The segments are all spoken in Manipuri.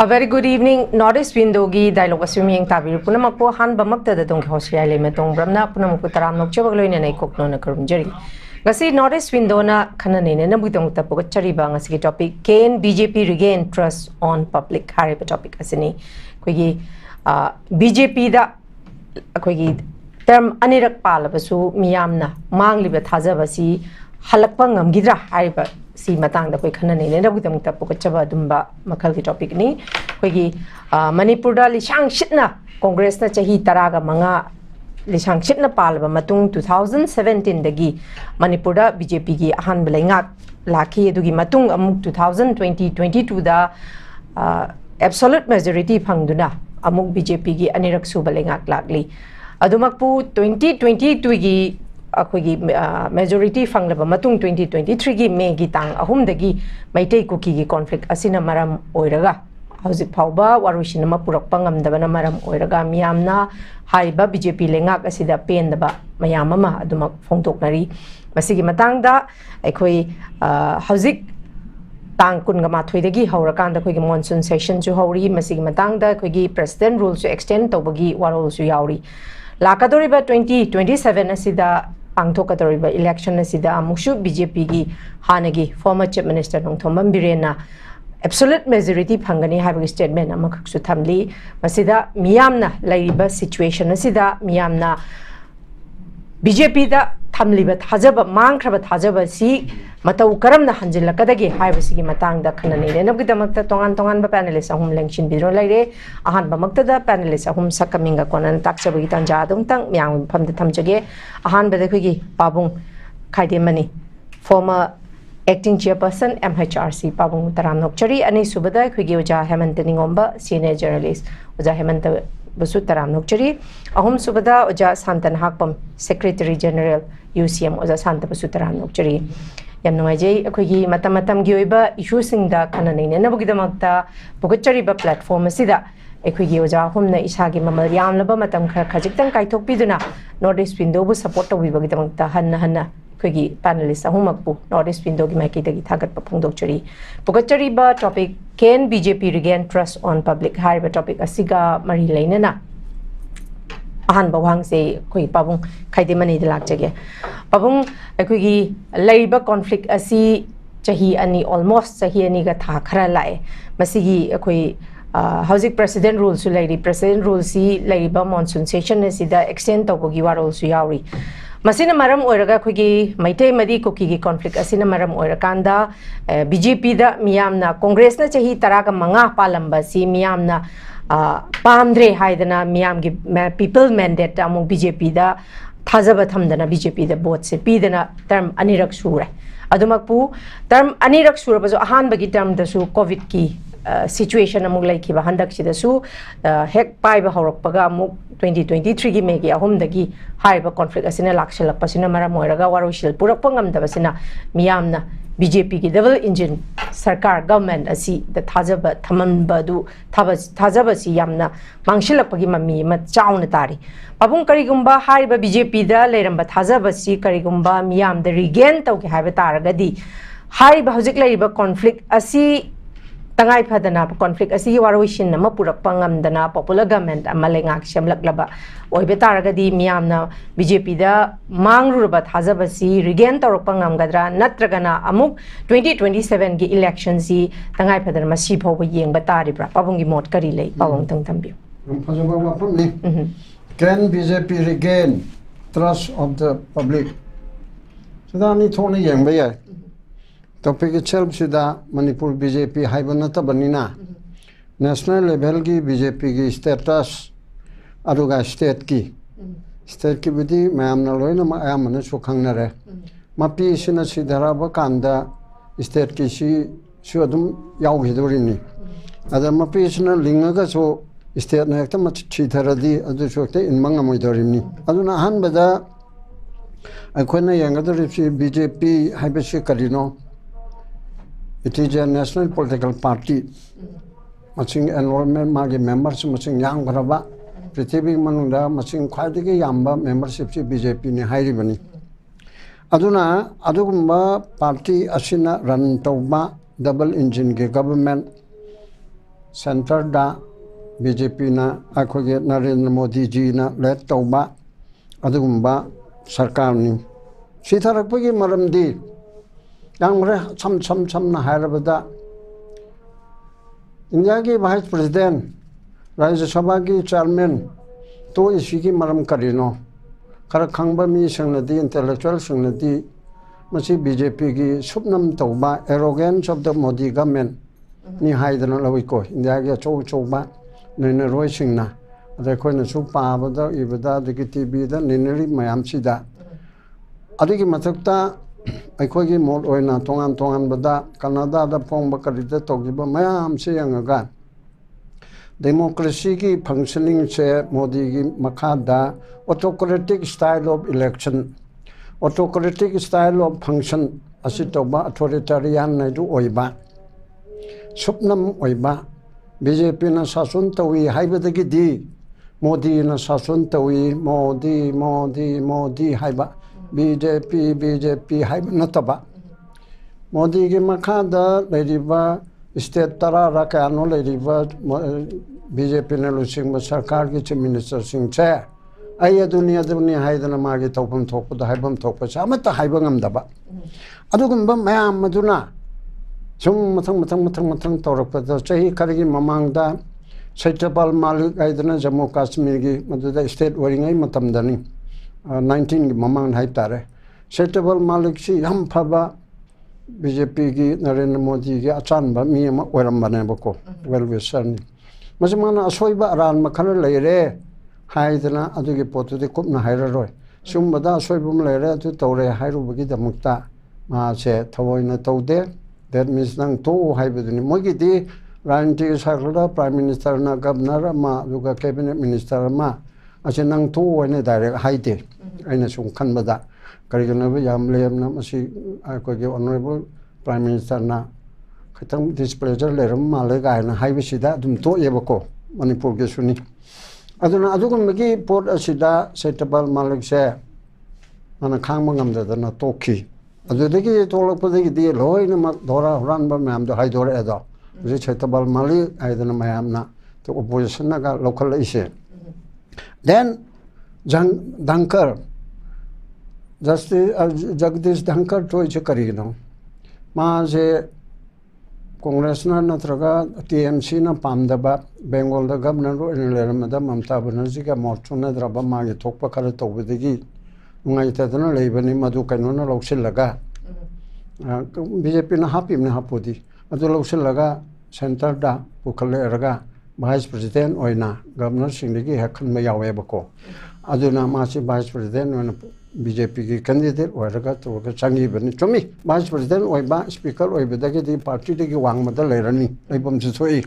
A very good evening. Northeast Windogi dialogue assuming tabi punamakpo han bamakta da tong hosia le metong bramna punamakpo taram nok chawaglo ina nei kokno na karum jari. Ngasi Northeast Window na khana ne na butong ta pok chari ba ngasi topic can BJP regain trust on public hari topic asini koigi BJP da koigi term anirak palabasu miyamna mangliba thajabasi halakpa ngamgidra hariba si matang da koi khana ne na butong ta pok chaba dumba makhal ki topic ni koigi Manipur da lishang shitna Congress na chahi taraga manga lishang shitna palaba matung 2017 dagi Manipur da BJP gi ahan belengak laki dugi matung amuk 2020-22 da absolute majority phangduna amuk BJP gi anirak su belengak lakli adumakpu 2022 gi akhoi majority fanglaba matung 2023 gi May gi tang ahum dagi maitei kuki gi conflict asina maram oiraga hauzik phauba warushin ma purakpa ngamdabana maram oiraga miyamna haiba BJP lengak asida pendaba mayam ama adumak phongtoknari masigi matangda akhoi hauzik tang kun gama thoidagi haurakanda khoi gi monsoon session chu hauri masigi matangda khoi gi president rule chu extend tobagi warol chu yauri lakadoriba 2027 asida pangthokadoriba election asida amukshu BJP gi hanagi former chief minister Nongthombam Birena absolute majority phangani habi statement amakak su thamli masida miyamna laiba situation asida miyamna BJP da thamliba thajaba mangkraba thajaba si matau karamna hanjilakadagi haibasigi matangda khanani renabgidamakta tongan ba panelist ahum lengshin bidro laire ahan bamakta da panelist ahum sakaminga konan takchabagi tanja dongtang myang phamda thamjage ahan bada khigi pabung khaidemani former acting chairperson MHRC pabung taram nokchari ani subada khigi oja Hemant Ningomba senior journalist oja Hemant basu taram nokchari ahum subada oja Santan Hakpam secretary general UCM oja Santa basu taram nokchari yam nungaijai akhoi matam gi oiba issue singda khananai na bugidamakta pogachari ba platform asida akhoi gi oja humna isagi mamal yamlaba matam khajiktang kaithokpiduna Northeast Window bu support tawibagidamakta hanna koigi panelist ahumakpu Northeast Window gi maikidagi thagat pa phongdokchari pogachari ba topic can BJP regain trust on public hariba topic asiga mari leinana ahan bawang se koi pabung khaide mani de lakjage pabung akoigi laiba conflict asi chahi ani almost chahi ani ga tha khara lae masigi akoi hauzik president rule su lairi president rule si laiba monsoon session asida extend tawgi warol su yauri masina maram oiraga khogi maitei madi koki gi conflict asina maram oirakanda BJP da miyamna Congress na chahi taraga manga palamba si miyamna pamdre haidana miyam gi people mandate among BJP da thajaba thamdana BJP da vote se pidana term anirak sura adumakpu term anirak sura bajo ahan bagi term da su covid ki situation amuk laiki ba handak sida su hek pai ba horok paga amuk 2023 gi megi ahum dagi haiba conflict asina lakshilak pasina mara moiraga waroshil purak pangam da basina miyamna BJP ki double engine sarkar government asi the thajaba thamamba du thajaba si yamna mangshilak pagi mami ma chauna tari pabung karigumba haiba BJP da leramba thajaba si karigumba miyam da regain tawki haiba taragadi haiba hojik laiba conflict asi tangai phadana conflict asi waroishin na purak pangamdana popular government amalengak semlaklaba oibe taragadi miyamna BJP da mangruba thajabasi regain torok pangamgadra natragana amuk 2027 gi election si tangai phadana masi phoba yengba taribra pabungi mot kari lei pawong tang thambiu can BJP regain trust of the public sadani thoni yengba ya topic itself sida Manipur BJP haibana tabanina national level ki BJP ki status aruga state ki budi mayamna loina ma ayamana su khangnare mapi sina sidaraba kanda state ki si adum yaugidorini ada mapi sina lingaga so state na ekta ma chitharadi adu sokte inmanga moidorimni aduna hanbada akhona yangadori BJP haibasi karino. It is a national political party. Maching enrollment magi members maching yang baraba. Prithvi manunda maching khadigi yamba membership si BJP ni hairi bani. Aduna adugumba party asina run tawba double engine ke government centre दा बीजेपी ना अखोगे नरेंद्र मोदी जी ना लेट तौबा अदुगुम्बा सरकार नि सीथरकपगी मरमदी यांगरे सम ना हायरबदा इंडिया की वाइस प्रेसिडेंट राज्यसभा की चेयरमैन तो इसी की मरम करिनो खर खंगबा मी संगनदी इंटेलेक्चुअल संगनदी मसी बीजेपी की सुपनम तौबा arrogance of the Modi government नि हाइदना लविको इंडिया के चौबा नैन रोय सिंगना अदे खोइना सु पाबदा इबदा दगी टीवी दा निनरी मयाम सिदा अदगी मथक्ता अखोगी मोड ओइना तोंगान तोंगान बदा कनाडा दा फोंबा करिदा तोगिबा मयाम से यंगा डेमोक्रेसी की फंक्शनिंग से मोदी की मखादा autocratic style of election autocratic style of function असी तोबा अथॉरिटेरियन नाइदु ओइबा सुपनम ओइबा बीजेपी ना शासन तवी हाइबदगी दी मोदी ना शासन तवी मोदी मोदी मोदी हाइबा बीजेपी हाइब नतबा मोदी की मखादा लेरिबा स्टेट तरा रकानो लेरिबा बीजेपी ने लुसिंग सरकार की चीफ मिनिस्टर सिंह से आई दुनिया हाइदना मागे तौफम थोपद हाइबम थोपस अमत हाइबंगमदबा अदुगुम्बा मयाम मदुना सुम मथंग तौरपद चाही खरगी ममांगदा सैत्यपाल मालिक आइदना जम्मू काश्मीर की मदुदा स्टेट ओरिंगै मतमदनी 19 की ममांग हाइब तारे सैत्यपाल मालिक सी हम फबा बीजेपी की नरेंद्र मोदी की अचानबा मी अमा ओरमबनेबको वेल विशरनी मजमाना असोइबा अरान मखन लेरे हाइदना अदुगी पोतुदि कुपना हाइररोय सुमबदा असोइबम लेरे अदु तौरे हाइरुबगी दमुक्ता मासे थवोइना तौदे दैट मीन्स नंग तो हाइबदुनि मोगिदि राजनीतिक सर्कलदा प्राइम मिनिस्टर ना गवर्नर मा दुगा कैबिनेट मिनिस्टर मा असे नंग तो ओइना डायरेक्ट हाइदे अइना सुम खनबदा करिगनबा याम लेमना मसी आकोगे ऑनरेबल प्राइम मिनिस्टर ना खतम डिस्प्लेजर लेरम माले गायना हाइबसिदा दुम तो एबको मणिपुर के सुनी अदुना अदुगुमगी पोर्ट असिदा सैत्यपाल मालिक से माना खांगबा ngamdadana तोखी अदुदगी तोलकपदगी दि लोइनमक दोरा हुरानबा मैम दो हाइदोरे एदो जे सैत्यपाल मालिक आइदना मैमना तो ओपोजिशन ना गा लोकल इसे देन धनकर जगदीश धनकर तो इसे करिनो माजे कांग्रेस ना नत्रगा टीएमसी ना पामदबा बेंगल दा गवर्नर लेरमदा ममता बनर्जी का मोर्चुना द्रबा मागे थोकपा खर तौबदगी नुंगाइतदना लेबनी मदु कैनोना लौसिलगा बीजेपी ना हापिमना हापोदी अदु लौसिलगा सेंटर दा पुखलेरगा वाइस प्रेसिडेंट ओइना गवर्नर सिंहगी हेखनबा यावेबको अदुना मासी वाइस प्रेसिडेंट ओइना बीजेपी की कैंडिडेट ओरगा तो चंगीबनी चुमी वाइस प्रेसिडेंट ओइबा स्पीकर ओइबदगी दी पार्टी दगी वांगमदा लेरनी लेबम सोई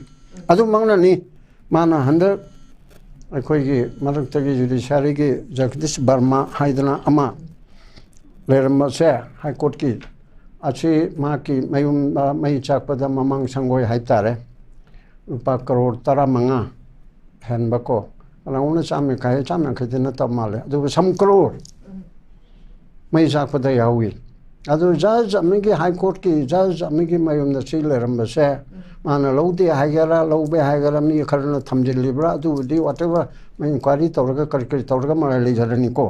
अदु मंगनानी माना हंदर अखोगी मरक्तगी जुडिशरी की जगदीश वर्मा हाइदना अमा लेरम से हाई कोर्ट की अच्छी माँ की मयूम मई चाकपदा ममंग संगोय हाइतारे रुपा करोड़ 15 हेनबको अलाउना चामे खाए चामे खदिना तब माले अदु सम करोड़ मई चाकपदा यावी अदु जज अमिगी हाई कोर्ट की जज अमिगी मयूम द सी लेरम से माना लौदे हाइगरा लौबे हाइगरा मी खरना थमजिलिब्रा अदुदी व्हाटएवर मैं इंक्वायरी तौरगा कर तौरगा मा लेजरनी को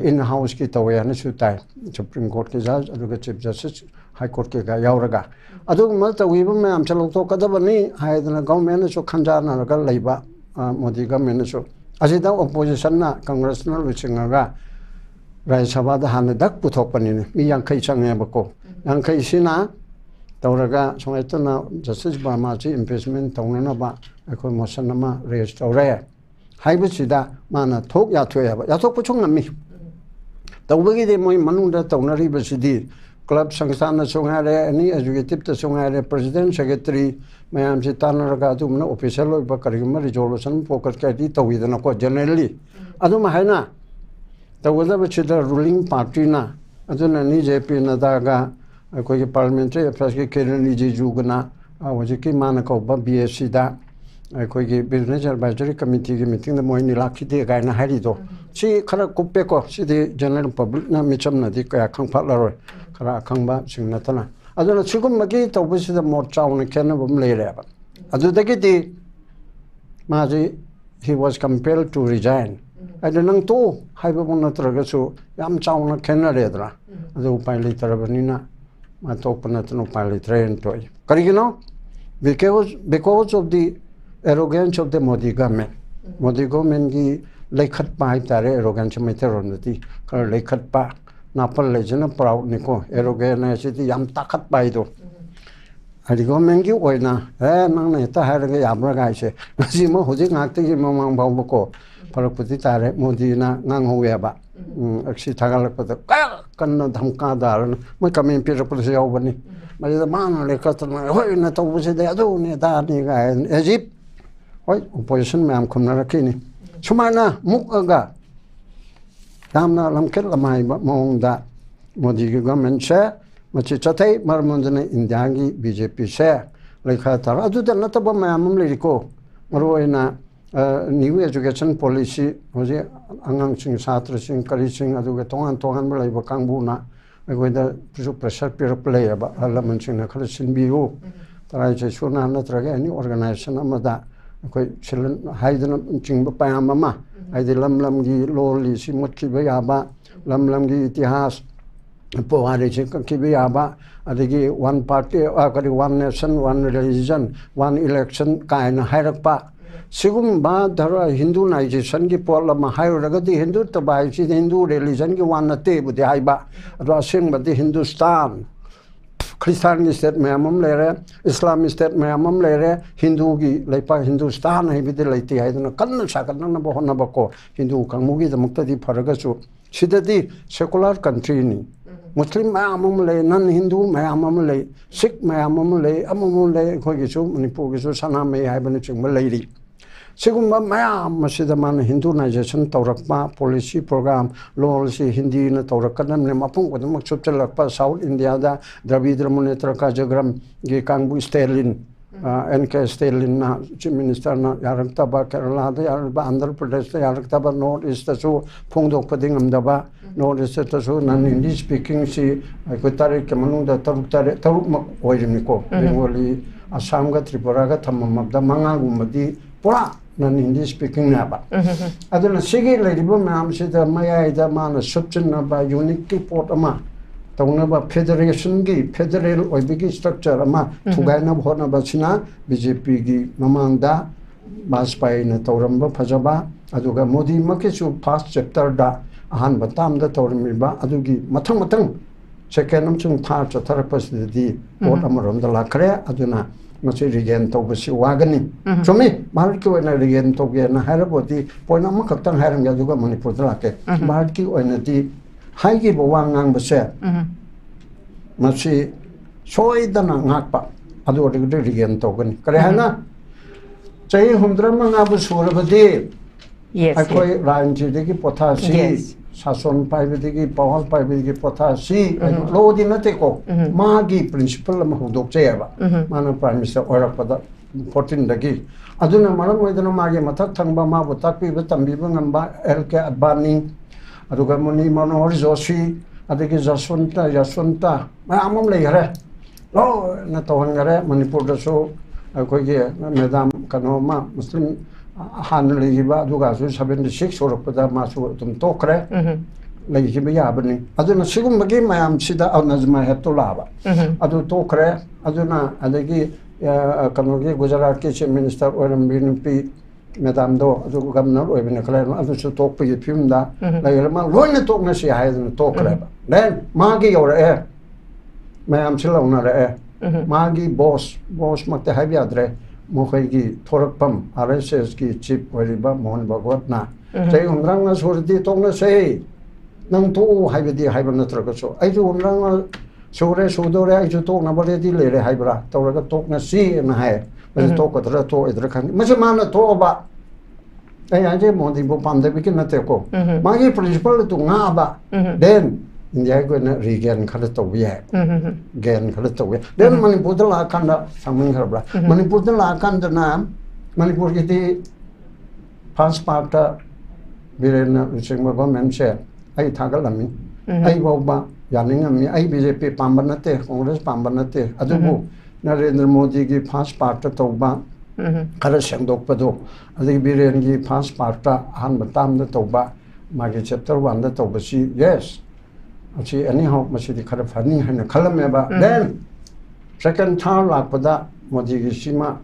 इन हाउस की तौयाना सुताई सुप्रीम कोर्ट के जज अदुगा चीफ जस्टिस हाई कोर्ट के गा यावरगा अदुग मल तवीबा मैं आम चलो तो कदबनी हाइदना गवर्नमेंट सो खंजाना रगा लेबा मोदी गवर्नमेंट सो असिदा ओपोजिशन ना कांग्रेस ना लुचिंगा राज्यसभा दा हाने दक पुथोकपनी मी यांखै चंगेबको यांखै सिना तौरगा सोंगैतना जस्टिस वर्मा जी इम्पीचमेंट तौननबा अखोय मोशन नमा रेज तौरे हाइबसिदा माना थोक याथोयाबा याथोक पुछुंगमी तौबगी दे मोय मनुंदा तौनरिबसिदी क्लब संस्थान सोंगारे एनी एजुकेटिव त सोंगारे प्रेसिडेंट सेक्रेटरी मैम से तानरगा तुमना ऑफिशियल ओइबा करिगम रिजोल्यूशन फोकस कैदी तौइदना को जनरली अदुम हाइना तौदबसिदा रूलिंग पार्टी ना अदुना नि जेपी नदागा अखोई पार्लियामेंट्री अफेयर्स की किरण रिजिजूगना हजिकी माना कौबा BSC दा अखोई बिजनेस एडवाइजरी कमिटी की मीटिंग द मोइनी लाखिदे गायना हारिदो सी खरा कुप्पेको सिदि जनरल पब्लिक ना मिचमनादि कया खंगफालरोय खरा खंगबा सिंगनतना अदुना सिगुमगी तौबसिदा मोर Chowna खेनबम लेरेबा adudagiti maji he was compelled to resign. I don't know haiba bonna tragasu yam chauna kennaredra adu upai tarabanina ma topanatno upai train toy karigino because of the arrogance of the Modi government. Modi government ki lekhat pa tare arrogance meteronati kar lekhat pa napal lejana proud niko arrogance iti yam takat pa ido adi government ki oina nang na ta har ga yamra ga ise si mo hoji ngakte ki mamang baw ko paraputi tare Modi na ngang hoya ba aksi thagal pa ka kan dhamka dar mo kamen pir pur se bani mari da man lekhat na hoi na to buse de adu ne da ni ga Egypt hoi opposition mam khumna rakini sumana mukaga damna lamket lamai mong da Modi government se machi chathai marmonjane India gi BJP se lekha tar adu da nataba mam leriko maroina new education policy hoje angang sing satra sing kari sing adu ga tongan lai ba kangbu na agoida pressure peer play ba alaman sing na khala sin biu tarai che suna na traga any organization amada koi chilen haidana ching ba payam ma haidi lam gi loli si mot ki ba ya ba lam gi itihas po are che ki ba ya ba adigi one party kari one nation one religion one election kaina hairak pa sigum ba dhara Hinduization ki pola ma hairagadi Hindu tabai si Hindu religion ki one te bu de haiba rasing ba di Hindustan Christian state memam lere Islam state memam lere Hindu gi leipa Hindustan hai bi de leiti hai na kan sakan na bo hona ba ko Hindu kangmu gi damukta di pharaga chu sidadi secular country ni Muslim memam le non Hindu memam le Sikh memam le amam le ko gi chu Manipur gi chu sana me hai ban chung ma leiri sigumba mayam masida man Hinduization tawrakpa policy program law si Hindi na tawrakkanam ne mapung kodam chupchalakpa South India da Dravidra Munetra ka jagram gi kangbu Sterling NK Sterling na chief minister na yarakta ba Kerala da yarakta Andhra Pradesh da yarakta ba North East da su phongdok padingam da ba North East da su non English speaking si ko tare ke manung da taruk mak oirimni ko Bengali Assam ga Tripura ga thamam da manga gumadi pura non English speaking na ba aduna sigi leribo mam sida maya da mana subchin na ba unique port ama tawna ba federation gi federal oibigi structure ama thugai na bhona ba sina BJP gi mamangda Bajpai na tawramba phajaba aduga Modi make chu first chapter da ahan batam da tawrami ba adugi mathang second am chung thar chathar pasidi port amarom da lakhre aduna machi regain to basi wagani chomi bharat ki oina regain to ge na haraboti poina ma khaktang haram ya juga Manipur da lake bharat ki oina di hai gi bawang base machi soidana ngakpa adu odi regain to gani kare hana chai humdra ma ngabu surabadi akoi ranji de ki potha si sason paibedi pawal paibedi potha si lodi na te ko magi principle ma hudok cheba mana prime minister ora pada 14 dagi aduna malam wedana magi mathak thangba ma bu takpi ba tambi ba ngamba LK Advani aduga muni Manohar Joshi adagi jaswanta ma amam le hare lo na tohan gare Manipur da so akoi ge madam kanoma Muslim hanliba aduga su 76 oropada masu tum tokre leihiba yabani aduna sigum bagi mayam sida awnazma hetulaba adu tokre aduna adagi kanogi Gujarat ke chief minister oram BNP madam do adu governor oibine kala adu su tokpi phimda lairma loina tokna si haidun tokre ba then magi yore mayam silawna re magi boss makte habiadre Mokhegi Thorakpam RSS ki chief wariba Mohan Bhagwat na say umrang na surdi tongna say nang to haibedi haibana traga so ai ju umrang sore sudore ai ju to na bare di lere haibra tawraga tokna si na hai mas to ko tra to idra khan mas mana to ba ai anje modi bo pamde bi kin na te ko magi principal to nga ba then India go na regain khala to ye gain khala to ye then Manipur da la khanda saming khabra Manipur da la khanda na Manipur ki ti first part ta birena uchingma ba memse ai thagal ami ai ba yaning ami ai BJP pambanate Congress pambanate adubu Narendra Modi ki fast part tauba kara sengdok pado adagi Biren ki fast part han batam da tauba magi chapter 1 da tauba si yes achi anyhow masidi kara fani hana khalam ba then second time lakpada Modi ki sima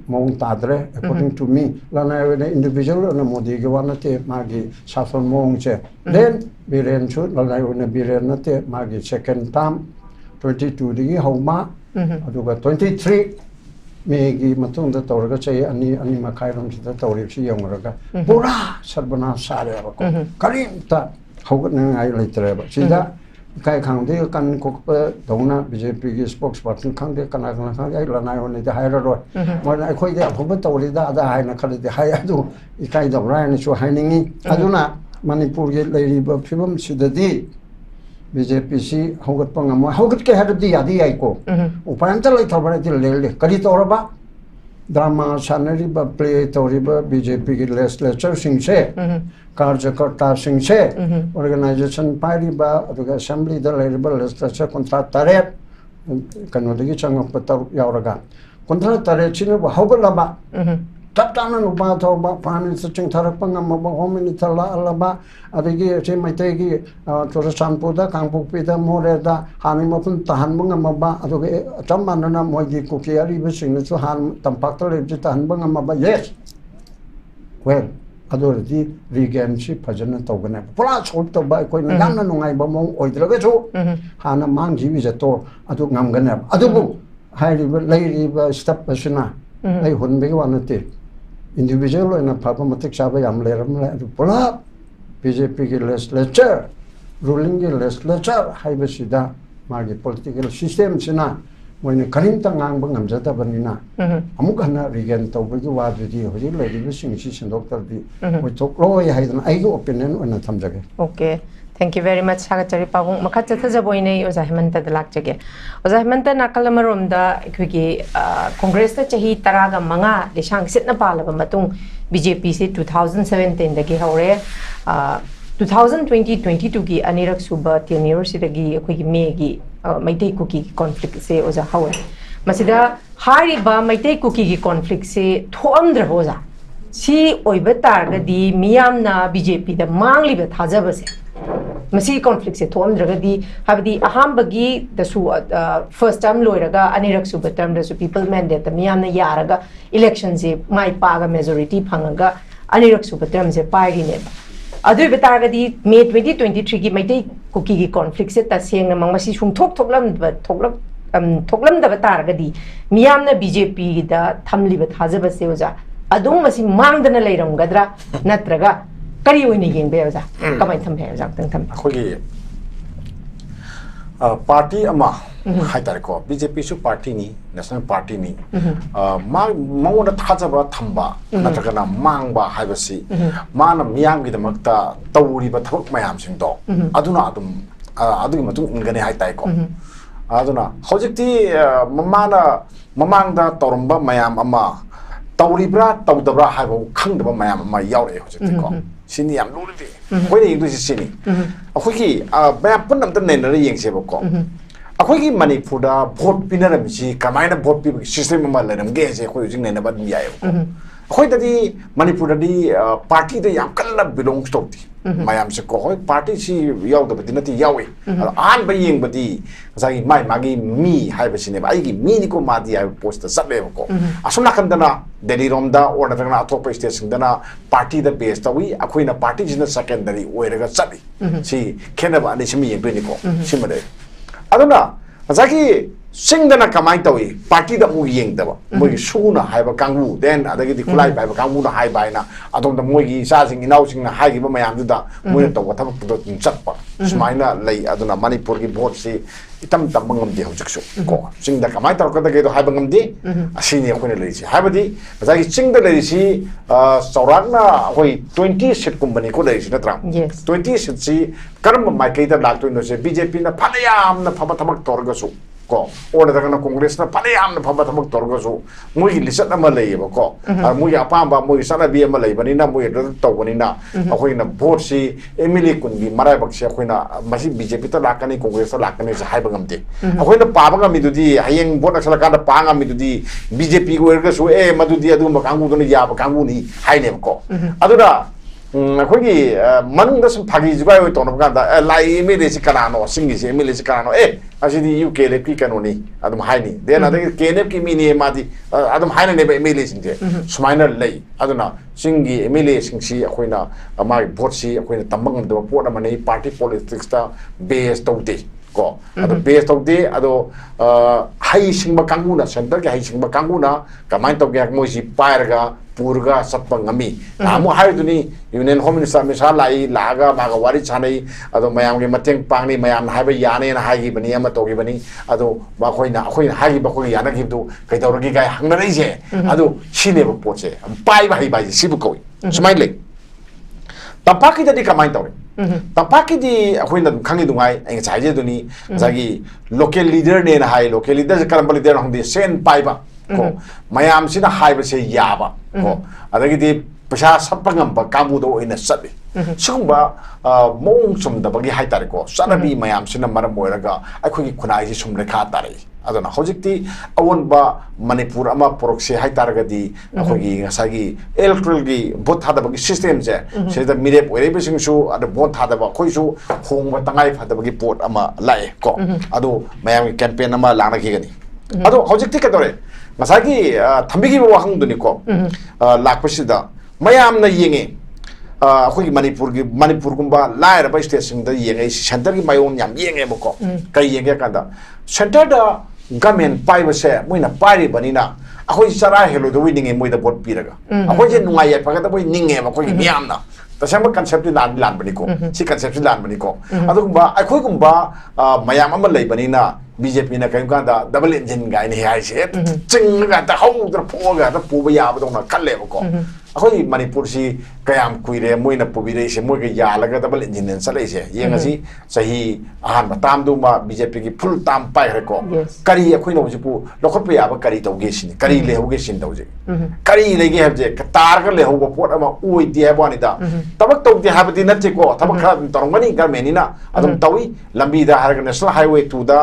mong tadre according to me lana individual na Modi ki wanate magi safon mong che then Biren chu lana Biren nate magi second time 22 digi hauma aduga 23 Megi matung da tawraga chay ani makai ram sida tawrib si yongraga pura sarbana sare ba ko karim ta hawgat na ngai leitre ba sida kai khang de kan ko dongna BJP gi spokesperson khang de kana khang ai la nai on de hai ro mo na khoi de phom tawri da hai na khali de hai adu ikai da rai ni chu hai ningi aduna manipur ge leiri ba phibam sida di BJP si hawgat pangamo hawgat ke haddi yadi ai ko upananta lai thobare di le kari toraba drama sanari ba play toriba BJP ki legislature sing se karjakarta sing se organization pari ba aduga assembly da leiba legislature contract taret kanodagi changap patar yauraga contract taret chine ba hawgat laba taptana no ba tho ba pani saching tharak pangam ba homini thala alaba adigi che maitei gi torasanpu da kangpokpi da more da hani mapun tahan bangam ba aduge tammanana moigi kuki ari ba sing chu han tampak ta le ji tahan bangam ba yes well adordi regain chi phajana tawgana pura chot to ba koi na yamna nungai ba mong oidraga chu hana mang ji wi jato adu ngamgana adubu hai ri ba lei ri ba step basina ai hun be wa na te individual na papa matik saba yam le ram le pula BJP ki legislature ruling ki legislature hai ba sida magi political system sina moine karim ta ngang ba ngam jata banina amuk hana regain to ba gi wa di hoji le di sing si sin doctor di mo chok loi hai dan ai go opinion ona thamjage okay Thank you very much. Sagachari Pabung. Makatsa Jaboine, Oza Hemanta the Lakjage. Oza Hemanta Nakalamarum da Quickie Congress the Chahi Taraga Manga, the Shank Sitna Palava Matung, BJP 2017, the Gihaure, 2020-22 Gi, Anirak Suba, University Gi, Quickie Megi, Maite Cookie conflict, say Oza Howard. Masida, Hariba, Maite Cookie conflict, say, Tuandra Hoza. Si Oibetarga di Miamna BJP, the Mangli with Hazabase. Masi conflict se thom draga di habdi aham bagi the su first term loiraga anirak su term the su people mandate the miyamna yaraga elections se mai paga majority phangaga anirak su term se party ne adu betaga di May 2023 gi maitei kuki gi conflict se ta seng na mangmasi sung thoklam da betaraga di miyamna BJP da thamli bet hazaba se oja adung masi mangdana leiram gadra natraga Kari wini yeng be oza, kamay tham hai oza tang tham. Akogi party ama hai tare ko BJP su party ni national party ni mau na thaja ba thamba natraga na mang ba hai basi ma na miyam gi damakta tawuri ba thok mayam sing do aduna adu matung ngane hai tai ko aduna hojikti mamang da torumba mayam ama tawribra tawdabra hai ba khangdaba mayam ama yaure hojikti ko Sini am lulu di, kau ni itu sini. Aku ki, banyak pun nampak nene yang siapa kau. Aku ki Manipur da vote pindah mesti, kamai na vote pi sistem mana le, nampak je aku using nene bad biaya. Aku tadi Manipur tadi party tu yang kalau belongs to ti. Mayam se kau party si yau tu betina ti yawe. An bayang beti, saya mai magi mi hai besini, bayi mi ni ko mati hai post sabe kau. Asal nak kena Delhi Romda or na atop station dana party the base tawi aku na party jina secondary oiraga sabi si kenaba ani simi yeng ni ko simade aduna azaki singdana kamai tawi party da mu yeng daba moi suna haiba kangwu then adagi di kulai bai ba kangwu na hai bai na adom da moi gi sa sing inau sing na hai gi ba mayam da moi to wata do chakpa smaina lei aduna Manipur gi vote si itam tam bangam di hojiksu ko singda kamai tar ko da ge do hai bangam di asini ko ne lei si hai badi azagi singda lei si sauragna hoi 20 seat company ko lei si na tra 20 seat si karam mai kai da lak to no se BJP na phanayam na phaba thamak tor ga su ko ora da kana congress na pale am na phaba thamak tor ga su moi gi lisat na ma lei ba ko moi apa ba moi sana bi ma lei bani na moi da to bani na akhoi na vote si emily kun gi marai bak se akhoi na masi bjp ta lakani congress ta lakani sa hai ba ngamte akhoi na pa ba ngami du di hayeng vote sala ka da pa ngami du di bjp ko ga su madu di adu ma kangu do ni ya ba kangu ni hai ne ko adu da akhoi man da sum phagi jugai oi to na ka da lai emily si kana no singi si emily si kana no asidi uk le pi kanoni adum haini then adagi kenep ki mini madi adum haina ne ba emily singje sumaina lei aduna singi emily singsi akoina ama vote si akoina tambang do port amane party politics ta base tawde ko adu base tawde adu hai singba kanguna center ke hai singba kanguna kamai tawge moisi pairga purga satpa ngami amu haiduni union home minister misal lai laga maga wari chanai ado mayam ge mateng pangni mayam haiba yane na hagi bani ama togi bani ado ba khoina hagi ba khoi yana gi du kai tawrgi gai hangna rei je ado shine ba poche pai ba hai ba sibu koi smile le tapaki jadi kamai tawre tapaki di khoina khangi dungai ai chaije duni jagi local leader ne na hai local leader je karam leader hongdi sen pai ba ko mayam sina haiba se yaba ko adagi di pesa sapangam ba kamu do ina sabi sumba mong sum da bagi hai tare ko sanabi mayam sina maram moiraga akhoi khunai ji sum rekha tare adona hojikti awon ba manipur ama proxy hai targa di akhoi ngasagi electoral gi vote hada bagi system je se da mire ore be sing su ada vote hada ba khoi su hong ba tangai phada bagi pot ama lai ko ado mayam campaign ama lana gi gani ado hojikti ka dore masagi thambigi ba wahang duni ko lakpasida mayam na yenge akhoi manipur gumba laira ba station da yenge center gi mayon yam yenge ba ko kai yenge kada center da government pai ba se moina pari banina akhoi sara helo do winning e moida vote piraga akhoi je nungai ya pagada boy ninge ba khoi miam na tasama concept lan bani ko si concept lan bani ko adugumba akhoi gumba mayam ama lei banina BJP na kayo kanda double engine guy ni hai se ching ga ta hau da po ga da pu ba ya ba dong na kalle ba ko akhoi manipur si kayam kuire moina pubire se moi ga ya la ga double engine sa lai se yenga si sahi ahan ba tam du ma BJP ki full tam pai re ko kari akhoi no ji pu lokhot pa ya ba kari tau ge sin kari le hu ge sin tau je kari le ge have je tar ga le hu ba pot ama ui ti ba ni da tabak tau ti ha ba ti na che ko tabak kha torong mani gar meni na adum tawi lambi da har national highway to da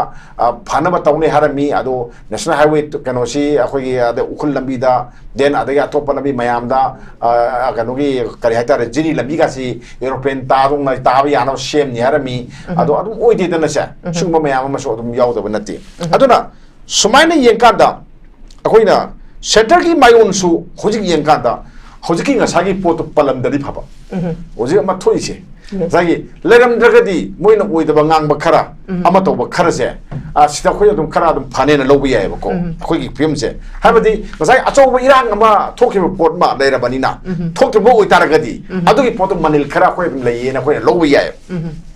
phana ba tawne harami ado national highway kano si akhoi ade ukul lambi da den ade ya top lambi mayam da kano gi kari hata jiri lambi ga si european ta dong na ta ba ya no shem ni harami ado adum oi de na sa sungba mayam ma so adum yaw da banati aduna sumaina yengka da akhoi na center gi mayon su hojik yengka da hojik gi ngasagi pot palam da di phaba oje ma thoi se zagi leram dragadi moina oida bangang bakara ama to bakara se sida khoy dum khara dum phane na lobi ya ba ko khoi gi film se habadi zai acho ba irang ama thokhi report ma leira banina thokhi bo oi taragadi adu gi pot manil khara khoi dum lei na khoi lobi ya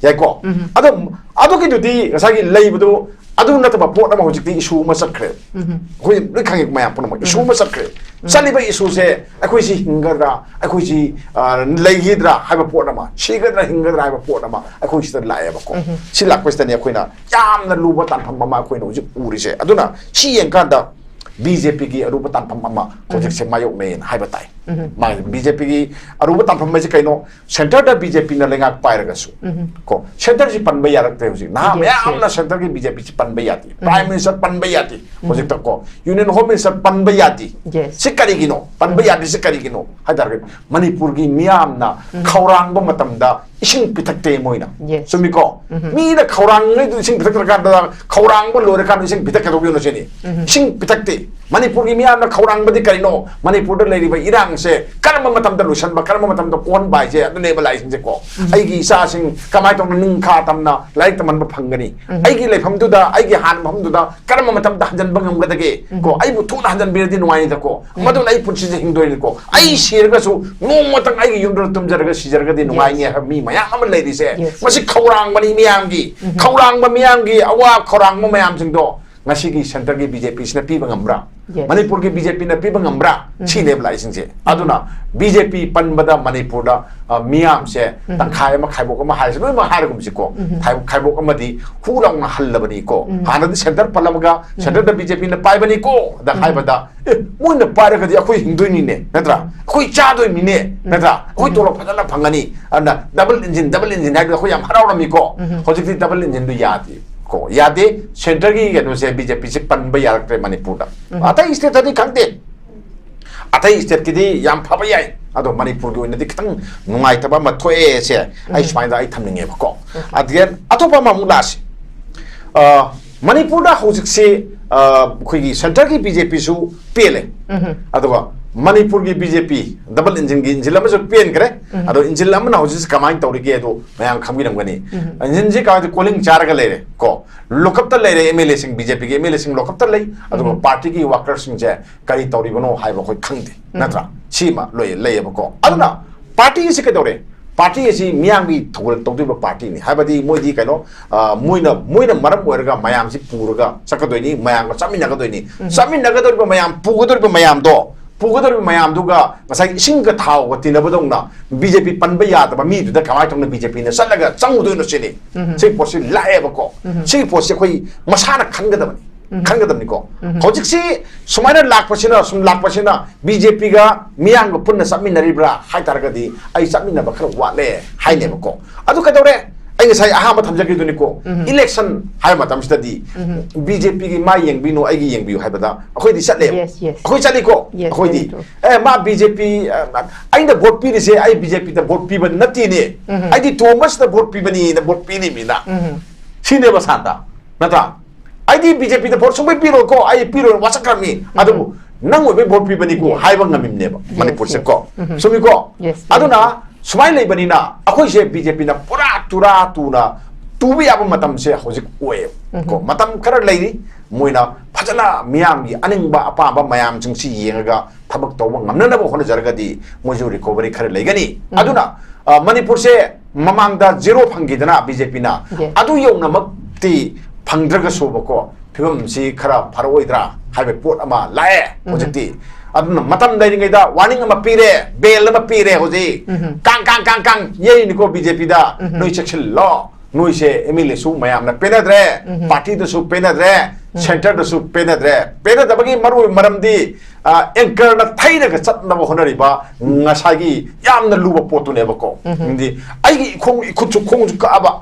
ya ko adu gi dudi zagi leibudu adu na ta ba pot ama hojikti issue ma sakre khoi loi khangi ma pon ma issue ma sakre sali ba issue se akhoi si hingadra akhoi si leigidra haiba pot ama shigadra hingadra haiba pot ama akhoi si ta lae ba ko si lak question ya khoi na yam na luba tan pham ma khoi no ji uri se aduna si yen kan da BJP gi aruba tan pham ma project se mayok ne haiba tai ma BJP gi aruba tan pham ma ji kaino center da BJP na lenga pai raga su ko center ji pan ba ya rakte hu ji na yam na center gi BJP ji pan ba yati prime minister pan ba yati project ko union home minister pan ba yati sikari gi no pan ba yati sikari gi no hadar ge manipur gi miam na khaurang ba matam da ising pitakte moina sumi ko mi da khaurang ngai du ising pitak ka da khaurang ba lore ka ising pitak ka do no cheni ising pitakte manipur gi miam na khaurang ba di kari no manipur da lei ba irang se karma matam da lusan ba karma matam da kon bai je adu ne ba lai sing je ko ai gi sa sing kamai tong ning kha tam na lai taman ba phangani ai gi lai pham du da ai gi han pham du da karma matam da hanjan bangam ga da ge ko ai bu thu na hanjan bir di nuai da ko madu lai putsi je hingdoi ko ai shir ga su ngom matang ai gi yum do tum jar ga si jar ga di nuai ni ha mi mayam ama lai di se masi khaurang ba ni miam gi khaurang ba miam gi awa khaurang mo mayam sing do ngasi gi center gi BJP sina piba ngambra Yes. Manipur gi BJP na piba ngambra chi level ai singje aduna BJP panbada Manipur da miam se tangkhai ma khaibok ma hai se ma har gum siko khaibok ma di hulang na hallabani ko hana di center palamaga center da BJP na pai bani ko da khaibada mun na pare ga di akoi hindui ne natra akoi cha doi mi ne natra akoi tolo phadala phangani ana double engine hai da khoi yam harawrami ko hojik di double engine du yadi ko yade center gi gano se BJP se panba yaraktre Manipur da atai state adi khangde atai state ki di yam phaba yai ado Manipur gi oina di khitang nungai taba ma thoe se ai swai da ai thamninge ba ko adian atopa ma mulasi Manipur da hojik se khoi gi center gi BJP su pele ado Manipur gi BJP double engine gi engine lama so pen kare ado engine lama na hojis kamai tawri ge do mayang khamgi ram gani engine je ka calling char ga lere ko lokap ta lere MLA sing BJP ge MLA sing lokap ta lei ado party gi workers sing je kari tawri gono hai ba khoi khangde natra chima loi lei ba ko aduna party se ke dore party si miyang gi thogol tawdi ba party ni habadi moi di kaino moina maram oirga mayam si purga sakadoi ni mayang chamin na ga doi ni chamin na ga doi ba mayam pugodor ba mayam do pugador mayam duga masai singa thau ga tinabadong na BJP panba ya ta mi du da kamai tong na BJP na salaga changudo no sini sei posi lae ba ko sei posi khoi masana khanga da ni ko hojik si sumaina lak pasina sum lak pasina BJP ga miyang ga punna saminari bra hai tar ga di ai samina ba khar wa le hai ne ba ko adu ka dore ai sai aha ma thamjagi du ni ko election hai ma tam study BJP gi mai yeng bino ai gi yeng biu hai ba da akhoi di sat le akhoi chali ko akhoi di ma BJP ai da vote pi ni se ai BJP da vote pi ba nati ni ai di Thomas da vote pi ba ni da vote pi ni mi na sine ba santa nata ai di BJP da vote sung pi ro ko ai pi ro wasakram ni adu nang oi be vote pi ba ni ko hai ba ngamim ne ba Manipur se ko sumi ko aduna sumai lei bani na akhoi se BJP na pura tura tuna tubi aba matam se hojik oe ko matam kara lei moina phajana miyam gi aning ba apa ba mayam chung si yenga thabak to ngamna na bo hona jarga di moju recovery khare lei gani aduna Manipur se mamang da zero phangi dana BJP na adu yong na mak ti phangdraga so ba ko phibam si khara pharoi-dra haibe pot ama lae hojik ti aduna matam dai ngai da warning ama pire bel ama pire hoji kang ye ni ko BJP da noi section law noi se MLA su mayam na penadre party da su penadre center da su penadre penada bagi maru maram di anchor na thaina ga chat na bo honari ba ngasagi yam na luba potu ne ba ko ndi ai gi khong ikhuchu ka aba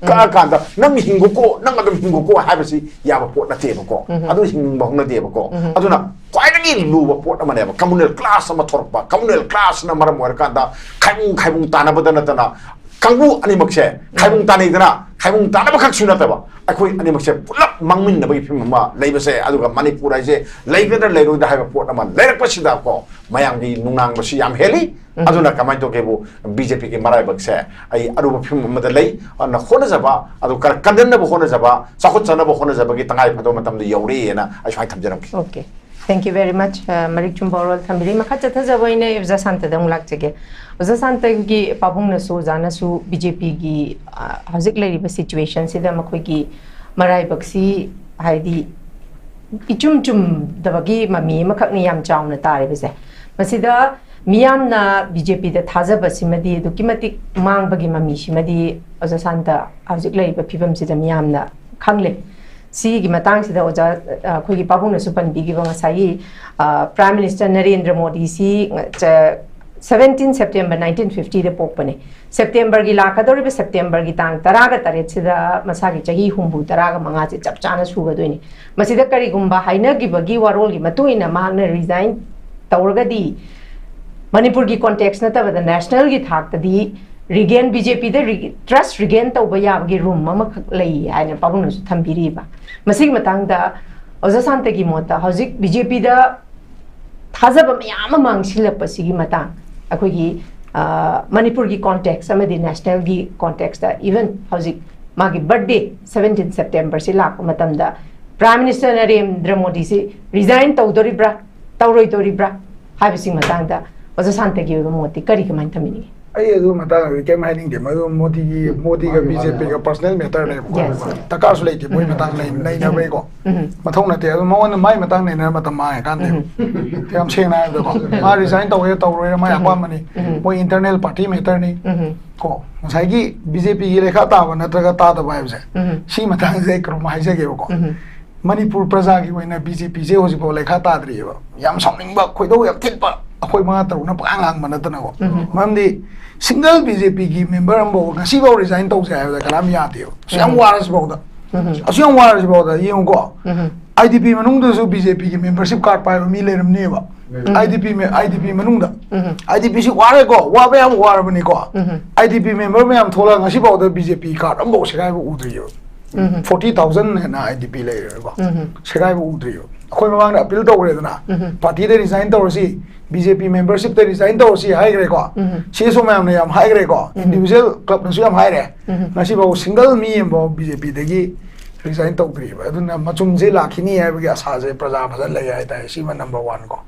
ka da nang hingu ko nang adum hingu ko ha ba si ya ba pot na te ba ko adu hing ba na te ba ko aduna kwai luba pot ama ne ba communal class ama thorpa communal class na maram war ka da khaibung tana badana tana kangbu ani makse khaibung tani dana khaibung tana ba khak suna ta ba akoi ani makse pulap mangmin na ba phim ma leiba se aduga Manipur ai se leiga leiro da haiba pot ama leirak pasida ko mayang gi nungang ba si yam heli aduna kamai to kebu BJP ke marai bakse ai aruba phim ma da lei na khona jaba adu kar kandan na ba khona jaba sakhut chana ba khona jaba gi tangai phado matam du yauri na ai swai thamjaram ki okay thank you very much Marik Chumborol thambiri makha chatha jabaine ibza santa dang lak chege ibza santa gi pabung na su jana su BJP gi hauzik lei ba situation sida makhoi gi marai baksi haidi ichum dabagi mami makhak ni yam chauna tare bese masida miyam na BJP da thaja basimadi dukimati mang bagi mami simadi ibza santa hauzik lei ba phibam sida miyam na khangle si gi matang sida oja khoi gi pabung na su pan bigi ba ngasai Prime Minister Narendra Modi si 17 September 1950 de pokpane September gi lakadori be September gi tang taraga taret sida masagi chahi humbu taraga manga che chap chana suga doini masida kari gumba haina gi bagi warol gi matuina magna resign tawrga di Manipur gi context na ta national gi thak ta di regain BJP de trust regain tawba ya gi room mama lei haina pabung su thambiri ba masig matang da oza santa gi mota hauzik BJP da thazaba mayam mangsilap pasigi matang akoi gi Manipur gi context amadi national gi context da even hauzik magi birthday 17 September si lak matam da Prime Minister Narendra Modi si resign tawdori bra haibisi matang da oza santa gi moti kari kamai thamini ai adu mata ke mai ning de ma modi ga bjp ga personal matter ne ta ka su leiti moi mata nei na bai ko ma thong na te adu ma wan mai mata nei na mata ma kan de te am cheng na da ko ma resign taw ye taw ro ma ya kwa mani moi internal party matter ni ko sai gi bjp gi lekha ta ba na tra ga ta da ba se si mata je kro ma je ge ko Manipur praja gi waina BJP je hoji bo lekha ta dri ba yam somning ba khoi do yam thit ba akhoi ma taru na pa ngang mana ta na ko mamdi single BJP gi member am bo ngasi bo resign tau sa ya kalam ya de siam waras bo da asiam waras bo da yeng ko IDP manung da so BJP gi membership card pa mi le ram ne ba IDP manung da IDP si ware ko wa ba am war ba ni ko IDP member me am thola ngasi bo da BJP card am bo sikai bo udri yo 40,000 na IDP layer ko sikai bo udri yo khoi ma bang na appeal to re na party de resign to si BJP membership de resign to si hai gre ko si so ma am ne am hai gre ko individual club na su am hai re na si bo single mi bo BJP de gi resign to dri ba aduna machum je lakhini hai ba asa je praja bhajan lai hai ta si ma number 1 ko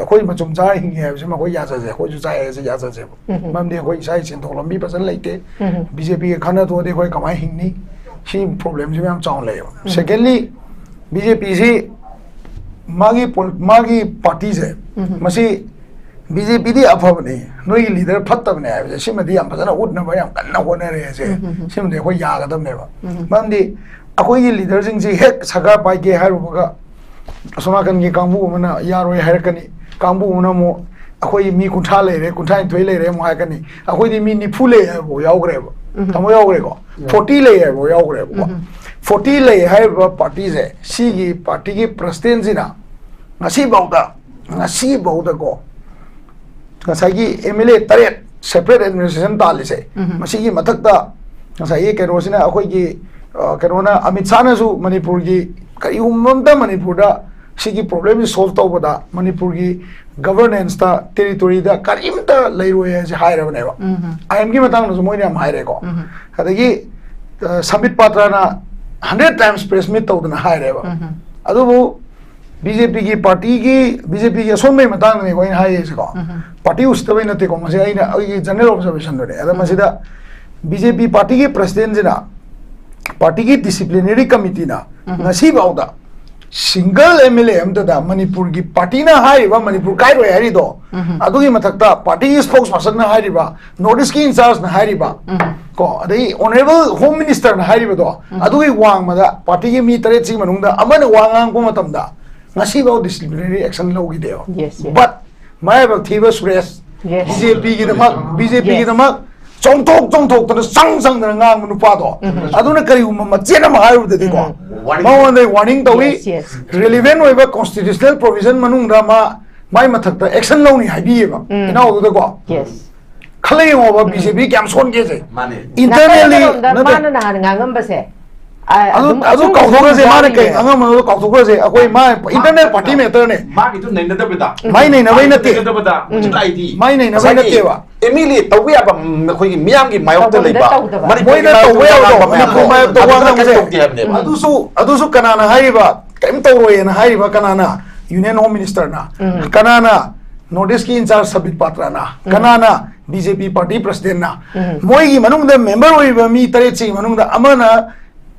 khoi machum ja hing hai si ma khoi ya ja je khoi ju ja hai je ya ja je mam de khoi sai chen to lam bi bhajan lai te BJP ke khana to de khoi kamai hing ni si problem ji am chong lai secondly BJP si magi party se masi BJP di afab ne noi leader phatab ne ai se madi am phana ut na ba yam kan na ho ne re se sim de ko ya ga dam ne ba mam di akoi gi leader jing ji hek saga pai ge har ba asona kan gi kangbu mana ya roi har kani kangbu na mo akoi mi kuntha le re kuntha thoi le re mo ha kani akoi di mi ni phu le ya bo yaw gre ba tamo yaw gre ko 40 le ya bo yaw gre ba 40 le hai ba party se si gi party gi president jina ngasi bauda ko ngasai gi MLA taret separate administration tali se masi gi mathak da ngasai ke rosina akhoi gi kerona Amit Shah na su Manipur gi kari umam da Manipur da sigi problem solve to boda Manipur gi governance ta territory da karim ta leiro ye je haira ne ba IM gi matang no moi ne am haire ko adagi Sambit Patra na 100 times press meet to na haire ba adu BJP की पार्टी की BJP की असोम में मतंग ने कोई हाई ऐसे को पार्टी उस तभी न थे को मसे आई ना ये जनरल ऑब्जर्वेशन दो ने अदर मसे दा BJP पार्टी की प्रेसिडेंट जना पार्टी की डिसिप्लिनरी कमिटी ना नसी बाउदा सिंगल MLA हम तो दा मणिपुर की पार्टी ना हाई वा मणिपुर काय रो यारी दो अदु की मतकता पार्टी की स्पोक्स पर्सन ना हाई बा नॉर्थ की इंचार्ज ना हाई बा को अदई ऑनरेबल होम मिनिस्टर ना हाई दो अदु की वांग मदा पार्टी की मी तरे ची मनुंग दा अमन वांगांग को मतम दा ngasi bao disciplinary action lo gi deo but mai ba thiba suresh BJP gi da mak chong thok ta sang da ngang nu pa do aduna kari ma chena ma hayu de ko ma on the warning to we relevant oi ba constitutional provision manung da ma mai mathak ta action lo ni habi ba ina o de ko khalai o ba BJP kyam son ge je internally na na ngam ba se adu kauthoga se mane kai angam adu kauthoga se akoi ma internet party me ter ne ma gi tu nei na da bida mai nei na bai na te da bida ID mai nei na bai na te ba emily tawi aba khoi gi miam gi mayok te leiba mari moi na tawi aba mani ko mai to wa ngam se adu su kanana hai ba kaim to roi na hai ba kanana union home minister na kanana notice ki in charge Sambit Patra na kanana BJP party president na moi gi manung da member oi ba mi tare chi manung da amana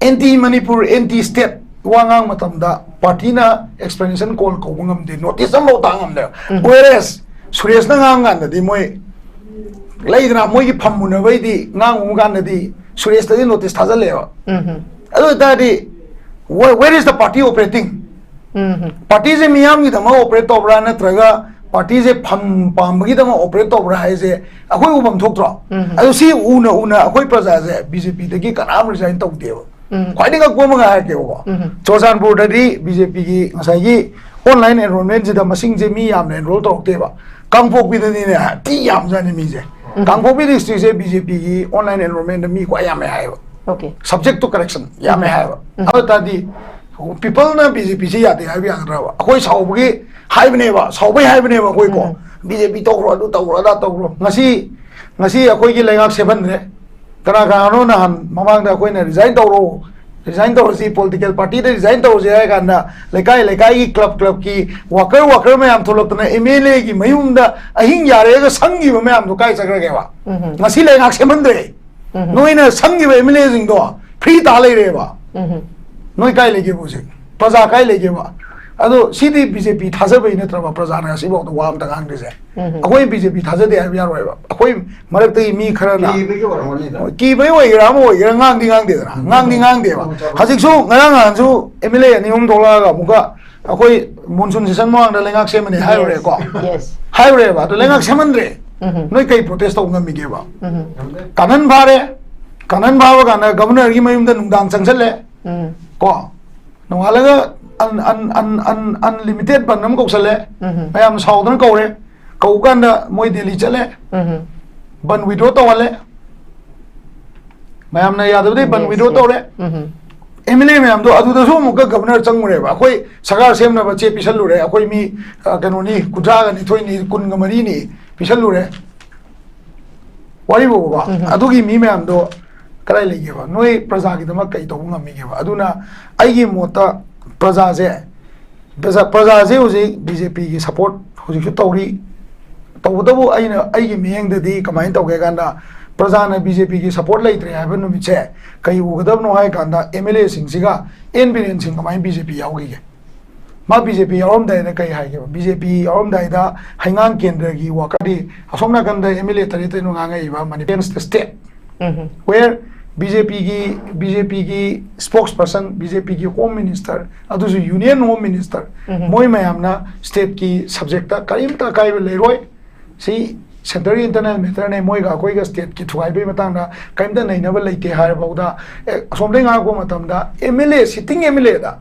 anti Manipur anti state wangang matam da party na explanation call ko ngam de notice am lo tangam de whereas Suresh na ngang da di moi leidna moi gi phammu na bai di ngang gan da di Suresh da notice thajal le ado da di where is the party operating party je miyam gi da ma operate to bra na traga party je pham pam gi da ma operate to bra hai je akhoi ubam thok tro ado si una akhoi praja je BJP de gi kanam resign to de quite a good woman. I Chosan Burdadi, BJP, Masagi, online enrollment, the Masing Jimmy Yam and Roll Talk Teva. Kangpo with the Tiam Zanimize. Kangpo with this is a BJP online enrollment, the me, I am a have. Okay. Subject to correction, Yam have. Other people na BJP at the Ivy Rava. Who is Hobby, Hiveneva, Hobby Hiveneva, Hoiko, BJP Toro, Nasi, a Koiki like 7. Kana no na mamang da koi na resign to ro resign tawsi political party de resign tawse hai kana lekai ki club ki worker mayam tholok na MLA ki mayum da ahing yare ga sangi ba mayam do kai sakra ge ba ngasi le ngak semandre noi na sangi ba MLA jing do free ta le re ba noi kai le ge bo se praja kai le ge ba ado city BJP thaja bai na tra praja na si bo to wam ta gang de se akoi BJP thaja de ya roi ba akoi marak tai mi khara na ki bai oi ra mo oi ngang de ba hajik su ngang su MLA ni dola ga muka akoi monsoon season mo ang da lengak se mani hai re ko yes hai re ba to lengak se man re noi kai protest to ngam mi ge ba kanan ba ga na governor gi mayum da nungdang changsal le ko no halaga unlimited ban nam ko sale mayam saudan ko re ko kan da moi Delhi chale ban withdraw to wale mayam na yadav de ban withdraw to re MLA mayam do adu da so mu ka governor chang mure ba koi sagar sem na ba che pisal lu re akoi mi kanoni kudra ga ni thoi ni kun ga mari ni pisal lu re wari bo ba adu gi mi mayam do karai le ge ba noi praja gi dama kai to ngam mi ge ba aduna ai gi mota praja je uji BJP ki support huji su tawri tawdabu aina ai gi miyang de di kamai tawge ganda praja na BJP ki support lai tre haben no miche kai ugadab no hai ganda MLA sing siga NBN sing kamai BJP yaw gi ma BJP yawam dai na kai hai ge BJP yawam dai da hangang kendra gi wakadi asomna ganda MLA tari te no ngai ba manifest the state where BJP ki spokesperson BJP ki home minister adusu union home minister moi mayamna state ki subject ta karimta kai leiroi si central internal matter ne moi ga koi ga state ki thuai be matang da kaimta nei na ba leite har bauda somle nga ko matam da MLA sitting MLA da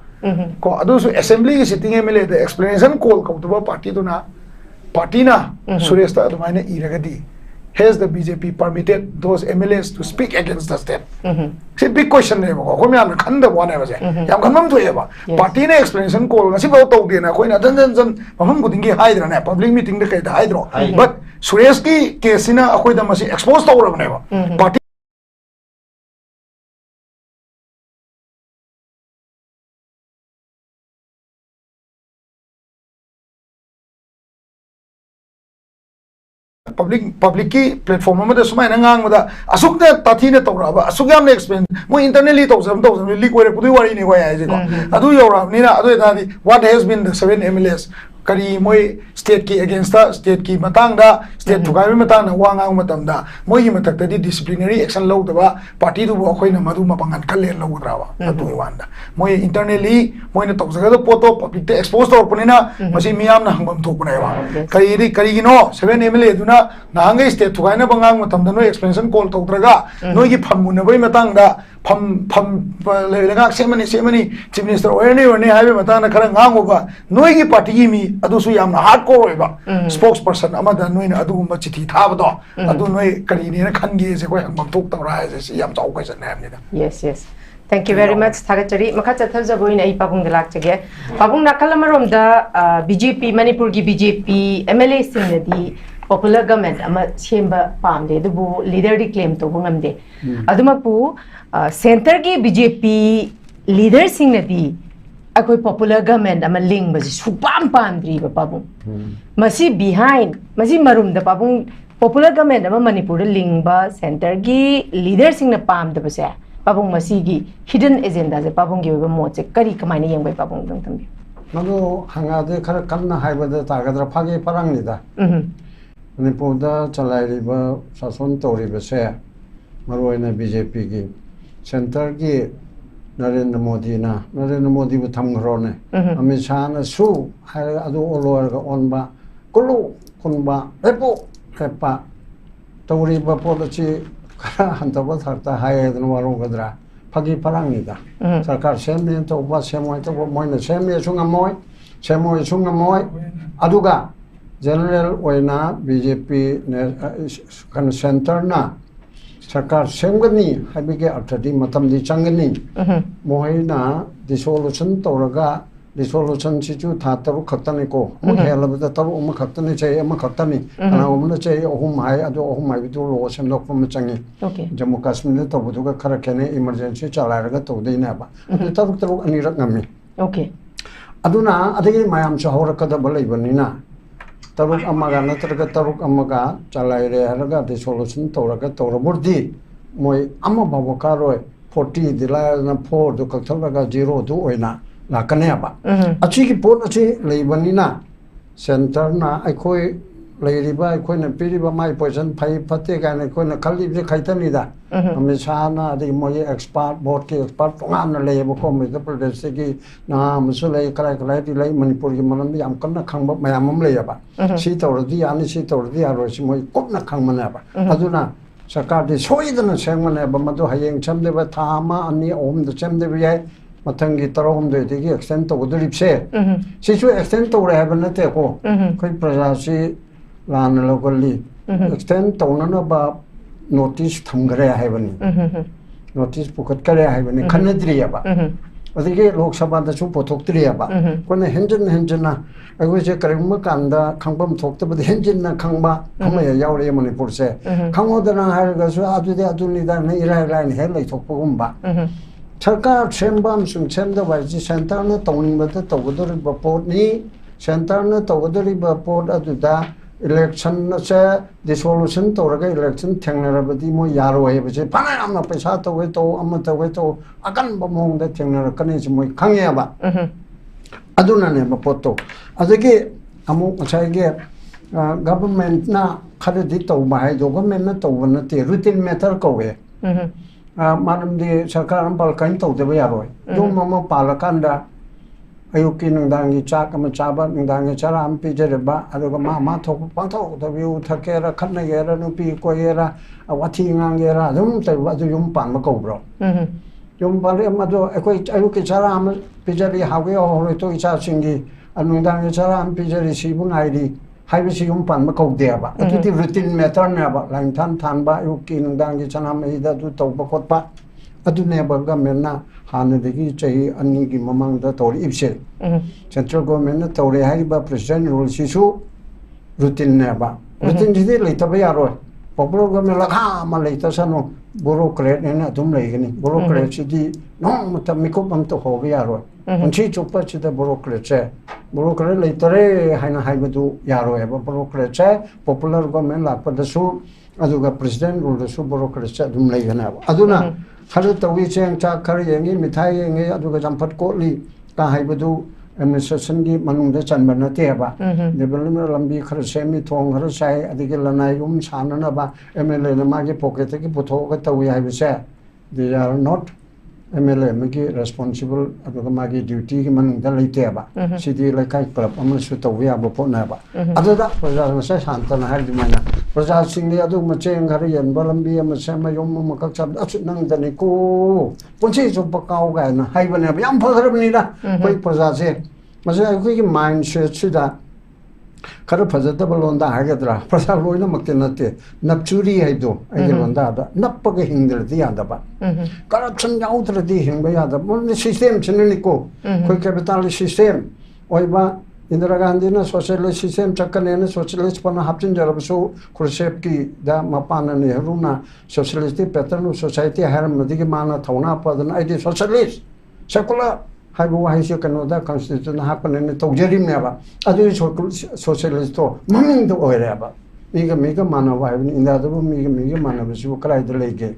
ko adusu assembly ki sitting MLA da explanation call ko to party to na party na suresh ta to maine iragadi has the BJP permitted those MLAs to speak against the state? It's a big question. Party explanation call. Public meeting. But Suresh case exposed party. public ki platform ma da sumai na ngang ma da asuk da tathi ne tawra ba asuk yam ne explain mo internally tawsam leak wore pudui wari ni wa ya je ko adu yora ni na adu da di what has been the 7 MLAs kari moi state ki against the state ki matang da state thugai matang na wa ngang matam da moi gi matak di disciplinary action law da ba party du bo khoi na madu ma pangan kale law dra ba adu wanda moi internally moi na tawsaga da poto public te expose to punina masi miyam na hangbam thok na ba kari gi no 7 MLA du na nangay state thugai na bangang matam da no expansion call to traga noi gi phamu na bai matang da pham lega semani chief minister orne haibe matang na khara ngang ba noi gi party gi mi adu su yam hardcore ba spokesperson amada noi na adu gumba chithi thaba do adu noi kari ni na khangi se ko hangam tok tawra se yam chau question na ni da yes thank you very much thagachari makha chathabja boin ai pabung dalak chege pabung nakalamarom da BJP manipur gi BJP MLA sing na di popular government ama semba pamde dubu leader di claim to ngamde adumapu center gi BJP leader sing na di akoi popular government ama ling ba supam pandri ba pabung masi behind masi marum da pabung popular government ama manipur ling ba center gi leader sing na pam da ba se pabung masi gi hidden agenda je pabung gi ba mo che kari kamai na yeng bai pabung dang tambi madu hangade khara kanna haibada tagadra phage parangida Manipurda chalairiba sason toriba se maroina BJP gi center gi Narendra Modi bu thamgrone Amit Shah na su adu olor ga onba kulu kunba repa toriba policy kara hantaba tharta hayedna waro gadra phagi parangida sarkar semne to ba semoi to moina semne sungamoy aduga general oina BJP kan center na sarkar semgani habige arthadi matam di changani moina dissolution toraga resolution si chu tha taru khaktani ko mu helabada taru ma khaktani chei ma khaktani ana umna chei ohum hai adu ohum hai du lo sem lok pam changi Okay. Jammu Kashmir to budu ka khara kene emergency chala ga to dei na ba taru ani rak ngami Okay. aduna adegi mayam cha hora ka da balai banina taruk amaga natraga taruk amaga chalai re haraga resolution to raga to burdi moi amma babaka roi 40 dila na 4 du ka thalaga 0 du oina la kane ba achi ki pon achi leibanina center na aikoi leiriba aikoi na piriba mai poison phai phate ga na koi na khali je khaitani da amisha na adi moi expert board ki expert tongan na lebo ko me da pradesh ki na musulai krai di lai manipur ki manam yam kanna khangba mayam am leba si tawrdi ani si tawrdi aro si moi kopna khangmana ba aduna sarkar di soidana sengmana ba madu hayeng chamde ba thama ani om da chamde ba yai matangi tarom de digi extend to udripse si chu extend to re ba na te ko koi praja si lan locally extend to na ba notice thamgare hai bani notice pukat kare hai bani khanadri ba adigi lok sabha da chu pothok tri ba kone henjin na agoi je karim kanda khangbam thokta ba henjin na khangba khama ya yaure manipur se khangodana har ga su adu de adu ni da na ira line he lai thok pugum ba sarkar chembam sum chemda ba ji center na tawning ba ta tawdor ba pot ni center na tawdor ba pot adu da election na se dissolution to raga election thengna ba di mo yaro he ba je pana amna paisa to we to amma to we to akan ba mong da thengna ka ni mo khangya ba aduna ne ba pot to adagi amu achai ge government na khare di to ba hai government na to na te routine matter ko we madam di sarkar am pal kain to de ba yaro do mama palakanda ayuki nangdangi chak ama chaba nangdangi chara am pi jere ba aduga ma thok pang thok da view thakera khanna gera nu pi ko yera wathi ngang gera dum tai ba yum pan ma ko bro yum pan le ma do ekoi ayuki chara am pi jere hawe ho to icha singi anungdangi chara am pi jere si bu ngai di hai bi si yum pan ma ko de ba atu ti routine matter na ba lang than ba ayuki nangdangi chana me da du to ba kot ba adu ne ba ga menna hanadagi chahi ani ki mamang da tori ibse central government na tori hai ba president rule sisu routine ne ba routine ji le ta ba yaro popular government la kha ma le ta sano bureaucrat ne na dum le gani bureaucrat chi di no mata mi ko bam to ho ga yaro chi chupa chi da bureaucrat che bureaucrat le tare hai na hai ba du yaro ba bureaucrat che popular government la pa da su aduga president rule su bureaucrat che dum le gana aduna khare tawi cheng cha khare yengi mithai yengi aduga jamphat ko li ka haibadu administration gi manung da chanba na te ba development lambi khare semi thong khare sai adigi lanai yum sana na ba mla na ma gi pocket ki putho ka tawi haibe se they are not mla ma gi responsible aduga ma gi duty gi manung da lai te ba city lai kai club am su tawi ya bo na ba aduda praja sa santana har di mana praja singli adu ma cheng khare yen ba lambi am se ma yum ma ka chab asu nang da ni ko ponchi chu pa kau ga na hai ba ne yam pha khare ni da koi praja se ma se ai ki mind set chi da khare phaja da balon da ha ga dra praja loi na mak te na te nap churi hai do ai lon da da nap pa ga hing der di ya da ba corruption ya utra di hing ba ya da mon system chen ni ko koi capital system oi ba Indira Gandhi na socialist system chakane na socialist pana hapchin jarab so Khrushchev ki da mapana Nehru na socialist pattern society haram nadi ki mana thona padan ai di socialist secular hai bu hai se kanu da constitution hapan ne to jerim ne ba adu socialist to maming do oire ba miga mana wa inda do miga mana ba su krai de lege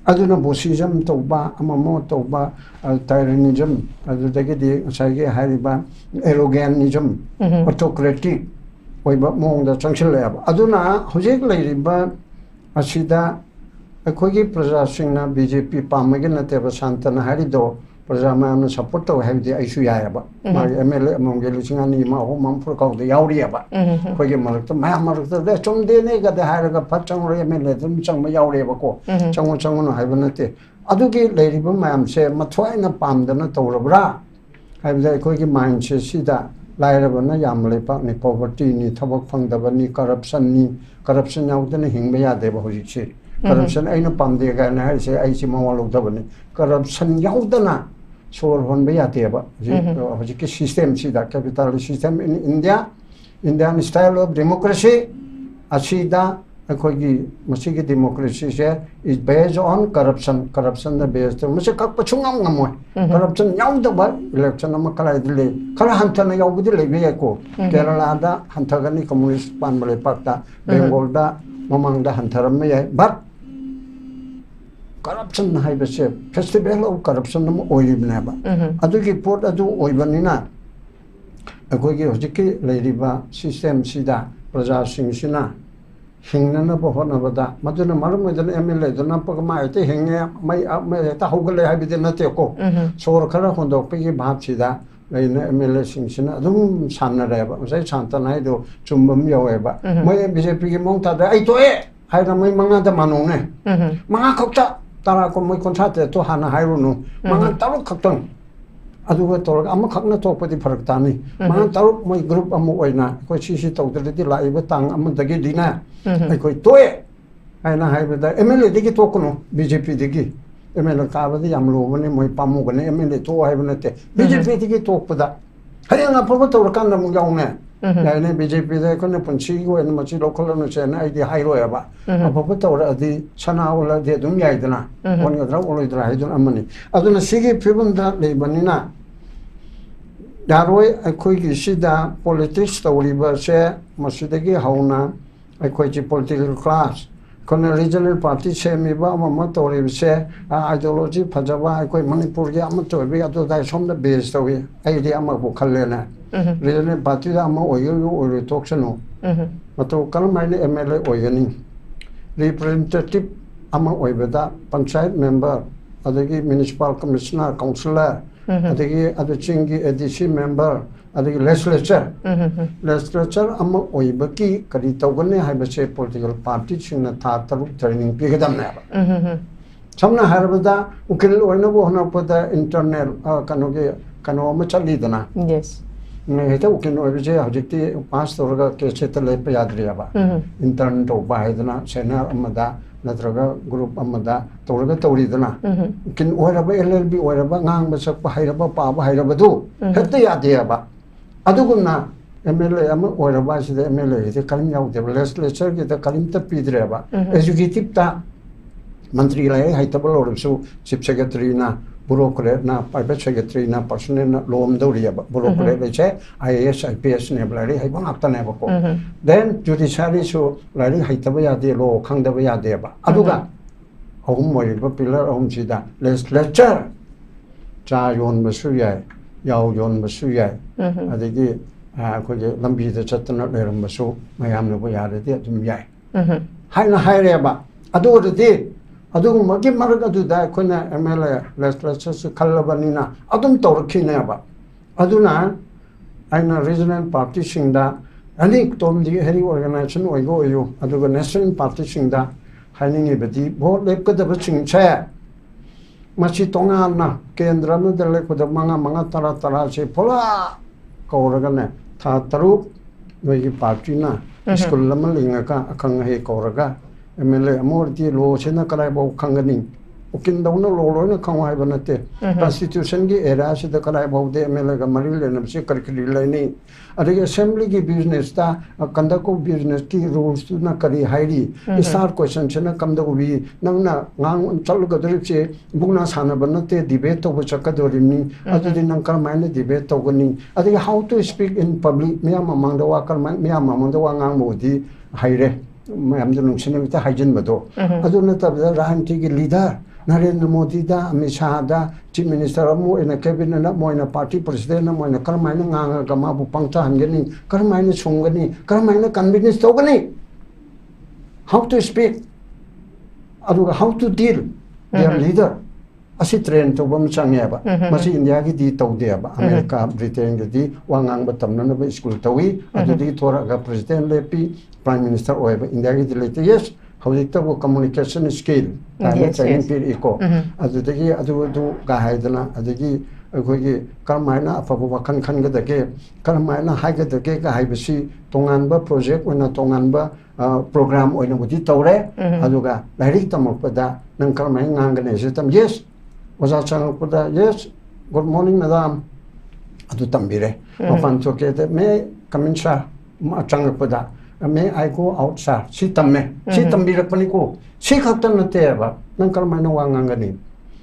aduna bosism to ba amamo to ba tyrannism adu dagi di sage hari ba arrogantism autocratic oi ba mong da changchil ya ba aduna hojik lai ba asida akhoi gi praja sing na BJP pamagi na te ba santana hari do praja ma na support to hai di aisu ya ba ma MLA among ge lusinga ni ma ho mam pur ka de yauri ya ba khoi gi malak to ma malak to de chom de ne ga de har ga phachang re MLA dum chang ma yauri ba ko chang no hai ba na te adu gi lai ba ma se ma thwai na pam da na to ra bra hai ba khoi gi mind se sida lai ra ba na yam le pa ni poverty ni thabak phang da ba ni corruption yaw da na hing ba ya de ba hoji che corruption ai na pam de ga na hai se ai chi ma wa lo da ba ni corruption yaw da na सोर होन भी आती है बा जी की सिस्टम सीधा capital system in India Indian style of democracy असीदा अखोगी मसीगी डेमोक्रेसी से is based on corruption the based मसे कक पछुंगम ngam करप्शन याउदबा इलेक्शन अमा कलाय दिले खरा हंथन याउबुदि लेबे याको केरला दा हंथगनि कम्युनिस्ट पानबले पाक्ता बेंगल दा ममंग दा हंथरम मे बट करप्शन हाइबसे फेस्टिवल ऑफ करप्शन नम ओइबनेबा अदुगी पोर्ट अदु ओइबनिना अखोगी होजिकी लेरिबा सिस्टम सिदा प्रजा सिंगसिना हिंगना होनबदा मदुना मरमदन एमएलए दना पगमाइते हिंगे मै ता होगले हाबिदे नतेको सोर खरा होंदोकपगी भाबसिदा लेना एमएलए सिंगसिना अदुम सानरेबा मसै सानतनाइदो चुम्बम यवेबा मै बीजेपी की मोंगतादा आई तोए हाइना मै मंगा दा मानोने मंगा खक्ता तारा को मै कोन्ट्राते तो हाना हाइरुनु मंगा तारो खक्तन अदुगा तोरग अमा खक्ना तोपदि फरक तानी मंगा तारो मै ग्रुप अमु ओइना कोइ सिसि तौदरदि लाइबा तांग अमा दगी दिना कोई तोए हाइना हाइबदा एमएलए दिगी तोकनो बीजेपी दिगी एमएलए काबदि याम लोबने मै पामुगने एमएलए तो हाइबनते बीजेपी दिगी तोकपदा हयंगा फबो तोरकान नमु याउने याने बीजेपी दे कोने पुंसी को एन मची लोकल न चेना आइदि हाइरोयाबा फबो तोरअदि सनावला दे दुम याइदना कोनगद्रा ओलोइद्रा हाइदुन अमनि अदुना सिगी फिबुंदा लेबनिना यारोय अखोइगी सिदा पॉलिटिक्स तौरिबसे मसिदगी हौना अखोइजी पॉलिटिकल क्लास कोने रीजनल पार्टी सेमिबा अमम तौरिबसे आइडियोलॉजी फजबा अखोइ मणिपुर के अम तौबि अदु दाइ सोमदा बेस तौइ आइदि अमबो खल्लेना रीजनल पार्टी दा अम ओइयो टोक्सनो मतो कलमाइने एमएलए ओइगनी रिप्रेजेंटेटिव अम ओइबदा पंचायत मेंबर अदगी म्युनिसिपल कमिश्नर काउंसिलर अदगी अदचिंगी एडीसी मेंबर अदगी लेजिस्लेचर अम ओइबकी करी तौगने हाइबसे पॉलिटिकल पार्टी सिंगना था तरुक ट्रेनिंग पिगदमने समना हरबदा उकिल ओइनबो होनपदा इंटरनल कनो अम चलीदना यस हेता उकिल ओइबजे हजिति पास तौरगा केसे त लेप याद्रियाबा इंटर्न तो बायदना सेना अमदा नत्रगा ग्रुप अमदा तौरगा तौरीदना उकिल ओइरबा एलएलबी ओइरबा ngang बसक हाइरबा पाबा हाइरबदु हेता यादेबा अदुगुना एमएलए अम ओइरबा सिदे एमएलए हिते कलिम याउदेबा लेजिस्लेचर के त कलिम त पिद्रेबा एजुकेटिव ता मंत्री लाय हाइतबल ओरसु चीफ सेक्रेटरी ना बुरोक्रेट ना प्राइवेट सेक्रेटरी ना पर्सनल ना लोम दौरियाबा बुरोक्रेट लेचे आईएएस आईपीएस ने ब्लारी हाइबा ngakta बको देन जुडिशियरी सु लारी हाइतबा यादे लो खंगदबा यादेबा अदुगा अहुम मोरिबा पिलर अहुम सिदा लेजिस्लेचर चा योन बसु याय याव योन बसु याय अदगी अखोजे लंबी द चतना लेरम बसु मयाम नो यादे अदुम याय हाइना हाइरेबा अदुदि अदुगुमगी मरग अदुदा कोना एमएलए लेजिस्लेचर खल्लबनिना अदुम तौरखिनेबा अदुना आइना रीजनल पार्टी सिंगदा अनि तोमदि हेरी ऑर्गेनाइजेशन ओइगो ओयो अदुगा नेशनल पार्टी सिंगदा हाइनिंग बेदी भोट लेपकदब सिंगछे मछि तोंगाना केंद्र न दले को मंगा मंगा तरा तरा से फोला कौरगने था तरुक नोगी पार्टी ना स्कूल लम लिंगका अखंग हे कौरगा एमएलए अमोरती लो सेना कराय बो खंगनी उकिन दौना लो लोना खंवाय बनते कॉन्स्टिट्यूशन की एरा से द कराय बो दे एमएलए का मरी लेना से करकरी लेनी अरे असेंबली की बिजनेस ता कंदा को बिजनेस की रूल्स ना करी हाइरी स्टार क्वेश्चन से ना कम दो भी नंगना ngang चल गदरि से बुगना साना बनते डिबेट तो बचक दोरिनी अदि नंग कर माइने डिबेट तो गनी अदि how to speak in public मिया ममंग दवा कर मिया ममंग दवा ngang मोदी हाइरे मैम जो नुकसान में हाइजन बदो अदु न तब राजनीति की लीडर नरेंद्र मोदी दा अमित शाह दा चीफ मिनिस्टर अमो इन कैबिनेट न मोइना पार्टी प्रेसिडेंट न मोइना करमाइना ngang ga ma bu pangta hangeni करमाइना सुंगनी करमाइना कन्विंस तोगनी how to speak अदु how to deal their leader असी ट्रेन तो बम चंगेबा मसी इंडिया की दी तौदेबा अमेरिका ब्रिटेन की दी वांगांग बतमनब स्कूल तवी अदुदी थोरागा प्रेसिडेंट लेपी प्राइम मिनिस्टर ओएबा इंडिया की दिलेते यस हौजिक वो कम्युनिकेशन स्किल ताने ट्रेनिंग पीर इको अदुदगी अदुदु गाहायदना अदगी अखोगी करमायना अफब वखन खनगदगे करमायना हाइगदगे गाहायबसी तोंगानबा प्रोजेक्ट ओना तोंगानबा प्रोग्राम ओना बुदी तौरे अदुगा लाइरिक तमकपदा नंग करमाय ngang गने से तम यस ओजा चंगपदा yes good morning madam adu tambire mafan choke te me come in sir ma changpada me I go out sir si tamme si tambire pani ko si khatan na te ba nang kalma na wangangani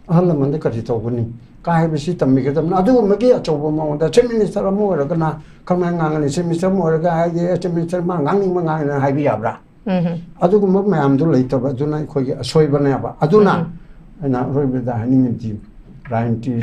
ahal man de kari to guni kai be si tammi ke tamna adu ma ki achobo ma da chief minister mo ra kana kalma ngangani chief minister mo ra ga ye chief minister ma ngangi ma ngangi na hai bi abra adu ko ma am du lai to ba du na khoi asoi ba na ba adu na na roi be da ni ni ti rain ti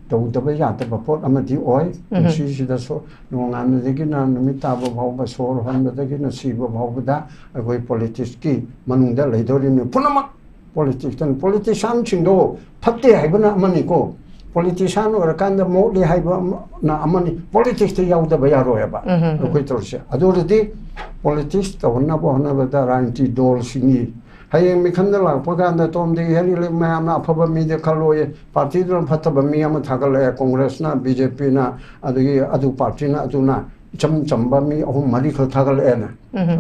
to da ba ya ta ba pot amati oi si si da so no ngam de ki na mi ta ba bhau ba so ro han da ki na si ba bhau ba da koi politics ki manung da lai do ri ni punama politics tan politician chingdo phatte hai ba na amani ko politician or kan da mo le hai ba na amani politics te yaw da ba ya ro ya ba koi to se adu ri politics to na ba na ba da rain ti dol sini hay mi khanda la pa kan da tom de heli le ma na pha ba mi de khalo ye party dron phatta ba mi am thagal le congress na bjp na adu party na adu na cham cham ba mi ahum mari khal thagal e na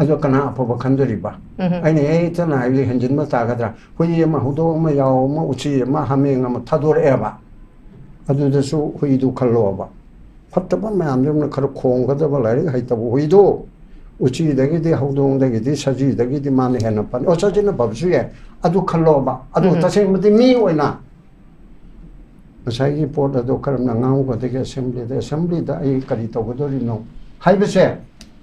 adu kana pha ba khandari ba ai ne ei ta na ai henjin ma ta ga da hui ma hudo ma yaw ma uchi ma hame nga ma thador e ba adu da su hui du khalo ba phatta ba ma am na khar khong ga da ba lai hai ta hui do uchi dagi di haudong dagi di saji dagi di mani hena pan o saji na babsu ye adu khallo ba adu taseng mati mi oina masai gi pot adu karam na ngau ko de assembly da ai kari to go ri no hai be se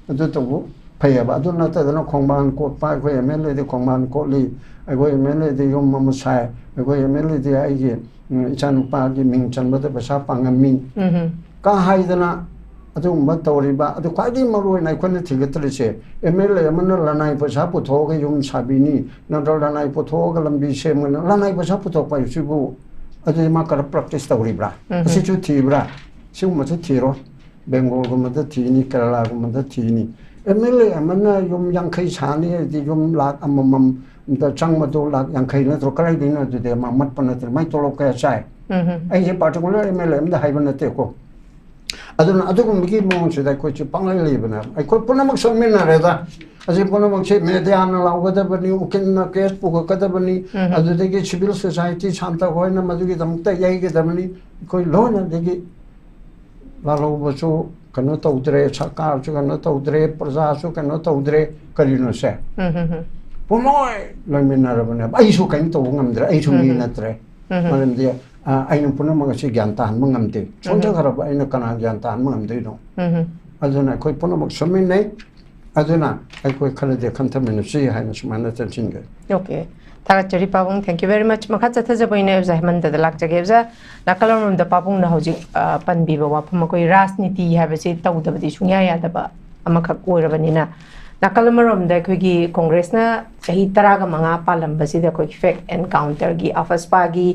adu to go phaya ba adu na ta na khongban ko pa ko mle de khongban ko li ai go mle de yom ma sai ai go mle de ai gi chan pa gi ming chan ba de ba sa pa ngam min ka hai dana adu ma tawri ba adu kwadi maroi nai khon thi ga tri che mla man la nai pa sa pu tho ga yum sabi ni na ro la nai pu tho ga lambi se man la nai pa sa pu tho pa yu bu adu ma kar practice tawri bra si chu thi bra si ma chu thi ro bengal ko ma da thi ni kerala ko ma da thi ni mla man yum yang khai sa ni di yum lak amam da chang ma do lak yang khai na to krai din na de ma mat pa na mai to lo ka sai ai je particular mla da hai ban na te ko aduna adukum bigi mon se da ko chi pangai le bana ai ko puna mak som na re da aje puna mak che me de an la ga da bani ukin na case pu ka da bani adu de ge civil society chanta ko na ma du ge dam ta yai ge da bani ko lo na de ge la lo bo so kana ta udre sakar chu kana ta udre praja su kana ta udre kari no se punoi lo me na ra bana ai su kan to ngam dra ai su ni na tre malam dia aina puna ma si gyan tan mangam te sonja kharab aina kana gyan tan mangam de no aduna koi puna mak somin nei aduna ai koi khala de khanta men si hai na sumana tan singa okay thaga chari pabung thank you very much makha chatha ja boine ja heman da lak jage ja nakalam da pabung na hoji pan bi ba wa phama koi rajniti ha ba se taw da badi sungya ya da ba amaka koi rabani na nakalam rom da koi gi congress na chahi tara ga manga palam ba si da koi fake encounter gi afaspa gi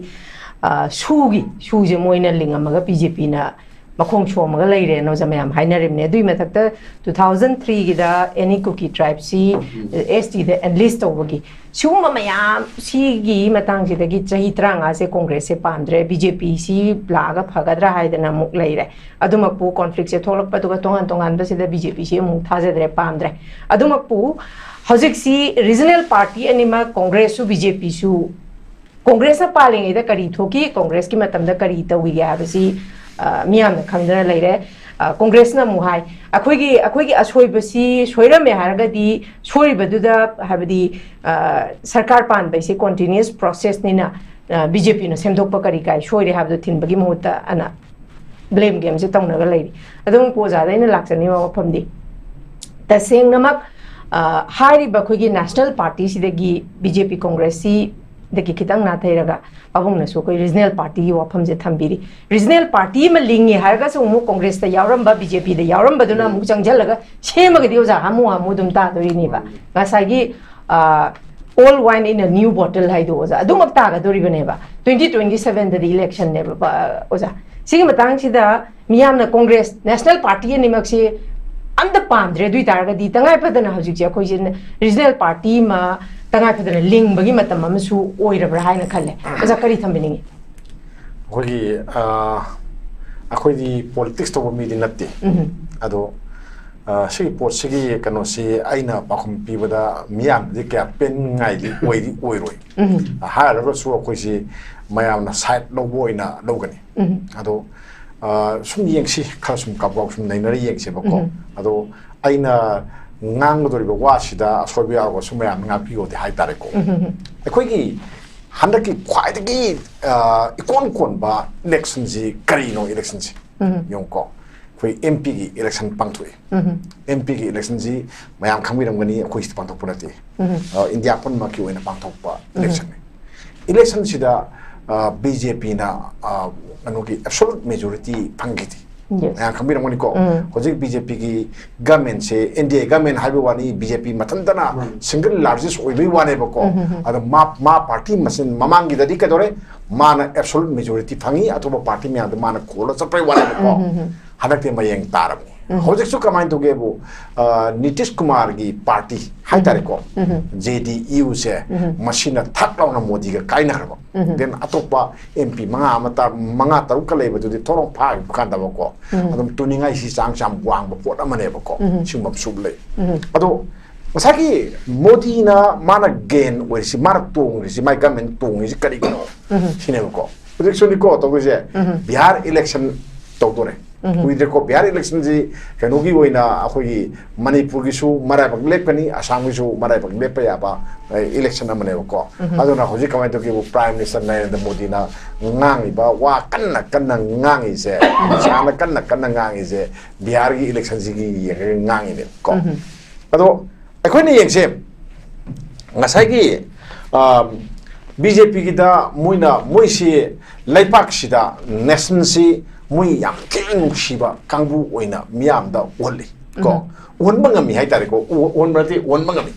sugi moina linga maga BJP na makong cho maga leire no jamayam hainarim ne dui mathakta 2003 gi da any cookie tribe si ST the enlist overgi suma mayam si gi matang si da gi chahi tranga se congress se pamdre BJP si blaga phagadra haidana muk leire adumak pu conflict se tholak pa to tongan ba se da BJP si muk thaje dre pamdre adumak pu hojik si regional party anima congress su BJP su Congress na paling ida kari thoki Congress ki matam da kari tawi ya basi miyam na khamdana leire Congress na muhai akhoi gi asoi basi soira me haraga di sori badu da habadi sarkar pan bai se continuous process ni na BJP na semdok pa kari kai soire habdu thin bagi mohta ana blame game se tawna ga leiri adum ko za daina laksani wa phamdi ta seng namak hari ba khoi gi national party si degi BJP Congress si deki kitang na thairaga pabung na so koi regional party wa pham je thambiri regional party ma lingi harga so mu congress ta yawram ba BJP da yawram ba duna mu changjal laga shema ga dioja hamu dum ta dori ni ba ga gi all wine in a new bottle hai do oza adum ta ga dori bane ba 2027 da election ne ba oza sigi matang si da miyam na congress national party ni mak se anda pamdre dui targa di tangai padana hojik je khoi je regional party ma tangai padana ling bagi matam amsu oirabra haina khalle oza kari thambini khoi akhoi di politics to mi di natte ado ꯁꯤꯒꯤ ꯄꯣꯠꯁꯤꯒꯤ ꯀꯩꯅꯣꯁꯤ ꯑꯩꯅ ꯄꯥꯎꯈꯨꯝ ꯄꯤꯕꯗ ꯃꯤꯌꯥꯝꯗꯤ ꯀꯌꯥ ꯄꯦꯟꯉꯥꯏꯗꯤ ꯑꯣꯏꯔꯣꯏ ꯍꯥꯏꯔꯒꯁꯨ ꯑꯩꯈꯣꯏꯁꯤ ꯃꯌꯥꯝꯅ ꯁꯥꯏꯠ ꯂꯧꯕ ꯑꯣꯏꯅ ꯂꯧꯒꯅꯤ ꯑꯗꯣ ꯁꯨꯝ ꯌꯦꯡꯁꯤ ꯈꯔ ꯁꯨꯝ ꯀꯥꯕꯛ ꯁꯨꯝ ꯅꯩꯅꯔ ꯌꯦꯡꯁꯦꯕꯀꯣ ꯑꯗꯣ ꯑꯩꯅ ꯉꯥꯡꯒꯗꯧꯔꯤꯕ ꯋꯥꯁꯤꯗ ꯑꯁꯣꯏꯕ ꯌꯥꯎꯔꯒꯁꯨ ꯃꯌꯥꯝꯅ ꯉꯥꯛꯄꯤꯌꯣꯗꯤ ꯍꯥꯏꯇꯥꯔꯦꯀꯣ ꯑꯩꯈꯣꯏꯒꯤ ꯍꯟꯗꯛꯀꯤ ꯈ꯭ꯋꯥꯏꯗꯒꯤ ꯏꯀꯣꯟ ꯀꯣꯟꯕ ꯏꯂꯦꯛꯁꯟꯁꯤ ꯀꯔꯤꯅꯣ ꯏꯂꯦꯛꯁꯟꯁꯤ ꯌꯦꯡꯉꯨꯀꯣ ꯑꯩꯈꯣꯏ ꯑꯦꯝ ꯄꯤꯒꯤ ꯏꯂꯦꯛꯁꯟ ꯄꯥꯡꯊꯣꯛꯏ ꯑꯦꯝ ꯄꯤꯒꯤ 이렉션ꯁꯤ ꯃꯌꯥꯝ ꯈꯪꯕꯤꯔꯝꯒꯅꯤ ꯑꯩꯈꯣꯏ ꯁꯤꯗ ꯄꯥꯡꯊꯣꯛꯄ ꯅꯠꯇꯦ ꯏꯟꯗꯤꯌꯥ ꯄꯨꯝꯅꯃꯛꯀꯤ ꯑꯣꯏꯅ ꯄꯥꯡꯊꯣꯛꯄ 이렉션ꯅꯤ 이렉션ꯁꯤꯗ BJPꯅ ꯀꯩꯅꯣꯒꯤ ꯑꯦꯕꯁꯣꯂꯨꯠ ꯃꯦꯖꯣꯔꯤꯇꯤ ꯐꯪꯈꯤꯗꯦ ꯃꯌꯥꯝ ꯈꯪꯕꯤꯔꯝꯒꯅꯤꯀꯣ ꯍꯧꯖꯤꯛ BJPꯒꯤ ꯒꯃꯦꯟꯁꯦ NDA ꯒꯃꯦꯟ ꯍꯥꯏꯕ ꯋꯥꯅꯤ BJP ꯃꯊꯟꯇꯅ ꯁꯤꯡꯒꯜ ꯂꯥꯔꯖꯦꯁ ꯑꯣꯏꯕꯩ ꯋꯥꯅꯦꯕꯀꯣ ꯑꯗꯣ ꯃꯥ ꯄꯥꯔꯇꯤ ꯃꯁꯤꯟ ꯃꯃꯥꯡꯒꯤꯗꯗꯤ ꯀꯩꯗꯧꯔꯦ ꯃꯥꯅ ꯑꯦꯕꯁꯣꯂꯨꯠ ꯃꯦꯖꯣꯔꯤꯇꯤ ꯐꯪꯉꯤ ꯑꯇꯣꯞꯄ ꯄꯥꯔꯇꯤ ꯃꯌꯥꯝꯗ ꯃꯥꯅ ꯈꯣꯜꯂ ꯆꯠꯄꯩ ꯋꯥꯅꯦꯕꯀꯣ ꯍꯟꯗꯛꯇꯤ ꯃꯌꯦꯡ ꯇꯥꯔꯕꯅꯤ ꯍꯧꯖꯤꯛꯁꯨ ꯀꯃꯥꯏꯅ ꯇꯧꯒꯦꯕꯨ ꯅꯤꯇꯤꯁ ꯀꯨꯃꯥꯔꯒꯤ ꯄꯥꯔꯇꯤ ꯍꯥꯏꯇꯥꯔꯦꯀꯣ JDU ꯁꯦ ꯃꯁꯤꯅ ꯊꯛ ꯂꯥꯎꯅ ꯃꯣꯗꯤꯒ ꯀꯥꯏꯅꯈ꯭ꯔꯕ ꯗꯦꯟ ꯑꯇꯣꯞꯄ MP ꯃꯉꯥ ꯇꯔꯨꯛꯀ ꯂꯩꯕꯗꯨꯗꯤ ꯊꯣꯔꯣꯡ ꯐꯥꯈꯤꯕ ꯀꯥꯟꯗꯕꯀꯣ ꯑꯗꯨꯝ ꯇꯨꯅꯤꯡꯉꯥꯏꯁꯤ ꯆꯥꯡ ꯋꯥꯡꯕ ꯄꯣꯠ ꯑꯃꯅꯦꯕꯀꯣ ꯁꯤꯒꯨꯝꯕ ꯁꯨꯕ ꯂꯩ ꯑꯗꯣ ꯉꯁꯥꯏꯒꯤ ꯃꯣꯗꯤꯅ ꯃꯥꯅ ꯒꯦꯟ ꯑꯣꯏꯔꯤꯁꯤ ꯃꯥꯅ ꯇꯣꯡꯉꯤꯁꯤ ꯃꯥꯏ ꯒꯃꯦꯟ ꯇꯣꯡꯉꯤꯁꯤ ꯀꯔꯤꯒꯤꯅꯣ ꯁꯤꯅꯦꯕꯀꯣ ꯍꯧꯖꯤꯛꯁꯨꯅꯤꯀꯣ ꯇꯧꯔꯤꯁꯦ ꯕꯤꯍꯥꯔ ꯏꯂꯦꯛꯁꯟ ꯇꯧꯗꯣꯔꯦ ꯀꯨꯏꯗ꯭ꯔꯦꯀꯣ ꯕꯤꯍꯥꯔ ꯏꯂꯦꯛꯁꯟꯁꯤ ꯀꯩꯅꯣꯒꯤ ꯑꯣꯏꯅ ꯑꯩꯈꯣꯏꯒꯤ ꯃꯅꯤꯄꯨꯔꯒꯤꯁꯨ ꯃꯔꯥꯏꯕꯛ ꯂꯦꯞꯀꯅꯤ ꯑꯁꯥꯝꯒꯤꯁꯨ ꯃꯔꯥꯏꯕꯛ ꯂꯦꯞꯄ ꯌꯥꯕ ꯏꯂꯦꯛꯁꯟ ꯑꯃꯅꯦꯕꯀꯣ ꯑꯗꯨꯅ ꯍꯧꯖꯤꯛ ꯀꯃꯥꯏꯅ ꯇꯧꯒꯦꯕꯨ ꯄ꯭ꯔꯥꯏꯝ ꯃꯤꯅꯤꯁꯇꯔ ꯅꯔꯦꯟꯗ꯭ꯔ ꯃꯣꯗꯤꯅ ꯉꯥꯡꯉꯤꯕ ꯋꯥ ꯀꯟꯅ ꯉꯥꯡꯉꯤꯁꯦ ꯏꯁꯥꯅ ꯀꯟꯅ ꯉꯥꯡꯉꯤꯁꯦ ꯕꯤꯍꯥꯔꯒꯤ ꯏꯂꯦꯛꯁꯟꯁꯤꯒꯤ ꯌꯦꯡꯉꯒ ꯉꯥꯡꯉꯤꯅꯦꯕꯀꯣ ꯑꯗꯣ ꯑꯩꯈꯣꯏꯅ ꯌꯦꯡꯁꯦ ꯉꯁꯥꯏꯒꯤ BJPꯒꯤꯗ ꯃꯣꯏꯁꯤ ꯂꯩꯄꯥꯛꯁꯤꯗ ꯅꯦꯁꯟꯁꯤ ꯃꯣꯏ ꯌꯥꯝ ꯊꯤꯅ ꯅꯨꯡꯁꯤꯕ ꯀꯥꯡꯕꯨ ꯑꯣꯏꯅ ꯃꯤꯌꯥꯝꯗ ꯎꯍꯜꯂꯤ ꯀꯣ ꯎꯍꯟꯕ ꯉꯝꯃꯤ ꯍꯥꯏꯇꯥꯔꯦꯀꯣ ꯎꯍꯟꯕ ꯅꯠꯇꯦ ꯎꯍꯟꯕ ꯉꯝꯃꯤ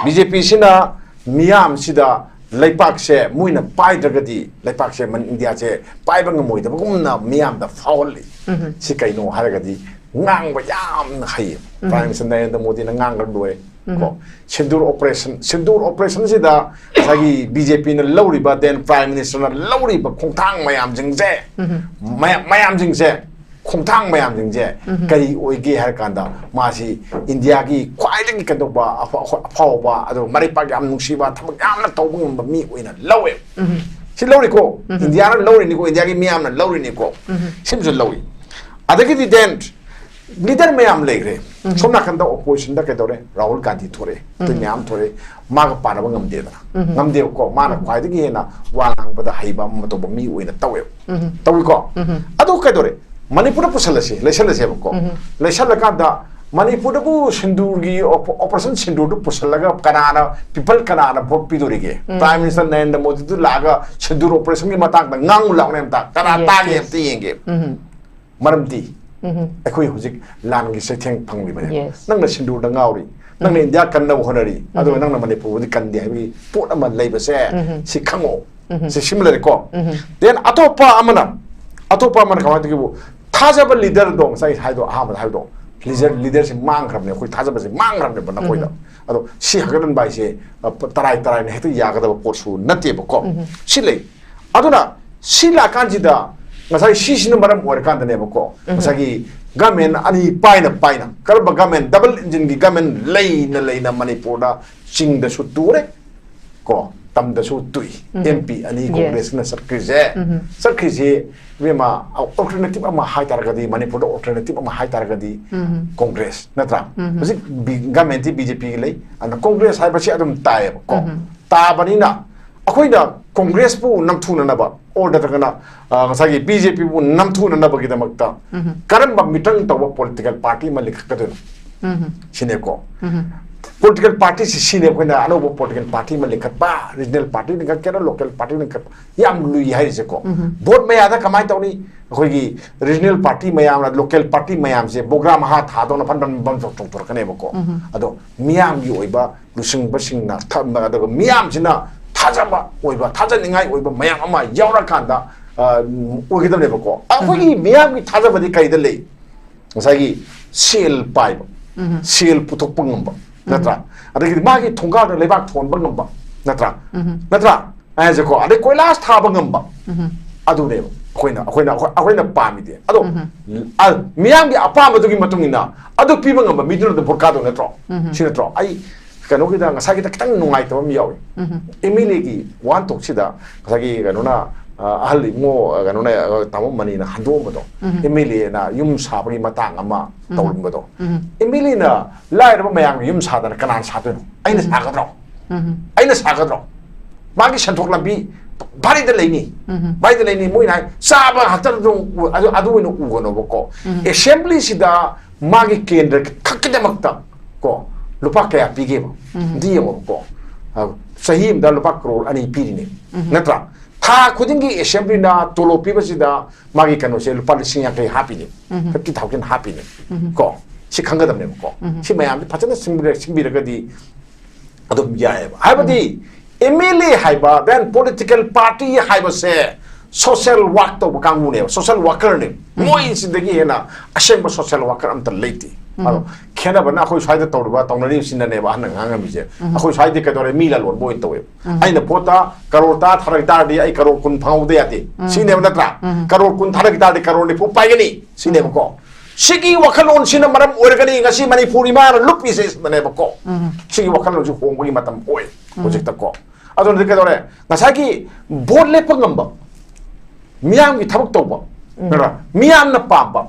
BJPꯁꯤꯅ ꯃꯤꯌꯥꯝꯁꯤꯗ ꯂꯩꯄꯥꯛꯁꯦ ꯃꯣꯏꯅ ꯄꯥꯏꯗ꯭ꯔꯒꯗꯤ ꯂꯩꯄꯥꯛꯁꯦ ꯏꯟꯗꯤꯌꯥꯁꯦ ꯄꯥꯏꯕ ꯉꯝꯃꯣꯏꯗꯕꯒꯨꯝꯅ ꯃꯤꯌꯥꯝꯗ ꯐꯥꯎꯍꯜꯂꯤ ꯁꯤ ꯀꯩꯅꯣ ꯍꯥꯏꯔꯒꯗꯤ ꯉꯥꯡꯕ ꯌꯥꯝꯅ ꯍꯩꯌꯦ ꯄ꯭ꯔꯥꯏꯝ ꯃꯤꯅꯤꯁꯇꯔ ꯅꯔꯦꯟꯗ꯭ꯔ ꯃꯣꯗꯤꯅ ꯉꯥꯡꯈ꯭ꯔ ꯂꯣꯏꯔꯦ ꯀꯣ ꯁꯤꯟꯗꯨꯔ ꯑꯣꯄꯔꯦꯁꯟꯁꯤꯗ ꯉꯁꯥꯏꯒꯤ BJPꯅ ꯂꯧꯔꯤꯕ ꯗꯦꯟ ꯄ꯭ꯔꯥꯏꯝ ꯃꯤꯅꯤꯁꯇꯔꯅ ꯂꯧꯔꯤꯕ ꯈꯣꯡꯊꯥꯡ ꯃꯌꯥꯝꯁꯤꯡꯁꯦ ꯈꯣꯡꯊꯥꯡ ꯃꯌꯥꯝꯁꯤꯡꯁꯦ ꯀꯔꯤ ꯑꯣꯏꯒꯦ ꯍꯥꯏꯔ ꯀꯥꯟꯗ ꯃꯥꯁꯤ ꯏꯟꯗꯤꯌꯥꯒꯤ ꯈ꯭ꯋꯥꯏꯗꯒꯤ ꯀꯩꯗꯧꯕ ꯑꯐꯥꯎꯕ ꯑꯗꯨꯒ ꯃꯔꯩꯄꯥꯛ ꯌꯥꯝ ꯅꯨꯡꯁꯤꯕ ꯊꯕꯛ ꯌꯥꯝꯅ ꯇꯧꯕ ꯉꯝꯕ ꯃꯤ ꯑꯣꯏꯅ ꯂꯧꯋꯦ ꯁꯤ ꯂꯧꯔꯤꯀꯣ ꯏꯟꯗꯤꯌꯥꯅ ꯂꯧꯔꯤꯅꯤꯀꯣ ꯏꯟꯗꯤꯌꯥꯒꯤ ꯃꯤꯌꯥꯝꯅ ꯂꯧꯔꯤꯅꯤꯀꯣ ꯁꯤꯃꯁꯨ ꯂꯧꯏ ꯑꯗꯒꯤꯗꯤ ꯗꯦꯟ ꯂꯤꯗꯔ ꯃꯌꯥꯝ ꯂꯩꯈ꯭ꯔꯦ ꯁꯣꯝ ꯅꯥꯀꯟꯗ ꯑꯣꯄꯣꯖꯤꯁꯟꯗ ꯀꯩꯗꯧꯔꯦ ꯔꯥꯍꯨꯜ ꯒꯥꯟꯙꯤ ꯊꯣꯔꯛꯑꯦ ꯑꯇꯩ ꯃꯌꯥꯝ ꯊꯣꯔꯛꯑꯦ ꯃꯥꯒ ꯄꯥꯅꯕ ꯉꯝꯗꯦꯕꯀꯣ ꯃꯥꯅ ꯈ꯭ꯋꯥꯏꯗꯒꯤ ꯍꯦꯟꯅ ꯋꯥ ꯉꯥꯡꯕꯗ ꯍꯩꯕ ꯑꯃ ꯇꯧꯕ ꯃꯤ ꯑꯣꯏꯅ ꯇꯧꯏꯀꯣ ꯑꯗꯨ ꯀꯩꯗꯧꯔꯦ ꯃꯅꯤꯄꯨꯔꯗ ꯂꯩꯁꯜꯂꯁꯦꯕꯀꯣ ꯂꯩꯁꯜꯂꯀꯥꯟꯗ ꯃꯅꯤꯄꯨꯔꯗꯕꯨ ꯁꯤꯟꯗꯨꯔꯒꯤ ꯑꯣꯄꯔꯦꯁꯟ ꯁꯤꯟꯗꯨꯔꯗꯨ ꯄꯨꯁꯜꯂꯒ ꯀꯅꯥꯅ ꯚꯣꯠ ꯄꯤꯗꯣꯔꯤꯒꯦ ꯄ꯭ꯔꯥꯏꯝ ꯃꯤꯅꯤꯁꯇꯔ ꯅꯔꯦꯟꯗ꯭ꯔ ꯃꯣꯗꯤꯗꯨ ꯂꯥꯛꯑꯒ ꯁꯤꯟꯗꯨꯔ ꯑꯣꯄꯔꯦꯁꯟꯒꯤ ꯃꯇꯥꯡꯗ ꯉꯥꯡꯉꯨ ꯂꯥꯎꯅꯦ ꯑꯝꯇ ꯀꯅꯥ ꯇꯥꯒꯦ ꯑꯝꯇ ꯌꯦꯡꯒꯦ ꯃꯔꯝꯗꯤ ꯑꯩꯈꯣꯏ ꯍꯧꯖꯤꯛ ꯂꯥꯟꯒꯤ ꯆꯩꯊꯦꯡ ꯐꯪꯂꯤꯕꯅꯦ ꯅꯪꯅ ꯁꯤꯟꯗꯨꯔꯗ ꯉꯥꯎꯔꯤ ꯅꯪꯅ ꯏꯟꯗꯤꯌꯥ ꯀꯟꯅꯕ ꯍꯣꯠꯅꯔꯤ ꯑꯗꯨꯒ ꯅꯪꯅ ꯃꯅꯤꯄꯨꯔꯕꯨꯗꯤ ꯀꯟꯗꯦ ꯍꯥꯏꯕꯒꯤ ꯄꯣꯠ ꯑꯃ ꯂꯩꯕꯁꯦ ꯁꯤ ꯈꯪꯉꯣ ꯁꯤꯃ ꯂꯩꯔꯦꯀꯣ ꯗꯦꯟ ꯑꯇꯣꯞꯄ ꯑꯃꯅ ꯀꯃꯥꯏꯅ ꯇꯧꯒꯦꯕꯨ ꯊꯥꯖꯕ ꯂꯤꯗꯔꯗꯣ ꯉꯁꯥꯏ ꯑꯍꯥꯟꯕꯗ ꯍꯥꯏꯕꯗꯣ ꯂꯤꯗꯔꯁꯤ ꯃꯥꯡꯈ꯭ꯔꯕꯅꯦ ꯑꯩꯈꯣꯏ ꯊꯥꯖꯕꯁꯦ ꯃꯥꯡꯈ꯭ꯔꯕꯅꯦꯕ ꯅꯈꯣꯏꯗ ꯑꯗꯣ ꯁꯤ ꯍꯥꯒꯠꯍꯟꯕ ꯍꯥꯏꯁꯦ ꯇꯔꯥꯏꯅ ꯍꯦꯛꯇ ꯌꯥꯒꯗꯕ ꯄꯣꯠꯁꯨ ꯅꯠꯇꯦꯕꯀꯣ ꯁꯤ ꯂꯩ ꯑꯗꯨꯅ ꯁꯤ ꯂꯥꯛꯀꯥꯟꯁꯤꯗ ꯉꯁꯥꯏ ꯁꯤꯁꯤꯅ ꯃꯔꯝ ꯑꯣꯏꯔꯀꯥꯟꯗꯅꯦꯕꯀꯣ ꯉꯁꯥꯏꯒꯤ ꯒꯃꯦꯟ ꯑꯅꯤ ꯄꯥꯏꯅ ꯀꯔꯝꯕ ꯒꯃꯦꯟ ꯗꯕꯜ ꯏꯟꯖꯤꯟꯒꯤ ꯒꯃꯦꯟ ꯂꯩꯅ ꯃꯅꯤꯄꯨꯔꯗ ꯆꯤꯡꯗꯁꯨ ꯇꯨꯔꯦ ꯀꯣ ꯇꯝꯗꯁꯨ ꯇꯨꯏ MP ꯑꯅꯤ ꯀꯣꯡꯒ꯭ꯔꯦꯁꯅ ꯆꯠꯈ꯭ꯔꯤꯁꯦ 이마 alternative ama high taragadi Manipur alternative ama high taragadi Congress natra musik government BJP lay and Congress high bashi adum tae ko tabanina akoida Congress pu namthuna naba order tagana ngasagi BJP pu namthuna naba gidamakta karan ba mitang tawa political party malik kadun sineko political party sine ko na ano political party malik ba regional party ni kera local party ni yam lui hai se ko vote me ada kamai tawni khoi regional party mayam na local party mayam se program ha tha do na phan bam tok tok kane ba ko ado miyam gi oiba lusing basing na tham na da miyam sina thajaba oiba thajaningai oiba mayam ama yaura kanda ogidam ne ba ko khoi miyam gi thajaba di kai da le ngasagi sel pai sel putok pangamba natra adagi magi thonga da lebak thon ba ngamba natra natra ai je ko ade koilas tha ba ngamba adu ne ꯑꯩꯈꯣꯏꯅ ꯄꯥꯝꯃꯤꯗꯤ ꯑꯗꯣ ꯃꯤꯌꯥꯝꯒꯤ ꯑꯄꯥꯝꯕꯗꯨꯒꯤ ꯃꯇꯨꯡ ꯏꯟꯅ ꯑꯗꯨ ꯄꯤꯕ ꯉꯝꯕ ꯃꯤꯗꯨꯅ ꯑꯗꯨꯝ ꯚꯣꯠ ꯀꯥꯗꯧ ꯅꯠꯇ꯭ꯔꯣ ꯁꯤ ꯅꯠꯇ꯭ꯔꯣ ꯑꯩ ꯀꯩꯅꯣꯒꯤꯗ ꯉꯁꯥꯏꯒꯤꯗ ꯈꯤꯇꯪ ꯅꯨꯡꯉꯥꯏꯇꯕ ꯑꯃ ꯌꯥꯎꯏ MLAꯒꯤ ꯋꯥꯟꯊꯣꯛꯁꯤꯗ ꯉꯁꯥꯏꯒꯤ ꯀꯩꯅꯣꯅ ahal mo ganuna tamo mani na hando mo do emili na yum sabagi matang ama tawlim mo do emili na lai ro mayang yum sadar kanan sadon aina sagadro magi santhok lambi bari da leini moi na saba hatar do adu no ugono boko assembly sida magi kendra khakdamakta ko lupa kaya pige mo di mo ko sahim da lupa crore ani pirine natra 타 고딩기 assembly나 돌로 피버시다 마기 간호세 루파 리싱 양케 하피니 그렇게 타긴 하피니 거 시kan 거담네 거 시마야미 파전에 승비르가디 아도 야에 하버디 MLA 하이바 then political party 하이버세 social work to 강무네 social worker네 모인 신데기 해나 아셈버 social worker 암터 레이티 아 캐나바나 아코이 사이드 떠르바 떠나리 신나네바 하는 강함이제 아코이 사이드 그도레 밀랄원 모인 떠웨 아이나 보타 가로타 타라기다디 아이 가로 군 방우데야디 시네바 나트라 가로 군 타라기다디 가로니 푸파이게니 시네바고 시기 와칼론 시나 마람 오르가니 가시 마니푸리마나 루피세 나네바고 시기 와칼론 주 홍보기 마탐 오에 프로젝트고 아도는 그도레 나사기 볼레 펑감바 미양기 타복 떠봐 그러나 미양나 빰바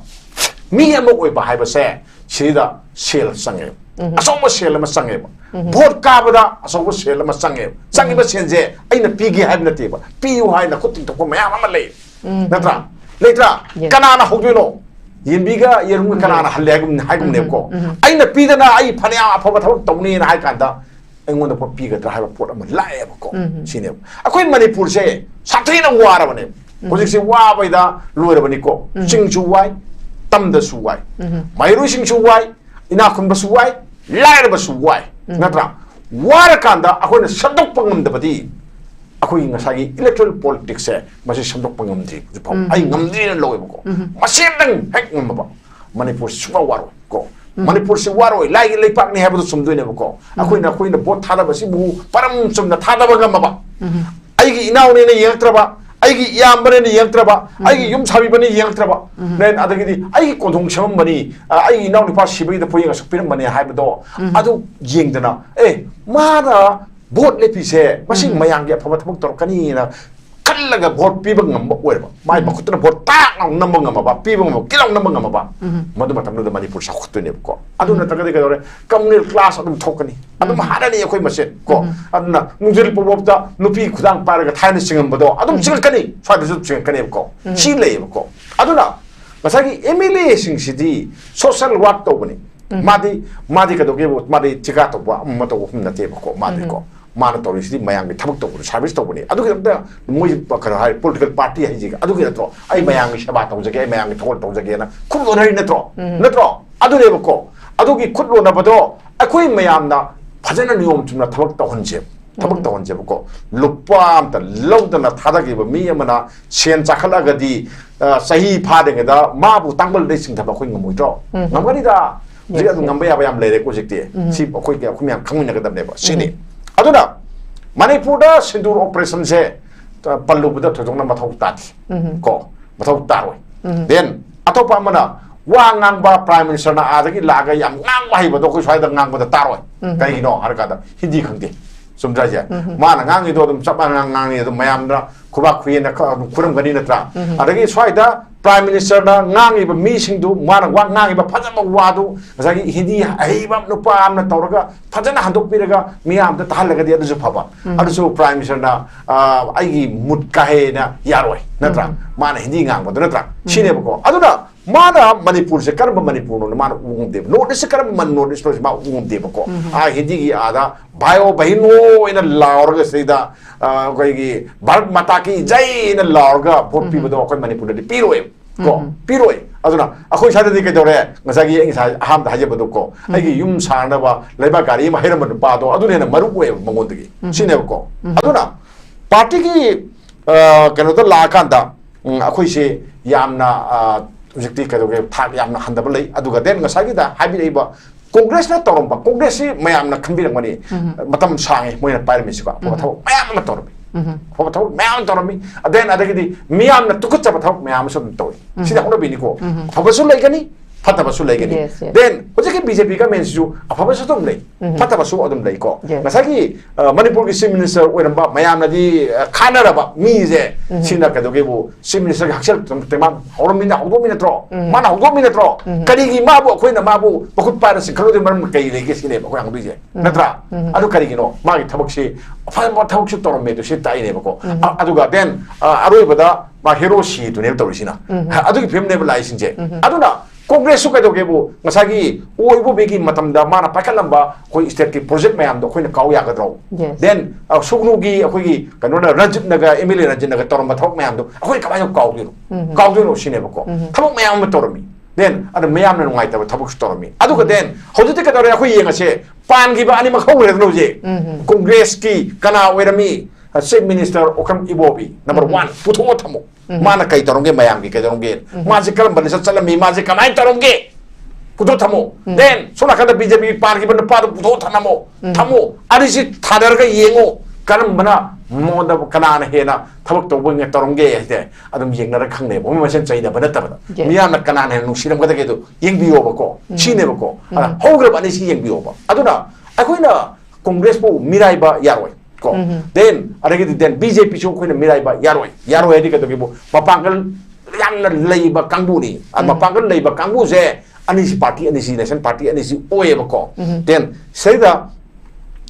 미양 먹고 봐 하이버세 시다 셀 상해 아소모 셀마 상해 보트 까보다 아소모 셀마 상해 상해바 센제 아이나 피기 하이나 티바 피유 하이나 코팅 토고 마야 마말레 나트라 레트라 까나나 호규노 인비가 예rum가 까나나 할래금 하이금 네고 아이나 피다나 아이 파냐 아파바 타복 떠니나 하이간다 engwanda po piga dra ha pot ama lae ko sine akoi manipur se sathina wara bane project se wa bai da loira bani ko sing chu wai tam da su wai mairu sing chu wai ina khun ba su wai lae ba su wai natra wara kanda akoi na sadok pangam da badi akoi ngasagi electoral politics se masi sadok pangam di pau ai ngamdi na loe ko masendang hek ngam ba manipur suwa waro ko Manipur se waroi lai lai pak ni habdu sumdoi ne ko akoina bot thada basi bu param sumna thada ba gam ba ai gi inaw ne yangtra ba ai gi yambre ne yangtra ba ai gi yum sabi bani yangtra ba nen adagi di ai gi kodong cham bani ai inaw ni pa sibai da poyang sakpir bani habdo adu yengdana mara bot le pise masi mayang ya phaba thabuk tor kani na kallaga bot piba ngam ba oirba mai ba khutna bot ta ngam ngam ba piba ngam kilong ngam ba madu matam da manipur sa khuttu ne ko aduna tagade ka dore communal class adum thokani adum harani yakoi masen ko aduna nungjil pobopta nupi khudang paraga thaina singam bado adum chingkani swada ju chingkani ko chile ko aduna masagi MLA singsidi social work to bani madi ka doge madi tika to ba mato ko humna te ko madi ko mana tori sidi mayang thabuk to service to bani adu ki moi kana hai political party hai ji adu ki to ai mayang seba to jage ai mayang thol to jage na khud lo nai natro adu le ko adu ki khud lo na bado akoi mayam na phajana niyom chumna thabuk to honje ko lupam ta lodana thadagi ba mi amana sen chakhala gadi sahi phadeng da ma bu tangbal de sing thaba khoi ngamoi to ngamani da ji adu ngamba ya bayam le ko jikte si khoi ke khumyam khangna ga damne ba sini aduna manipurda sindur operation se pallubuda thojongna mathau tati ko mathau taroi then atopa mana wa ngangba prime minister na adagi laga yam ngangba hiba do ko swaida ngangba da taroi kai no harkada hindi khangde sumjaje mana ngangi do dum chapa ngangi do mayam na kuba khuyena kuram gani natra adagi swaida prime minister na ngangi ba mi singdu mana wa ngangi ba phajama wadu asagi hindi aiba nupa amna tawraga phajana handok piraga miyam da tahalaga di adu phaba adu prime minister na aigi mut kahe na yaroi natra mana hindi ngang ba natra sine ko aduna mana manipur se karba manipur no mana ungde notice karba man notice no ma ungde ko hindi gi ada bio bahino ina laurga seida koigi bharat mata ki jai ina laurga vote pi bodo ko manipur de piroi aduna akhoi sada di ke dore ngasagi eng sa ham da haje bodo ko aigi yum sarna ba leba gari ma hiram ba do aduna na maru we mangondgi sine ko aduna party ki kano to la kanda akhoi se yamna ꯍꯧꯖꯤꯛꯇꯤ ꯀꯩꯗꯧꯒꯦ ꯊꯥꯛ ꯌꯥꯝꯅ ꯍꯟꯊꯕ ꯂꯩ ꯑꯗꯨꯒ ꯗꯦꯟ ꯉꯁꯥꯏꯒꯤꯗ ꯍꯥꯏꯕꯤꯔꯛꯏꯕ ꯀꯣꯡꯒ꯭ꯔꯦꯁꯅ ꯇꯧꯔꯝꯕ ꯀꯣꯡꯒ꯭ꯔꯦꯁꯁꯤ ꯃꯌꯥꯝꯅ ꯈꯟꯕꯤꯔꯝꯒꯅꯤ ꯃꯇꯝ ꯁꯥꯡꯉꯦ ꯃꯣꯏꯅ ꯄꯥꯏꯔꯝꯃꯤꯁꯤꯀꯣ ꯑꯐꯕ ꯊꯕꯛ ꯃꯌꯥꯝ ꯑꯃ ꯇꯧꯔꯝꯃꯤ ꯑꯐꯕ ꯊꯕꯛ ꯃꯌꯥꯝ ꯇꯧꯔꯝꯃꯤ ꯑꯗꯦꯟ ꯑꯗꯒꯤꯗꯤ ꯃꯤꯌꯥꯝꯅ ꯇꯨꯀꯠꯆꯕ ꯊꯕꯛ ꯃꯌꯥꯝ ꯑꯃꯁꯨ ꯑꯗꯨꯝ ꯇꯧꯏ ꯁꯤꯗ ꯍꯧꯅꯕꯤꯅꯤꯀꯣ ꯑꯐꯕꯁꯨ ꯂꯩꯒꯅꯤ ꯐꯠꯇꯕꯁꯨ ꯂꯩꯒꯅꯤ ꯗꯦꯟ ꯍꯧꯖꯤꯛꯀꯤ ꯕꯤꯖꯦꯄꯤ ꯒꯃꯦꯟꯁꯤꯁꯨ ꯑꯐꯕꯁꯨ ꯑꯗꯨꯝ ꯂꯩ ꯐꯠꯇꯕꯁꯨ ꯑꯗꯨꯝ ꯂꯩꯀꯣ ꯉꯁꯥꯏꯒꯤ ꯃꯅꯤꯄꯨꯔꯒꯤ ꯆꯤꯐ ꯃꯤꯅꯤꯁꯇꯔ ꯑꯣꯏꯔꯝꯕ ꯃꯌꯥꯝꯅꯗꯤ ꯈꯥꯟꯅꯔꯕ ꯃꯤꯁꯦ ꯁꯤꯅ ꯀꯩꯗꯧꯒꯦꯕꯨ ꯆꯤꯐ ꯃꯤꯅꯤꯁꯇꯔꯒꯤ ꯍꯛꯁꯦꯜ ꯃꯥ ꯍꯧꯔꯝꯃꯤꯅ ꯍꯧꯗꯣꯛꯃꯤ ꯅꯠꯇ꯭ꯔꯣ ꯃꯥꯅ ꯍꯧꯗꯣꯛꯃꯤ ꯅꯠꯇ꯭ꯔꯣ ꯀꯔꯤꯒꯤ ꯃꯥꯕꯨ ꯑꯩꯈꯣꯏꯅ ꯃꯥꯕꯨ ꯃꯈꯨꯠ ꯄꯥꯏꯔ ꯆꯤꯡꯈꯠꯂꯨꯗꯣꯏ ꯃꯔꯝ ꯀꯩ ꯂꯩꯒꯦ ꯁꯤꯅꯦꯕ ꯑꯩꯈꯣꯏ ꯍꯪꯗꯣꯏꯁꯦ ꯅꯠꯇ꯭ꯔꯥ ꯑꯗꯨ ꯀꯔꯤꯒꯤꯅꯣ ꯃꯥꯒꯤ ꯊꯕꯛꯁꯤ ꯑꯐꯕ ꯊꯕꯛꯁꯨ ꯇꯧꯔꯝꯃꯦ ꯑꯗꯨ ꯁꯤ ꯇꯥꯛꯏꯅꯦꯕꯀꯣ ꯑꯗꯨꯒ ꯗꯦꯟ ꯑꯔꯣꯏꯕꯗ ꯃꯥ ꯍꯦꯔꯣ ꯁꯤꯗꯨꯅꯦꯕ ꯇꯧꯔꯤꯁꯤꯅ ꯑꯗꯨꯒꯤ ꯐꯤꯕꯝꯅꯦꯕ ꯂꯥꯛꯏꯁꯤꯡꯁꯦ ꯑꯗꯨꯅ ꯀꯣꯡꯒ꯭ꯔꯦꯁꯁꯨ ꯀꯩꯗꯧꯒꯦꯕꯨ ꯉꯁꯥꯏꯒꯤ ꯑꯣꯏꯕꯒꯤ ꯃꯇꯝꯗ ꯃꯥꯅ ꯄꯥꯏꯈꯠꯂꯝꯕ ꯑꯩꯈꯣꯏ ꯁ꯭ꯇꯦꯠꯀꯤ ꯄ꯭ꯔꯣꯖꯦꯛ ꯃꯌꯥꯝꯗꯣ ꯑꯩꯈꯣꯏꯅ ꯀꯥꯎ ꯌꯥꯒꯗ꯭ꯔꯣ ꯗꯦꯟ ꯁꯨꯒꯅꯨꯒꯤ ꯑꯩꯈꯣꯏꯒꯤ ꯀꯩꯅꯣꯅ ꯔꯟꯖꯤꯠꯅꯒ ꯑꯦꯝ ꯑꯦꯜ ꯑꯦ ꯔꯟꯖꯤꯠꯅꯒ ꯇꯧꯔꯝꯕ ꯊꯕꯛ ꯃꯌꯥꯝꯗꯣ ꯑꯩꯈꯣꯏ ꯀꯃꯥꯏꯅ ꯀꯥꯎꯗꯣꯏꯅꯣ ꯁꯤꯅꯦꯕꯀꯣ ꯊꯕꯛ ꯃꯌꯥꯝ ꯑꯃ ꯇꯧꯔꯝꯃꯤ ꯗꯦꯟ ꯑꯗ ꯃꯌꯥꯝꯅ ꯅꯨꯡꯉꯥꯏꯇꯕ ꯊꯕꯛꯁꯨ ꯇꯧꯔꯝꯃꯤ ꯑꯗꯨꯒ ꯗꯦꯟ ꯍꯧꯖꯤꯛꯇꯤ ꯀꯩꯗꯧꯔꯦ ꯑꯩꯈꯣꯏ ꯌꯦꯡꯉꯁꯦ ꯄꯥꯟꯈꯤꯕ ꯑꯅꯤꯃꯛ ꯍꯧꯈ꯭ꯔꯦꯗꯅ ꯍꯧꯖꯤꯛ ꯀꯣꯡꯒ꯭ꯔꯦꯁꯀꯤ ꯀꯅꯥ ꯑꯣꯏꯔꯝꯃꯤ ꯆꯤꯐ ꯃꯤꯅꯤꯁꯇꯔ ꯑꯣꯈ꯭ꯔꯝ ꯏꯕꯣꯕꯤ नंबर 1 पुथो थमो माना कई तरोंगे मयाम की कई तरोंगे माजे करम बने चल मी माजे कमाई तरोंगे पुथो थमो देन सोना कदा बीजेपी पार की बन पार पुथो थनमो थमो अरिसि थादर का येंगो करम बना मोद कनान हेना थबक तो बंगे तरोंगे है अदम येंगनर खंगने बो मसन चाहिदा बन तब मियाम न कनान है नुसिरम गदगे दो येंगबियो बको छिनेबको होग्रब अनिसि येंगबियो बा अदुना अखोइना कांग्रेस बो मिराइबा यारोय को देन अरेगे देन बीजेपी चो कोइना मिराइबा यारोय यारोय दि कदगे बो मपांगल यामना लेइबा कांगबुनी आ मपांगल लेइबा कांगबु जे अनिसि पार्टी अनिसि नेशन पार्टी अनिसि ओएबको देन सेदा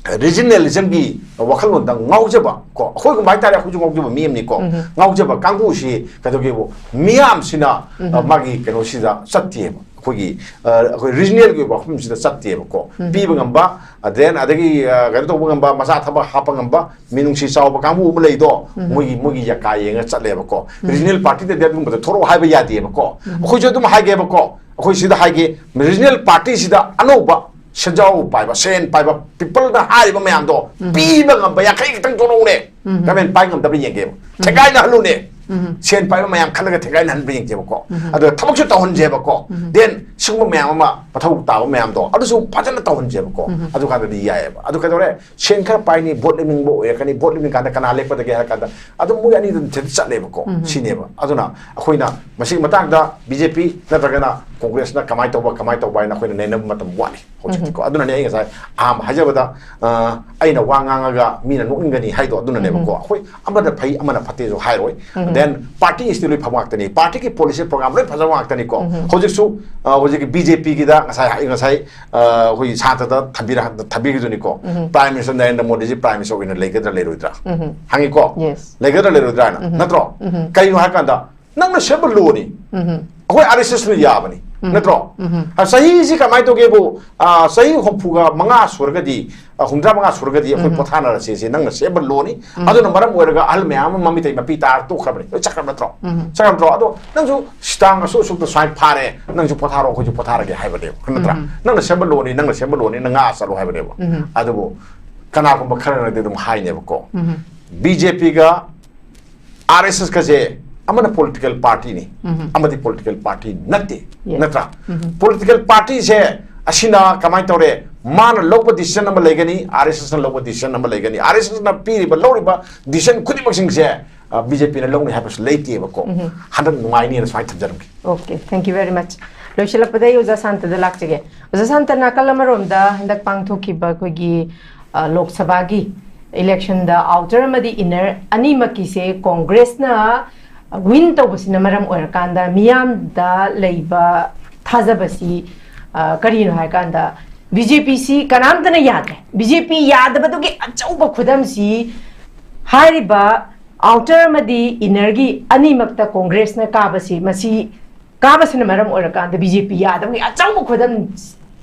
रीजनलिज्म की वखलों दंग ngawjaba ko khoi ko mai tare khujung ngawjaba miem ni ko ngawjaba kangbu si kadoge bo miam sina magi keno sida satye khoi khoi regional gi ba khum sida satye ko pi bangamba then adagi garo to bangamba masa thaba hapangamba minung si saw ba kangbu um lei do mogi yakai yenga chatle ba ko regional party de de ba thoro hai ba yadi ba ko khoi jo dum hai ge ba ko khoi sida hai ge regional party sida anoba Sejauh pai ba sen pai ba people na hari ba mayam do pi ba ngam ba ya kai kitang tono ne kamen pai ngam dabri yenge tegai na halu ne sen pai ba mayam khalaga tegai na halu yenge ba ko adu thabak su tawon je ba ko then singba mayam ma pathau ta ba mayam do adu su phajana tawon je ba ko adu ka di ya ba adu ka dore sen kha pai ni vote liming bo ya kani vote liming ka da kana lekpa da ge ha ka da adu mu ya ni da chat le ba ko sine ba adu na akhoina masi matang da BJP na ta na Congress na kamai to ba na khoina ne na matam wani ko aduna ne ai sai am hajabada aina wanganga ga mina nokingani haido aduna ne ko khoi amada phai amana phate jo hairoi then party still phamak tani party ki policy program loi phajawak tani ko hojik su hojik BJP ki da ngasai hoi sata da thabi gi joni ko prime minister Narendra Modi ji prime minister win legadra leroidra hangi ko legadra leroidra na natro kai no hakanda nangna sebal lo ni khoi RSS ni yabani natro sahi si kamai to ge bo sahi hompuga manga surgadi humdra manga surgadi khoi pothana ra se nang se ba lo ni adu na maram oiraga al myam mami tai mapi tar to khabri chakram natro adu nang ju stang so so to sai phare nang ju potharo khoi ju pothara ge hai ba de natra nang se ba lo ni nang a sa lo hai ba de adu bo kana ko ba khara de dum hai ne ba ko BJP ga RSS ka je amana political party ni amadi political party natte natra political party se asina kamai tore man loba decision number legani RSS na loba decision number legani RSS na piri ba lori ba decision khudi maksing se BJP na longni happens late ba ko hadan nungai ni na sai thajarum okay thank you very much loishala padai uza santa da lakchege uza santa na kalamarom da hindak pangthoki ba ko gi lok sabha gi election da outer amadi inner ani maki se congress na win to basina maram oirkanda miyam da leiba thajabasi karino hai kanda BJP si kanam tana yadre BJP yadaba to ge achauba khudam si hariba outer madi inner gi ani makta congress na kabasi masi kabasina maram oirkanda BJP yadaba ge achauba khudam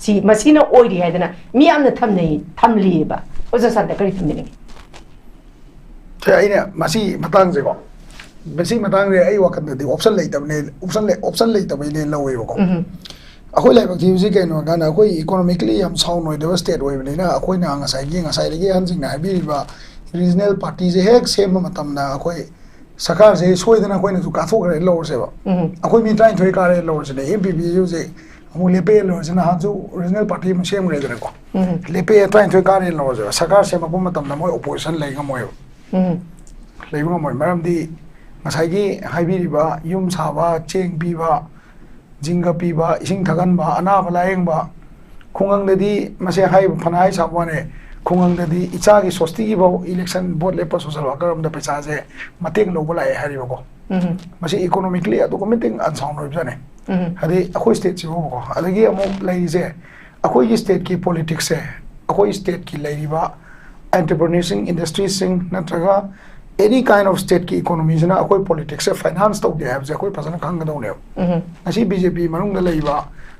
si masina oiri haidana miyam na thamli ba oza santa kari thamni thế ai nè masi matang je ko besi matang re ai wakan de option lei tab ne option lei tab ne lo we ko akhoi lai bak ji ji ke no ga na akhoi economically am sound noi de state we ne na akhoi na ngasai le ge han jing na bi ba regional party je hek sem matam na akhoi sakar je soi de na akhoi na su ka thok re lo se ba akhoi mi try thoi ka re lo se ne MPP ju je amu le pe lo se na ha ju regional party ma sem re de ko le pe try thoi ka re lo se sakar sem ma matam na moi opposition lai ga moi ꯂꯩꯕ ꯉꯝꯃꯣꯏ ꯃꯔꯝꯗꯤ ꯉꯁꯥꯏꯒꯤ ꯍꯥꯏꯕꯤꯔꯤꯕ ꯌꯨꯝ ꯁꯥꯕ ꯆꯦꯡ ꯄꯤꯕ ꯖꯤꯡꯒ ꯄꯤꯕ ꯏꯁꯤꯡ ꯊꯛꯍꯟꯕ ꯑꯅꯥꯕ ꯂꯥꯌꯦꯡꯕ ꯈꯨꯡꯒꯪꯗꯗꯤ ꯃꯁꯦ ꯍꯥꯏꯕ ꯐꯅ ꯍꯥꯏ ꯁꯥꯕ ꯋꯥꯅꯦ ꯈꯨꯡꯒꯪꯗꯗꯤ ꯏꯆꯥꯒꯤ ꯁꯣꯁꯇꯤꯒꯤꯐꯥꯎ ꯏꯂꯦꯛꯁꯟ ꯚꯣꯠ ꯂꯦꯞꯄ ꯁꯣꯁꯦꯜ ꯋꯥꯔꯀꯔ ꯑꯃꯗ ꯄꯩꯁꯥꯁꯦ ꯃꯇꯦꯡ ꯂꯧꯕ ꯂꯥꯛꯑꯦ ꯍꯥꯏꯔꯤꯕꯀꯣ ꯃꯁꯤ ꯏꯀꯣꯅꯣꯃꯤꯀꯂꯤ ꯑꯗꯨꯛꯀꯤ ꯃꯇꯤꯛ ꯑꯟꯁꯥꯎꯟ ꯑꯣꯏꯕꯖꯥꯠꯅꯦ ꯍꯥꯏꯗꯤ ꯑꯩꯈꯣꯏ ꯁ꯭ꯇꯦꯠꯁꯤꯕꯨꯀꯣ ꯑꯗꯒꯤ ꯑꯃꯨꯛ ꯂꯩꯔꯤꯁꯦ ꯑꯩꯈꯣꯏꯒꯤ ꯁ꯭ꯇꯦꯠꯀꯤ ꯄꯣꯂꯤꯇꯤꯛꯁꯁꯦ ꯑꯩꯈꯣꯏ ꯁ꯭ꯇꯦꯠꯀꯤ ꯂꯩꯔꯤꯕ ꯑꯦꯟꯇꯔꯄ꯭ꯔꯤꯅꯔꯁꯤꯡ ꯏꯟꯗꯁꯇ꯭ꯔꯤꯁꯤꯡ ꯅꯠꯇ꯭ꯔꯒ ꯑꯦꯅꯤ ꯀꯥꯏꯟ ꯑꯣꯐ ꯁ꯭ꯇꯦꯠꯀꯤ ꯏꯀꯣꯅꯣꯃꯤꯁꯤꯅ ꯑꯩꯈꯣꯏ ꯄꯣꯂꯤꯇꯤꯛꯁꯁꯦ ꯐꯥꯏꯅꯥꯟꯁ ꯇꯧꯗꯦ ꯍꯥꯏꯕꯁꯦ ꯑꯩꯈꯣꯏ ꯐꯖꯅ ꯈꯪꯒꯗꯧꯅꯦꯕ ꯉꯁꯤ BJP ꯃꯅꯨꯡꯗ ꯂꯩꯕ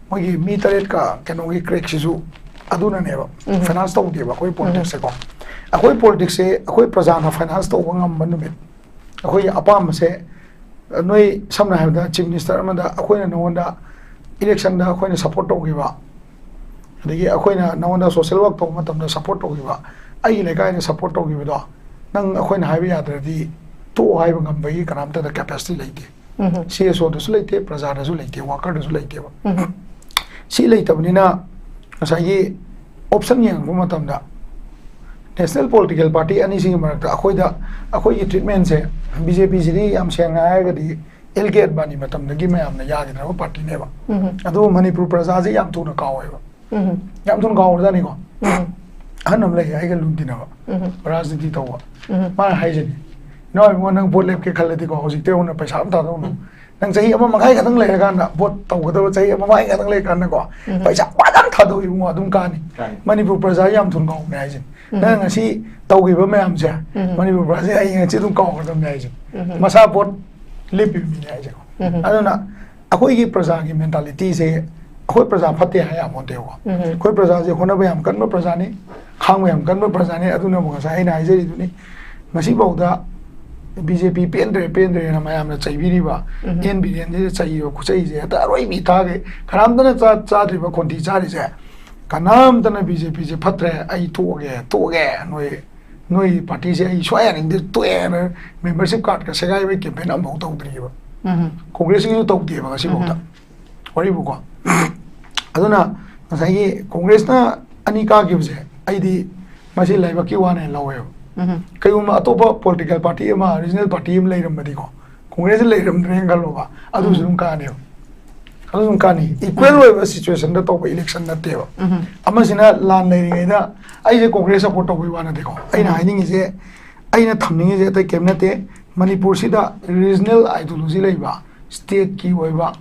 ꯃꯣꯏꯒꯤ ꯃꯤ 3ꯀ ꯀꯩꯅꯣꯒꯤ ꯀ꯭ꯔꯦꯛꯁꯤꯁꯨ ꯑꯗꯨꯅꯅꯦꯕ ꯐꯥꯏꯅꯥꯟꯁ ꯇꯧꯗꯦꯕ ꯑꯩꯈꯣꯏ ꯄꯣꯂꯤꯇꯤꯛꯁꯁꯦꯀꯣ ꯑꯩꯈꯣꯏ ꯄꯣꯂꯤꯇꯤꯛꯁꯁꯦ ꯑꯩꯈꯣꯏ ꯄ꯭ꯔꯖꯥꯅ ꯐꯥꯏꯅꯥꯟꯁ ꯇꯧꯕ ꯉꯝꯕ ꯅꯨꯃꯤꯠ ꯑꯩꯈꯣꯏꯒꯤ ꯑꯄꯥꯝꯕꯁꯦ ꯅꯣꯏ ꯁꯝꯅ ꯍꯥꯏꯔꯕꯗ ꯆꯤꯐ ꯃꯤꯅꯤꯁꯇꯔ ꯑꯃꯗ ꯑꯩꯈꯣꯏꯅ ꯅꯉꯣꯟꯗ ꯏꯂꯦꯛꯁꯟꯗ ꯑꯩꯈꯣꯏꯅ ꯁꯞꯄꯣꯔꯠ ꯇꯧꯈꯤꯕ ꯑꯗꯒꯤ ꯑꯩꯈꯣꯏꯅ ꯅꯉꯣꯟꯗ ꯁꯣꯁꯤꯌꯦꯜ ꯋꯥꯔꯛ ꯇꯧꯕ ꯃꯇꯝꯗ ꯁꯞꯄꯣꯔꯠ ꯇꯧꯈꯤꯕ ꯑꯩꯒꯤ ꯂꯩꯀꯥꯏꯅ ꯁꯞꯄꯣꯔꯠ ꯇꯧꯈꯤꯕꯗꯣ ꯅꯪ ꯑꯩꯈꯣꯏꯅ ꯍꯥꯏꯕ ꯌꯥꯗ꯭ꯔꯗꯤ ꯇꯣꯛꯑꯣ ꯍꯥꯏꯕ ꯉꯝꯕꯒꯤ ꯀꯅꯥꯝꯇꯗ ꯀꯦꯄꯥꯁꯤꯇꯤ ꯂꯩꯇꯦ CSOꯗꯁꯨ ꯂꯩꯇꯦ ꯄ꯭ꯔꯖꯥꯗꯁꯨ ꯂꯩꯇꯦ ꯋꯥꯀꯔꯗꯁꯨ ꯂꯩꯇꯦꯕ ꯁꯤ ꯂꯩꯇꯕꯅꯤꯅ ꯉꯁꯥꯏꯒꯤ ꯑꯣꯞꯁꯟ ꯌꯦꯡꯉꯛꯄ ꯃꯇꯝꯗ ꯅꯦꯁꯅꯦꯜ ꯄꯣꯂꯤꯇꯤꯀꯦꯜ ꯄꯥꯔꯇꯤ ꯑꯅꯤꯁꯤꯒꯤ ꯃꯔꯛꯇ ꯑꯩꯈꯣꯏꯒꯤ ꯇ꯭ꯔꯤꯠꯃꯦꯟꯁꯦ BJPꯁꯤꯗꯤ ꯌꯥꯝ ꯁꯦꯡꯅ ꯍꯥꯏꯔꯒꯗꯤ LK ꯑꯗꯕꯥꯅꯤ ꯃꯇꯝꯗꯒꯤ ꯃꯌꯥꯝꯅ ꯌꯥꯈꯤꯗ꯭ꯔꯕ ꯄꯥꯔꯇꯤꯅꯦꯕ ꯑꯗꯨꯕꯨ ꯃꯅꯤꯄꯨꯔ ꯄ꯭ꯔꯖꯥꯁꯦ ꯌꯥꯝ ꯊꯨꯅ ꯀꯥꯎꯋꯦꯕ ꯌꯥꯝ ꯊꯨꯅ ꯀꯥꯎꯔꯖꯥꯠꯅꯤꯀꯣ ꯑꯍꯟ ꯑꯃ ꯂꯩ ꯑꯩꯒ ꯂꯨꯝꯇꯤꯅꯕ ꯔꯥꯖꯅꯤꯇꯤ ꯇꯧꯕ ꯃꯥꯅ ꯍꯥꯏꯖꯅꯤ ꯏꯅꯥꯎ ꯏꯕꯨꯡꯉꯣ ꯅꯪ ꯚꯣꯠ ꯂꯦꯞꯀꯦ ꯈꯜꯂꯗꯤꯀꯣ ꯍꯧꯖꯤꯛꯇꯩ ꯍꯧꯅ ꯄꯩꯁꯥ ꯑꯃ ꯊꯥꯗꯧꯅꯨ ꯅꯪ ꯆꯍꯤ 1 ꯃꯈꯥꯏ ꯈꯛꯇꯪ ꯂꯩꯔꯀꯥꯟꯗ ꯚꯣꯠ ꯇꯧꯒꯗꯕ ꯆꯍꯤ 1 ꯃꯈꯥꯏ ꯈꯛꯇꯪ ꯂꯩꯔꯀꯥꯟꯗꯀꯣ ꯄꯩꯁꯥ ꯐꯖꯅ ꯊꯥꯗꯧ ꯏꯕꯨꯡꯉꯣ ꯑꯗꯨꯝ ꯀꯥꯅꯤ ꯃꯅꯤꯄꯨꯔ ꯄ꯭ꯔꯖꯥ ꯌꯥꯝ ꯊꯨꯅ ꯀꯥꯎꯕꯅꯦ ꯍꯥꯏꯁꯤꯅꯤ ꯅꯪ ꯉꯁꯤ ꯇꯧꯈꯤꯕ ꯃꯌꯥꯝꯁꯦ ꯃꯅꯤꯄꯨꯔ ꯄ꯭ꯔꯖꯥꯁꯦ ꯍꯌꯦꯡ ꯉꯁꯤ ꯑꯗꯨꯝ ꯀꯥꯎꯒꯗꯕꯅꯦ ꯍꯥꯏꯁꯤꯅꯤ ꯃꯁꯥ ꯚꯣꯠ ꯂꯦꯞꯄꯤꯕ ꯃꯤꯅꯦ ꯍꯥꯏꯁꯦꯀꯣ ꯑꯗꯨꯅ ꯑꯩꯈꯣꯏꯒꯤ ꯄ꯭ꯔꯖꯥꯒꯤ ꯃꯦꯟꯇꯥꯂꯤꯇꯤꯁꯦ ꯑꯩꯈꯣꯏ ꯄ꯭ꯔꯖꯥ ꯐꯠꯇꯦ ꯍꯥꯏ ꯌꯥꯄꯣꯟꯇꯦꯀꯣ ꯑꯩꯈꯣꯏ ꯄ꯭ꯔꯖꯥꯁꯦ ꯍꯣꯠꯅꯕ ꯌꯥꯝ ꯀꯟꯕ ꯄ꯭ꯔꯖꯥꯅꯤ ꯈꯥꯡꯕ ꯌꯥꯝ ꯀꯟꯕ ꯄ꯭ꯔꯖꯥꯅꯤ ꯑꯗꯨꯅꯕꯨ ꯉꯁꯥꯏ ꯑꯩꯅ ꯍꯥꯏꯖꯔꯤꯗꯨꯅꯤ ꯉꯁꯤꯐꯥꯎꯗ BJP ꯄꯦꯟꯗ꯭ꯔꯦꯅ ꯃꯌꯥꯝꯅ ꯆꯩꯕꯤꯔꯤꯕ ꯑꯦꯟ ꯕꯤꯔꯦꯟꯁꯤꯗ ꯆꯩꯔꯤꯕ ꯈꯨꯆꯩꯁꯦ ꯍꯦꯛꯇ ꯑꯔꯣꯏꯕꯤ ꯊꯥꯒꯩ ꯀꯅꯥꯝꯇꯅ ꯆꯥꯗ꯭ꯔꯤꯕ ꯈꯣꯟꯊꯤ ꯆꯥꯔꯤꯁꯦ ꯀꯅꯥꯝꯇꯅ BJPꯁꯦ ꯐꯠꯇ꯭ꯔꯦ ꯑꯩ ꯇꯣꯛꯑꯒꯦ ꯅꯣꯏ ꯄꯥꯔꯇꯤꯁꯦ ꯑꯩ ꯁꯨꯡꯌꯥ ꯌꯥꯅꯤꯡꯗꯦ ꯇꯣꯛꯑꯦꯅ ꯃꯦꯝꯕꯔꯁꯤꯞ ꯀꯥꯔꯗꯀ ꯁꯦꯒꯥꯏꯕꯒꯤ ꯀꯦꯝꯄꯦꯟ ꯑꯃꯐꯥꯎ ꯇꯧꯗ꯭ꯔꯤꯕ ꯀꯣꯡꯒ꯭ꯔꯦꯁꯀꯤꯁꯨ ꯇꯧꯗꯦꯕ ꯉꯁꯤꯐꯥꯎꯗ ꯋꯥꯔꯤꯕꯨꯀꯣ ꯑꯗꯨꯅ ꯉꯁꯥꯏꯒꯤ ꯀꯣꯡꯒ꯭ꯔꯦꯁꯅ ꯑꯅꯤ ꯀꯥꯈꯤꯕꯁꯦ ꯑꯩꯗꯤ ꯃꯁꯤ ꯂꯥꯏꯕꯛꯀꯤ ꯋꯥꯅꯦ ꯂꯧꯋꯦꯕ ꯀꯩꯒꯨꯝꯕ ꯑꯇꯣꯞꯄ ꯄꯣꯂꯤꯇꯤꯀꯦꯜ ꯄꯥꯔꯇꯤ ꯑꯃ ꯔꯤꯖꯅꯦꯜ ꯄꯥꯔꯇꯤ ꯑꯃ ꯂꯩꯔꯝꯕꯗꯤꯀꯣ ꯀꯣꯡꯒ꯭ꯔꯦꯁꯁꯦ ꯂꯩꯔꯝꯗ꯭ꯔꯦꯅ ꯈꯜꯂꯣꯕ ꯑꯗꯨꯁꯨ ꯑꯗꯨꯝ ꯀꯥꯅꯦꯕ ꯑꯗꯨ ꯑꯗꯨꯝ ꯀꯥꯅꯤ ꯏꯀ꯭ꯋꯦꯜ ꯑꯣꯏꯕ ꯁꯤꯆꯨꯋꯦꯁꯟꯗ ꯇꯧꯕ ꯏꯂꯦꯛꯁꯟ ꯅꯠꯇꯦꯕ ꯑꯃꯁꯤꯅ ꯂꯥꯟ ꯂꯩꯔꯤꯉꯩꯗ ꯑꯩꯁꯦ ꯀꯣꯡꯒ꯭ꯔꯦꯁ ꯁꯞꯄꯣꯔꯠ ꯇꯧꯕꯒꯤ ꯋꯥ ꯅꯠꯇꯦꯀꯣ ꯑꯩꯅ ꯍꯥꯏꯅꯤꯡꯉꯤꯁꯦ ꯑꯩꯅ ꯊꯝꯅꯤꯡꯉꯤꯁꯦ ꯑꯇꯩ ꯀꯩꯝ ꯅꯠꯇꯦ ꯃꯅꯤꯄꯨꯔꯁꯤꯗ ꯔꯤꯖꯅꯦꯜ ꯑꯥꯏꯗꯤꯌꯣꯂꯣꯖꯤ ꯂꯩꯕ ꯁ꯭ꯇꯦꯠꯀꯤ ꯑꯣꯏꯕ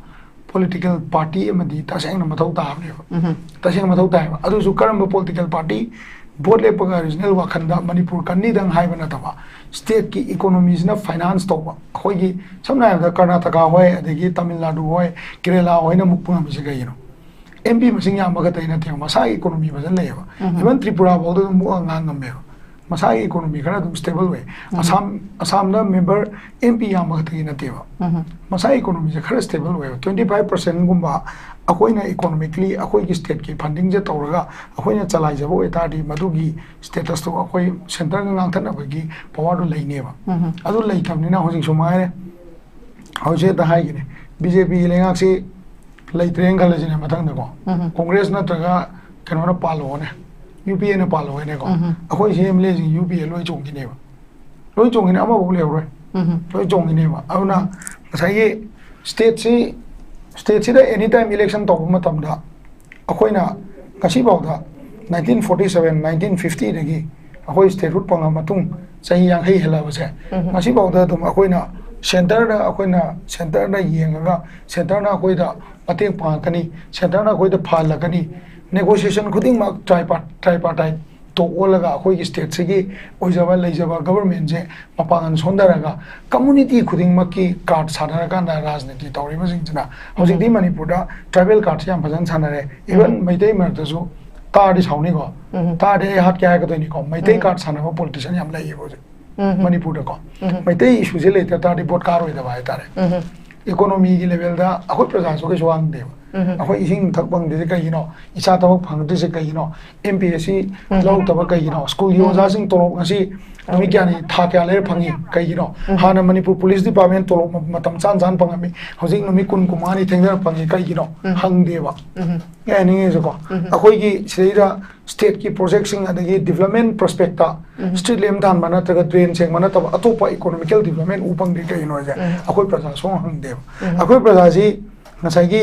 ꯄꯣꯂꯤꯇꯤꯀꯦꯜ ꯄꯥꯔꯇꯤ ꯑꯃꯗꯤ ꯇꯁꯦꯡꯅ ꯃꯊꯧ ꯇꯥꯕꯅꯦꯕ ꯇꯁꯦꯡꯅ ꯃꯊꯧ ꯇꯥꯏꯕ ꯑꯗꯨꯁꯨ ꯀꯔꯝꯕ ꯄꯣꯂꯤꯇꯤꯀꯦꯜ ꯄꯥꯔꯇꯤ ꯚꯣꯠ ꯂꯦꯞꯄꯒ ꯔꯤꯖꯅꯦꯜ ꯋꯥꯈꯟꯗ ꯃꯅꯤꯄꯨꯔ ꯀꯟꯅꯤꯗꯪ ꯍꯥꯏꯕ ꯅꯠꯇꯕ ꯁ꯭ꯇꯦꯠꯀꯤ ꯏꯀꯣꯅꯣꯃꯤꯁꯤꯅ ꯐꯥꯏꯅꯥꯟꯁ ꯇꯧꯕ ꯑꯩꯈꯣꯏꯒꯤ ꯁꯝꯅ ꯍꯥꯏꯔꯕꯗ ꯀꯔꯅꯥꯇꯀꯥ ꯍꯣꯏ ꯑꯗꯒꯤ ꯇꯥꯃꯤꯜ ꯅꯥꯗꯨ ꯍꯣꯏ ꯀꯦꯔꯦꯂꯥ ꯍꯣꯏꯅ ꯃꯨꯛꯄ ꯉꯝꯃꯤꯁꯦ ꯀꯩꯒꯤꯅꯣ MP ꯃꯁꯤꯡ ꯌꯥꯝꯕ ꯈꯛꯇꯩ ꯅꯠꯇꯦꯕ ꯃꯁꯥꯒꯤ ꯏꯀꯣꯅꯣꯃꯤ ꯐꯖꯅ ꯂꯩꯌꯦꯕ ꯏꯚꯟ ꯇ꯭ꯔꯤꯄꯨꯔꯥ ꯐꯥꯎꯗ ꯑꯗꯨꯝ ꯃꯨꯛꯑ ꯉꯥꯡ ꯉꯝꯃꯦꯕ ꯃꯁꯥꯒꯤ ꯏꯀꯣꯅꯣꯃꯤ ꯈꯔ ꯑꯗꯨꯝ ꯁ꯭ꯇꯦꯕꯜ ꯑꯣꯏ ꯑꯁꯥꯝꯗ ꯃꯦꯝꯕꯔ MP ꯌꯥꯝꯕ ꯈꯛꯇꯒꯤ ꯅꯠꯇꯦꯕ ꯃꯁꯥꯒꯤ ꯏꯀꯣꯅꯣꯃꯤꯁꯦ ꯈꯔ ꯁ꯭ꯇꯦꯕꯜ ꯑꯣꯏꯌꯦꯕ 25%ꯒꯨꯝꯕ ꯑꯩꯈꯣꯏꯅ ꯏꯀꯣꯅꯣꯃꯤꯀꯂꯤ ꯑꯩꯈꯣꯏꯒꯤ ꯁ꯭ꯇꯦꯠꯀꯤ ꯐꯟꯗꯤꯡꯁꯦ ꯇꯧꯔꯒ ꯑꯩꯈꯣꯏꯅ ꯆꯂꯥꯏꯖꯕ ꯑꯣꯏꯇꯥꯔꯗꯤ ꯃꯗꯨꯒꯤ ꯁ꯭ꯇꯦꯇꯁꯇꯣ ꯑꯩꯈꯣꯏ ꯁꯦꯟꯇꯔꯒ ꯉꯥꯡꯊꯠꯅꯕꯒꯤ ꯄꯋꯥꯔꯗꯣ ꯂꯩꯅꯦꯕ ꯑꯗꯨ ꯂꯩꯇꯕꯅꯤ나 ꯍꯧꯖꯤꯛꯁꯨ ꯃꯉꯥꯏꯔꯦ ꯍꯧꯖꯤꯛ ꯍꯦꯛꯇ ꯍꯥꯏꯒꯦꯅꯦ BJP ꯂꯩꯉꯥꯛꯁꯤ ꯂꯩꯇ꯭ꯔꯦꯅ ꯈꯜꯂꯁꯤꯅꯦ ꯃꯊꯪꯗꯀꯣ ꯀꯣꯡꯒ꯭ꯔꯦꯁ ꯅꯠꯇ꯭ꯔꯒ ꯀꯩꯅꯣꯅ ꯄꯥꯜꯂꯛꯑꯣꯅꯦ UPAꯅ ꯄꯥꯜꯂꯛꯑꯣꯅꯦꯀꯣ ꯑꯩꯈꯣꯏ CM UPA ꯂꯣꯏ ꯆꯣꯡꯈꯤꯅꯦꯕ ꯂꯣꯏ ꯆꯣꯡꯈꯤꯅꯦ ꯑꯃꯐꯥꯎ ꯂꯩꯍꯧꯔꯣꯏ ꯂꯣꯏ ꯆꯣꯡꯈꯤꯅꯦꯕ ꯑꯗꯨꯅ ꯉꯁꯥꯏꯒꯤ ꯁ꯭ꯇꯦꯠꯁꯤꯗ ꯑꯦꯅꯤ ꯇꯥꯏꯝ ꯏꯂꯦꯛꯁꯟ ꯇꯧꯕ ꯃꯇꯝꯗ ꯑꯩꯈꯣꯏꯅ ꯉꯁꯤꯐꯥꯎꯗ 1947 1950ꯗꯒꯤ ꯑꯩꯈꯣই ꯁ꯭ꯇꯦꯠꯍꯨꯗ ꯐꯪꯉ ꯃꯇꯨꯡ ꯆꯍꯤ 50 ꯍꯦꯜꯂꯕꯁꯦ ꯉꯁꯤꯐꯥꯎꯗ ꯑꯗꯨꯝ ꯑꯩꯈꯣꯏꯅ ꯁꯦꯟꯇꯔꯗ ꯌꯦꯡꯉꯒ ꯁꯦꯟꯇꯔꯅ ꯑꯩꯈꯣꯏꯗ ꯃꯇꯦꯡ ꯄꯥꯡꯉꯛꯀꯅꯤ ꯁꯦꯟꯇꯔꯅ ꯑꯩꯈꯣꯏꯗ ꯐꯍꯜꯂꯛꯀꯅꯤ ꯅꯦꯒꯣꯁꯤꯌꯦꯁꯟ ꯈꯨꯗꯤꯡꯃꯛ ꯇ꯭ꯔꯥꯏꯄꯥꯔꯇꯥꯏꯠ ꯇꯣꯛ ꯑꯣꯜꯂꯒ ꯑꯩꯈꯣꯏꯒꯤ ꯁ꯭ꯇꯦꯠꯁꯤꯒꯤ ꯑꯣꯏꯖꯕ ꯂꯩꯖꯕ ꯒꯕꯔꯃꯦꯟꯁꯦ ꯃꯄꯥꯡꯒꯜ ꯁꯣꯟꯊꯔꯒ ꯀꯝꯃꯨꯅꯤꯇꯤ ꯈꯨꯗꯤꯡꯃꯛꯀꯤ ꯀꯥꯔꯠ ꯁꯥꯟꯅꯔꯀꯥꯟꯗ ꯔꯥꯖꯅꯤꯇꯤ ꯇꯧꯔꯤꯕꯁꯤꯡꯁꯤꯅ ꯍꯧꯖꯤꯛꯇꯤ ꯃꯅꯤꯄꯨꯔꯗ ꯇ꯭ꯔꯥꯏꯕꯦꯜ ꯀꯥꯔꯠꯁꯦ ꯌꯥꯝ ꯐꯖꯅ ꯁꯥꯟꯅꯔꯦ ꯏꯚꯟ ꯃꯩꯇꯩ ꯃꯔꯛꯇꯁꯨ ꯇꯥꯔꯗꯤ ꯁꯥꯎꯅꯤꯀꯣ ꯇꯥꯔꯗꯤ ꯑꯩ ꯍꯥꯠꯀꯦ ꯍꯥꯏꯔꯛꯀꯗꯣꯏꯅꯤꯀꯣ ꯃꯩꯇꯩ ꯀꯥꯔꯠ ꯁꯥꯟꯅꯕ ꯄꯣꯂꯤꯇꯤꯁꯤꯌꯟ ꯌꯥꯝ ꯂꯩꯌꯦꯕ ꯍꯧꯖꯤꯛ ꯃꯅꯤꯄꯨꯔꯗꯀꯣ ꯃꯩꯇꯩ ꯏꯁꯨꯁꯦ ꯂꯩꯇ ꯇꯥꯔꯗꯤ ꯚꯣꯠ ꯀꯥꯔꯣꯏꯗꯕ ꯍꯥꯏꯇꯥꯔꯦ ꯏꯀꯣꯅꯣꯃꯤꯒꯤ ꯂꯦꯚꯦꯜꯗ ꯑꯩꯈꯣꯏ ꯄ꯭ꯔꯖꯥꯁꯨ ꯀꯩꯁꯨ ꯋꯥꯡꯗꯦꯕ ꯑꯩꯈꯣꯏ ꯏꯁꯤꯡ ꯊꯛ ꯐꯪꯗ꯭ꯔꯤꯁꯦ ꯀꯩꯒꯤꯅꯣ ꯏꯆꯥ ꯊꯕꯛ ꯐꯪꯗ꯭ꯔꯤꯁꯦ ꯀꯩꯒꯤꯅꯣ MPSC ꯂꯧꯔꯛꯇꯕ ꯀꯩꯒꯤꯅꯣ ꯁ꯭ꯀꯨꯜꯒꯤ ꯑꯣꯖꯥꯁꯤꯡ ꯇꯣꯂꯣꯞ ꯉꯁꯤ ꯅꯨꯃꯤꯠ ꯀꯌꯥꯅꯤ ꯊꯥ ꯀꯌꯥ ꯂꯩꯔ ꯐꯪꯉꯤ ꯀꯩꯒꯤꯅꯣ ꯍꯥꯟꯅ ꯃꯅꯤꯄꯨꯔ ꯄꯨꯂꯤꯁ ꯗꯤꯄꯥꯔꯠꯃꯦꯟ ꯇꯣꯂꯣꯞ ꯃꯇꯝ ꯆꯥꯅ ꯐꯪꯉꯝꯃꯤ ꯍꯧꯖꯤꯛ ꯅꯨꯃꯤꯠ 10-15ꯅꯤ ꯊꯦꯡꯅꯔ ꯐꯪꯉꯤ ꯀꯩꯒꯤꯅꯣ ꯍꯪꯗꯦꯕ ꯑꯩ ꯍꯥꯏꯅꯤꯡꯉꯤꯁꯦꯀꯣ ꯑꯩꯈꯣꯏꯒꯤ ꯁꯤꯗꯩꯗ ꯁ꯭ꯇꯦꯠꯀꯤ ꯄ꯭ꯔꯣꯖꯦꯛꯁꯤꯡ ꯑꯗꯒꯤ ꯗꯤꯕꯂꯞꯃꯦꯟ ꯄ꯭ꯔꯣꯁꯄꯦꯛꯇ ꯁ꯭ꯇ꯭ꯔꯤꯠ ꯂꯦꯝ ꯊꯥꯟꯕ ꯅꯠꯇ꯭ꯔꯒ ꯗ꯭ꯔꯦꯟ ꯁꯦꯡꯕ ꯅꯠꯇꯕ ꯑꯇꯣꯞꯄ ꯏꯀꯣꯅꯣꯃꯤꯀꯦꯜ ꯗꯤꯕꯂꯞꯃꯦꯟ ꯎ ꯐꯪꯗ꯭ꯔꯤ ꯀꯩꯒꯤꯅꯣ ꯍꯥꯏꯁꯦ ꯑꯩꯈꯣꯏ ꯄ꯭ꯔꯖꯥ ꯁꯨꯡ ꯍꯪꯗꯦꯕ ꯑꯩꯈꯣꯏ ꯄ꯭ꯔꯖꯥꯁꯤ ꯉꯁꯥꯏꯒꯤ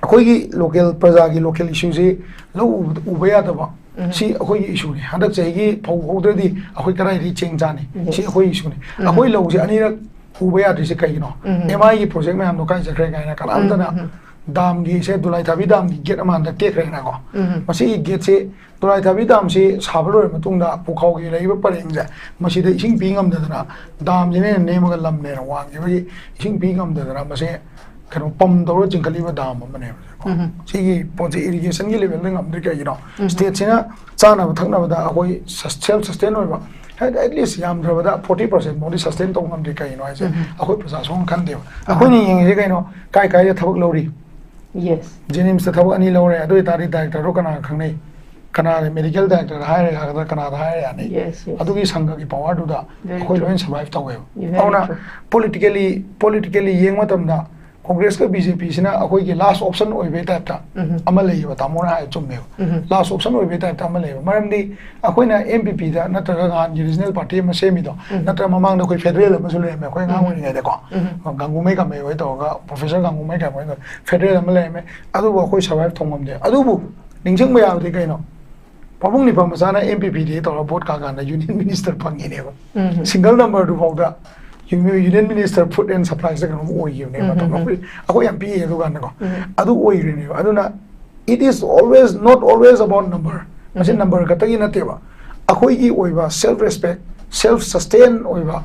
ꯑꯩꯈꯣꯏꯒꯤ ꯂꯣꯀꯦꯜ ꯄ꯭ꯔꯖꯥꯒꯤ ꯂꯣꯀꯦꯜ ꯏꯁꯨꯁꯤ ꯂꯧ ꯎꯕ ꯌꯥꯗꯕ ꯁꯤ ꯑꯩꯈꯣꯏꯒꯤ ꯏꯁꯨꯅꯤ ꯍꯟꯗꯛ ꯆꯍꯤꯒꯤ ꯐꯧ ꯍꯧꯗ꯭ꯔꯗꯤ ꯑꯩꯈꯣꯏ ꯀꯗꯥꯏꯗꯒꯤ ꯆꯦꯡ ꯆꯥꯅꯤ ꯁꯤ ꯑꯩꯈꯣꯏ ꯏꯁꯨꯅꯤ ꯑꯩꯈꯣꯏ ꯂꯧꯁꯦ ꯑꯅꯤꯔꯛ ꯎꯕ ꯌꯥꯗ꯭ꯔꯤꯁꯦ ꯀꯩꯒꯤꯅ MIꯒꯤ ꯄ꯭ꯔꯣꯖꯦꯛ ꯃꯌꯥꯝꯗꯣ ꯀꯥꯏ ꯆꯠꯈ꯭ꯔꯦ ꯀꯥꯏꯅ ꯀꯅꯥꯝꯇꯅ ꯗꯥꯝꯒꯤꯁꯦ ꯗꯨꯂꯥꯏ ꯊꯥꯕꯤ ꯗꯥꯝꯒꯤ ꯒꯦꯠ ꯑꯃ ꯍꯟꯗꯛ ꯇꯦꯛꯈ꯭ꯔꯦꯅꯀꯣ ꯃꯁꯤꯒꯤ ꯒꯦꯠꯁꯦ ꯗꯨꯂꯥꯏ ꯊꯥꯕꯤ ꯗꯥꯝꯁꯤ ꯁꯥꯕ ꯂꯣꯏꯔꯕ ꯃꯇꯨꯡꯗ ꯄꯨꯈꯥꯎꯒꯤ ꯂꯩꯔꯤꯕ ꯄꯔꯦꯡꯁꯦ ꯃꯁꯤꯗ ꯏꯁꯤꯡ ꯄꯤ ꯉꯝꯗꯗꯅ ꯗꯥꯝꯁꯤꯅ ꯍꯦꯟꯅ ꯅꯦꯝꯃꯒ ꯂꯝꯅꯦꯅ ꯋꯥꯡꯈꯤꯕꯒꯤ ꯏꯁꯤꯡ ꯄꯤ ꯉꯝꯗꯗꯅ ꯃꯁꯤ ꯀꯩꯅꯣ ꯄꯝ ꯇꯧꯔ ꯆꯤꯡꯈꯠꯂꯤꯕ ꯗꯥꯝ ꯑꯃꯅꯦꯕ ꯁꯤꯒꯤ ꯄꯣꯠꯁꯦ ꯏꯔꯤꯒꯦꯁꯟꯒꯤ ꯂꯦꯚꯦꯜꯗ ꯉꯝꯗ꯭ꯔꯤ ꯀꯩꯒꯤꯅꯣ ꯁ꯭ꯇꯦꯠꯁꯤꯅ ꯆꯥꯅꯕ ꯊꯛꯅꯕꯗ ꯑꯩꯈꯣꯏ ꯁꯦꯜꯐ ꯁꯁꯇꯦꯟ ꯑꯣꯏꯕ ꯍꯥꯏꯗꯤ ꯑꯦꯠꯂꯤꯁ ꯌꯥꯝꯗ꯭ꯔꯕꯗ 40% ꯐꯥꯎꯗꯤ ꯁꯁꯇꯦꯟ ꯇꯧꯕ ꯉꯝꯗ꯭ꯔꯤ ꯀꯩꯒꯤꯅꯣ ꯍꯥꯏꯁꯦ ꯑꯩꯈꯣꯏ ꯄ꯭ꯔꯖꯥ ꯁꯨꯡ ꯈꯟꯗꯦꯕ ꯑꯩꯈꯣꯏꯅ ꯌꯦꯡꯉꯤꯁꯦ ꯀꯩꯅꯣ ꯀꯥꯏꯗ ꯊꯕꯛ ꯂꯧꯔꯤ ꯖꯦꯅꯤꯝꯁꯇ ꯊꯕꯛ 2 ꯂꯧꯔꯦ ꯑꯗꯨ ꯑꯣꯏꯇꯥꯔꯗꯤ ꯗꯥꯏꯔꯦꯛꯇꯔꯗꯣ ꯀꯅꯥ ꯈꯪꯅꯩ ꯀꯅꯥꯒꯤ ꯃꯦꯗꯤꯀꯦꯜ ꯗꯥꯏꯔꯦꯛꯇꯔ ꯍꯥꯏꯔ ꯌꯥꯒꯗ꯭ꯔꯥ ꯀꯅꯥꯗ ꯍꯥꯏꯔ ꯌꯥꯅꯤ ꯑꯗꯨꯒꯤ ꯁꯪघꯒꯤ ꯄꯋꯥꯔꯗꯨꯗ ꯑꯩꯈꯣꯏ ꯂꯣꯏꯅ ꯁꯔꯚꯥꯏꯚ ꯇꯧꯋꯦꯕ ꯑꯗꯨꯅ ꯄꯣꯂꯤꯇꯤꯀꯦꯜꯂꯤ ꯌꯦꯡꯕ ꯃꯇꯝꯗ ꯀꯣꯡꯒ꯭ꯔꯦꯁꯀ BJPꯁꯤꯅ ꯑꯩꯈꯣꯏꯒꯤ ꯂꯥꯁ ꯑꯣꯞꯁꯟ ꯑꯣꯏꯕꯩ ꯇꯥꯏꯞꯇ ꯑꯃ ꯂꯩꯌꯦꯕ ꯇꯥꯃꯣꯅ ꯍꯥꯏ ꯆꯨꯝꯃꯦꯕ ꯂꯥꯁ ꯑꯣꯞꯁꯟ ꯑꯣꯏꯕꯩ ꯇꯥꯏꯞꯇ ꯑꯃ ꯂꯩꯌꯦꯕ ꯃꯔꯝꯗꯤ ꯑꯩꯈꯣꯏꯅ MPPꯗ ꯅꯠꯇ꯭ꯔꯒ ꯉꯍꯥꯟꯒꯤ ꯔꯤꯖꯅꯦꯜ ꯄꯥꯔꯇꯤ ꯑꯃ ꯁꯦꯝꯃꯤꯗꯣ ꯅꯠꯇ꯭ꯔꯒ ꯃꯃꯥꯡꯗ ꯑꯩꯈꯣꯏ ꯐꯦꯗꯔꯦꯜ ꯑꯃꯁꯨ ꯂꯩꯔꯝꯃꯦ ꯑꯩꯈꯣꯏ ꯑꯉꯥꯡ ꯑꯣꯏꯔꯤꯉꯩꯗꯀꯣ ꯒꯪꯒꯨꯃꯩ ꯀꯥꯃꯩ ꯍꯣꯏ ꯇꯧꯔꯒ ꯄ꯭ꯔꯣꯐꯦꯁꯔ ꯒꯪꯒꯨꯃꯩ ꯀꯥꯃꯩ ꯍꯣꯏ ꯐꯦꯗꯔꯦꯜ ꯑꯃ ꯂꯩꯔꯝꯃꯦ ꯑꯗꯨꯕꯨ ꯑꯩꯈꯣꯏ ꯁꯔꯚꯥꯏꯚ ꯇꯧꯉꯝꯗꯦ ꯑꯗꯨꯕꯨ ꯅꯤꯡꯁꯤꯡꯕ ꯌꯥꯕꯗꯤ ꯀꯩꯅꯣ ꯄꯥꯕꯨꯡ ꯅꯤꯄꯥ ꯃꯆꯥꯅ MPPꯗ ꯇꯧꯔꯒ ꯚꯣꯠ ꯀꯥꯀꯥꯟꯗ ꯌꯨꯅꯤꯌꯟ ꯃꯤꯅꯤꯁꯇꯔ ꯐꯪꯉꯤꯅꯦꯕ ꯁꯤꯡꯒꯜ ꯅꯝꯕꯔꯗꯨ ꯐꯥꯎꯗ ꯌꯨꯅꯤꯌꯟ ꯃꯤꯅꯤꯁꯇꯔ ꯐꯨꯗ ꯑꯦꯟ ꯁꯄ꯭ꯂꯥꯏꯁꯦ ꯀꯩꯅꯣꯝ ꯑꯣꯏꯈꯤꯕꯅꯦꯕ ꯑꯩꯈꯣꯏ ꯌꯥꯝ ꯄꯤꯛꯑꯦ ꯑꯗꯨꯀꯥꯟꯗꯀꯣ ꯑꯗꯨ ꯑꯣꯏꯈ꯭ꯔꯤꯅꯦꯕ ꯑꯗꯨꯅ it is always not always about number ꯃꯁꯤ ꯅꯝꯕꯔ ꯈꯛꯇꯒꯤ ꯅꯠꯇꯦꯕ ꯑꯩꯈꯣꯏꯒꯤ ꯑꯣꯏꯕ ꯁꯦꯜꯐ ꯔꯦꯁꯄꯦꯛ ꯁꯦꯜꯐ ꯁꯁꯇꯦꯟ ꯑꯣꯏꯕ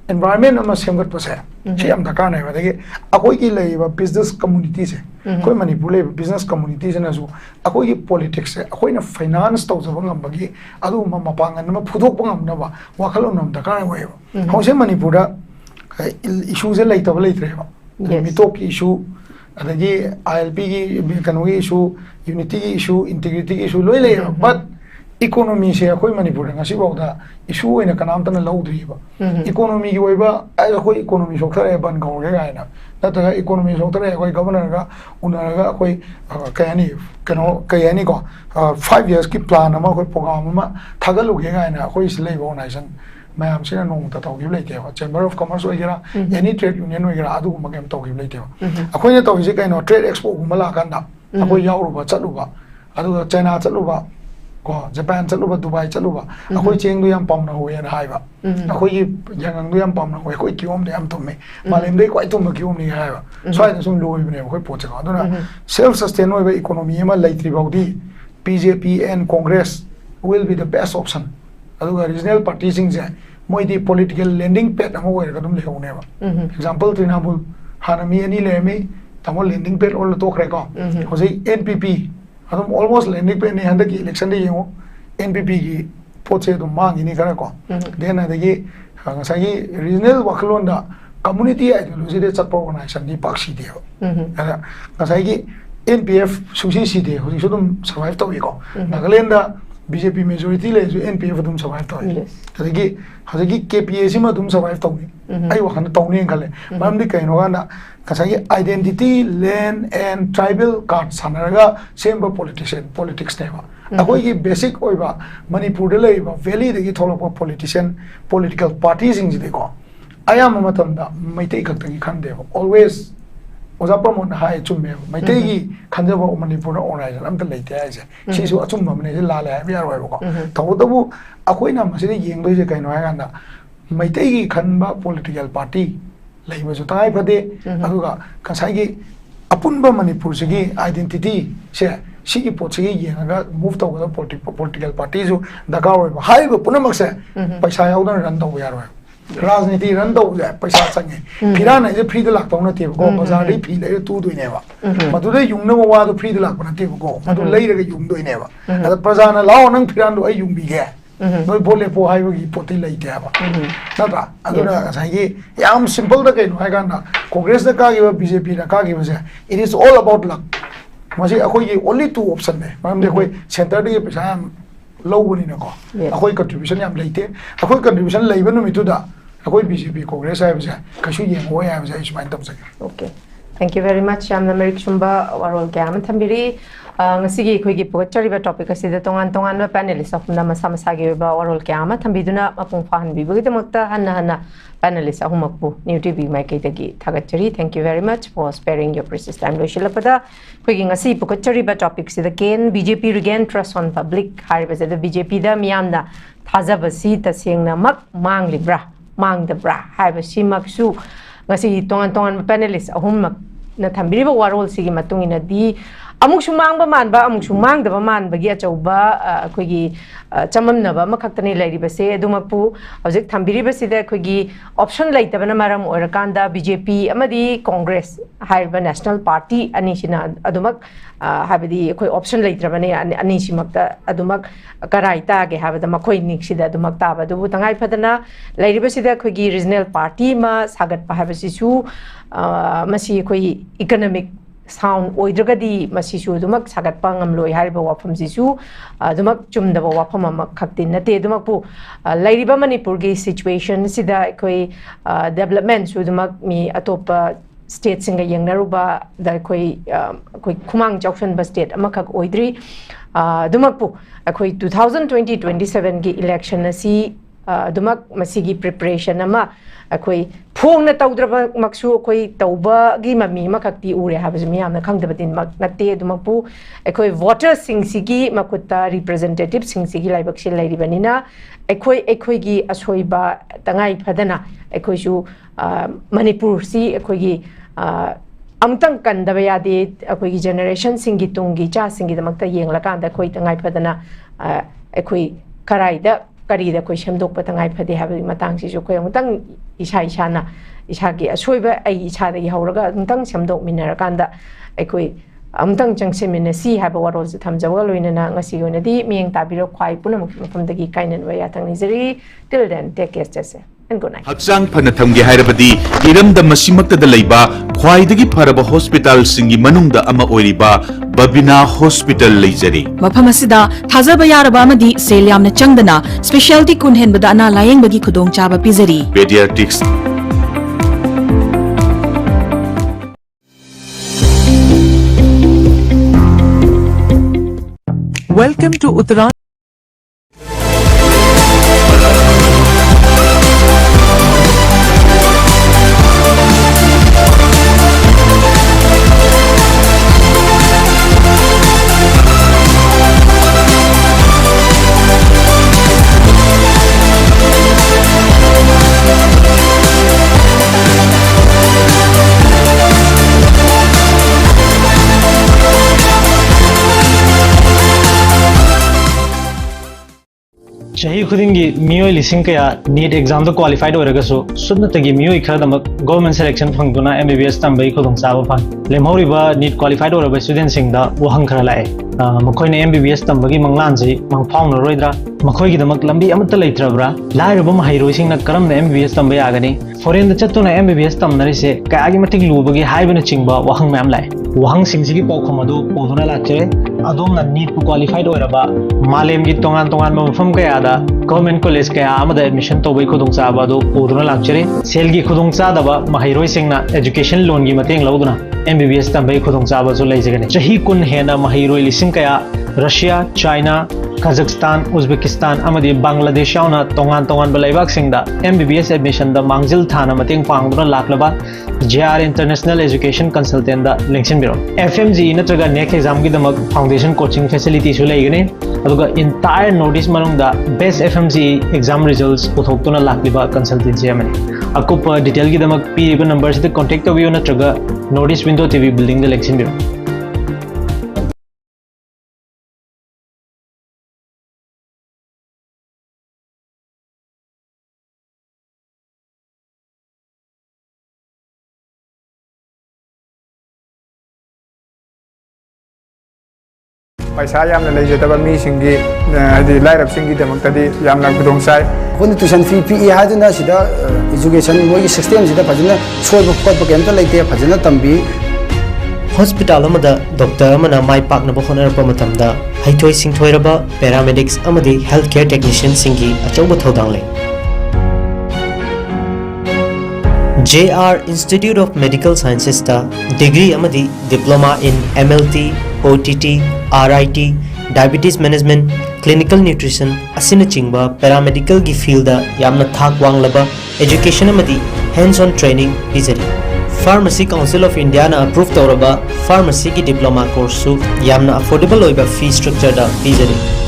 environment ama semgatpase si am dakar nei badagi akoi ki leiba business community se koi manipur le business community se na su akoi ki politics se akoi na finance taw jaba ngam bagi adu ma mapangan ma phudok ngam na ba wakhalon nam dakar nei wa hause manipur da issue se leitab leitre ba mitok issue adagi ILP ki kanoi issue unity issue integrity issue loi le but economy se akoi manipur nga si bawda issue ina kanam tan laudri ba economy gi oiba akoi economy sokthare ban gaur ga ina nataga economy sokthare akoi governor ga unaga akoi kayani ko 5 years ki plan ama akoi program ama thagalu ga ina akoi silai organization mayam sina nong ta taw gi leite ba chamber of commerce oigira any trade union oigira adu ma gam taw gi leite ba akoi na taw ji kaino trade expo guma la kanda akoi yauruba chaluba adu China chaluba ko Japan chaluba Dubai chaluba akoi cheng du yam pamna hoye na haiba akoi yangang du yam pamna hoye koi kiom de yam tomme malem de koi tomme kiom ni haiba swai da sum loi bne koi poche ka aduna self sustainable economy ma laitri baudi BJP and Congress will be the best option aduga regional parties sing je moi di political landing pad ama hoye ka dum le hone ba example Trinamool hanami ani le mi tamol landing pad all to khre ko hojai NPP adum almost landing pad ni handa ki election de yengo NPP ki poche dum mangi ni kara ko then adagi ngasai regional wakhlon da community ideology de chat organization ni pakshi de ada ngasai ki NPF susi si de hoji sudum survive to ko Nagaland da BJP majority le ju NPF dum survive to adagi hojagi KPAC ma dum survive to ai wakhan to ni khale mam di kaino ga ngasai identity land and tribal card sanaraga semba politics neba akoi ki basic oiba Manipur de leiba valley de ki tholopa political parties ing de ko ayam matam da maitai khaktangi khande always oza pramon hai chumme maitai gi khanjaba Manipur organization am ta leite ai je si su achum mamne je la la bi aroi ko tabu akoi na masini yeng doi je kaino ha ganda maitai gi khanba political party leiba ju tai phade aduga kasai gi apunba Manipur se gi identity se sigi potse gi yenga move to the political parties ju daga oi hai go punamak se paisa yaudan ran to yar rajniti ran to ja paisa change phirana je free de lak pauna te ko bazar ri phi le tu doi ne ba madu de yung na wa do free de lak pauna te ko madu lei re yung doi ne ba ada prajana lao nang phiran do ai yung bi ge noi bole po hai gi poti lai te ba na ta aduna sa gi yam simple da kai no hai ga na congress da ka gi BJP da ka gi ba se it is all about luck masi akoi gi only two option ne mam de koi center de pesa low ni na ko akoi contribution yam lai te akoi contribution lai ba no mi tu da akoi BJP congress hai ba se ka shu yeng ho ya ba se is mai tam sa Okay. Thank you very much. I'm the Merik Shumba Warol Gam Tambiri. Ngasigi khoi pokchari topic asida tongan panelist of nama samasagi ba Warol Gam Tambiduna apung fahan bi bagi demakta hanna panelist ahumakbu new TV mai kai dagi thagachari. Thank you very much for sparing your precious time. Loshilapeda khoi ngasi pokchari ba topic sida gain BJP regain trust on public haribase the BJP da miyamna thajabasi tasengna mak manglibra mangdabra haibasi maksu ngasi tongan panelist ahum na thambiriba warol sigi matungina di amuk sumang manba amuk sumang daba manba gi achauba akoigi chamamnaba makhaktani lairiba se adumapu hojik thambiriba sida akoigi option laitabana maram oirakanda BJP amadi Congress haiba national party ani sina adumak habidi akoi option laitrabane ani simakta adumak karaita ge habada makoi niksida adumak taba dubu tangai phadana lairiba sida akoigi regional party ma sagat pa habasisu masi akoi economic sound oidragadi masisu dumak sagat pangam loi hariba wafam sisu dumak chumdaba wafam amak khaktin nate dumak pu lairiba manipur gi situation sida koi development su dumak mi atopa state singa yengnaruba da koi khumang chauction ba state amakhak oidri dumak pu koi 2020-27 gi election asi dumak masigi preparation ama akoi phongna tawdraba maksu akoi tawba gi mami makakti ure habas miyamna khangdabadin mak natte dumakpu akoi voter singsigi makutta representative singsigi laibak sil lairibanina akoi gi asoiba tangai phadana akoi su manipur si akoi gi amtang kandaba yade akoi gi generation singi tungi cha singi damakta yenglakanda akoi tangai phadana akoi karaida karida koi semdok patangai phade habi matang si koi amtang isana isagi asoiba ai isada gi hauraga amtang semdok minarakanda akoi amtang changsemina si haba warol se thamjawa loinana ngasi gonadi miyeng tabiro khwai punam mafamdagi kainan wa yatang nizari till then take care jase and good night Hakchang phana thamge hairabadi iramda masimakta leiba khwaidagi pharaba hospital singi manungda ama oiriba Babina Hospital leijari mafam asida thajaba yaraba amadi sel yamna changdana specialty kunhen bada ana layeng bagi khudong chaba pizari pediatrics Welcome to Uttaran. Shahi khudingi miyo lising kaya NEET exam to qualified oragaso sudna tagi miyo ikhadamak government selection phangduna MBBS tambai khudong chaba phang lemhoriba NEET qualified oraba student singda wahang khara lae makhoina MBBS tambagi manglanji mangphawna roidra makhoigi damak lambi amatta leitrabra lairaba mahairoi singna karamna MBBS tambai agani foreign da chatuna MBBS tamnari se kayagi matik lubagi haibana chingba wahang mayam lae wahang singsigi pawkham adu poduna lachare adomna NEET pu qualified oraba malemgi tongan mafam kaya da government college kaya amada admission tobai khudong chaba adu poduna lachare selgi khudong chadaba mahairoi singna education loan gi mateng lauduna MBBS tambai khudong chaba zo leijagani chahi kun hena mahairoi lising kaya Russia China Kazakhstan Uzbekistan amadi Bangladesh yauna tongan balaibak singda MBBS admission da mangjil thana mateng pangduna laklaba JR International Education Consultant da lengsin biro FMG natraga NEC exam gi damak foundation coaching facility su leigani aduga entire notice manungda best FMG exam results puthokuna lakliba consultancy amani akupa detail gi damak piriba number se contact tabiyo natraga notice window TV building da lengsin biro पैसा यामना लेजदबा मीसिंगी हदि लाइरब सिंगी दमक्तदि यामना खुदोंग साइ अखोन ट्यूशन फी पी हादुना सिदा एजुकेशन मोगी सिस्टम सिदा फजना सोइब खोप केमता लेते फजना तंबी हॉस्पिटल डॉक्टर माई पाकनब होनरपा हैथोई सिंथोरब पैरामेडिक्स हेल्थ केयर टेक्नीशियन सिंगी अचौब थौदांग ले JR Institute of Medical Sciences ता degree diploma in MLT, OTT, RIT, Diabetes Management, Clinical Nutrition असिनचिंगबा पैरामेडिकल की फील्ड यामना थाक वांगलबा एजुकेशन hands on training पिजरी Pharmacy Council of India na approve तौरबा pharmacy की डिप्लोमा कोर्स सु यामना अफोर्डेबल ओइबा फी स्ट्रक्चर दा पिजरी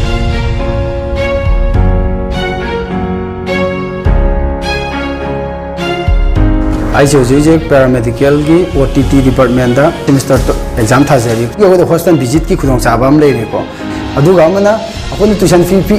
आई पैरामेडिकल की OTT डिपार्टमेंट सेमिस्टर एग्जाम थाजरी हॉस्टल विजिट की खुदों चाबा लेको ट्यूशन फी पी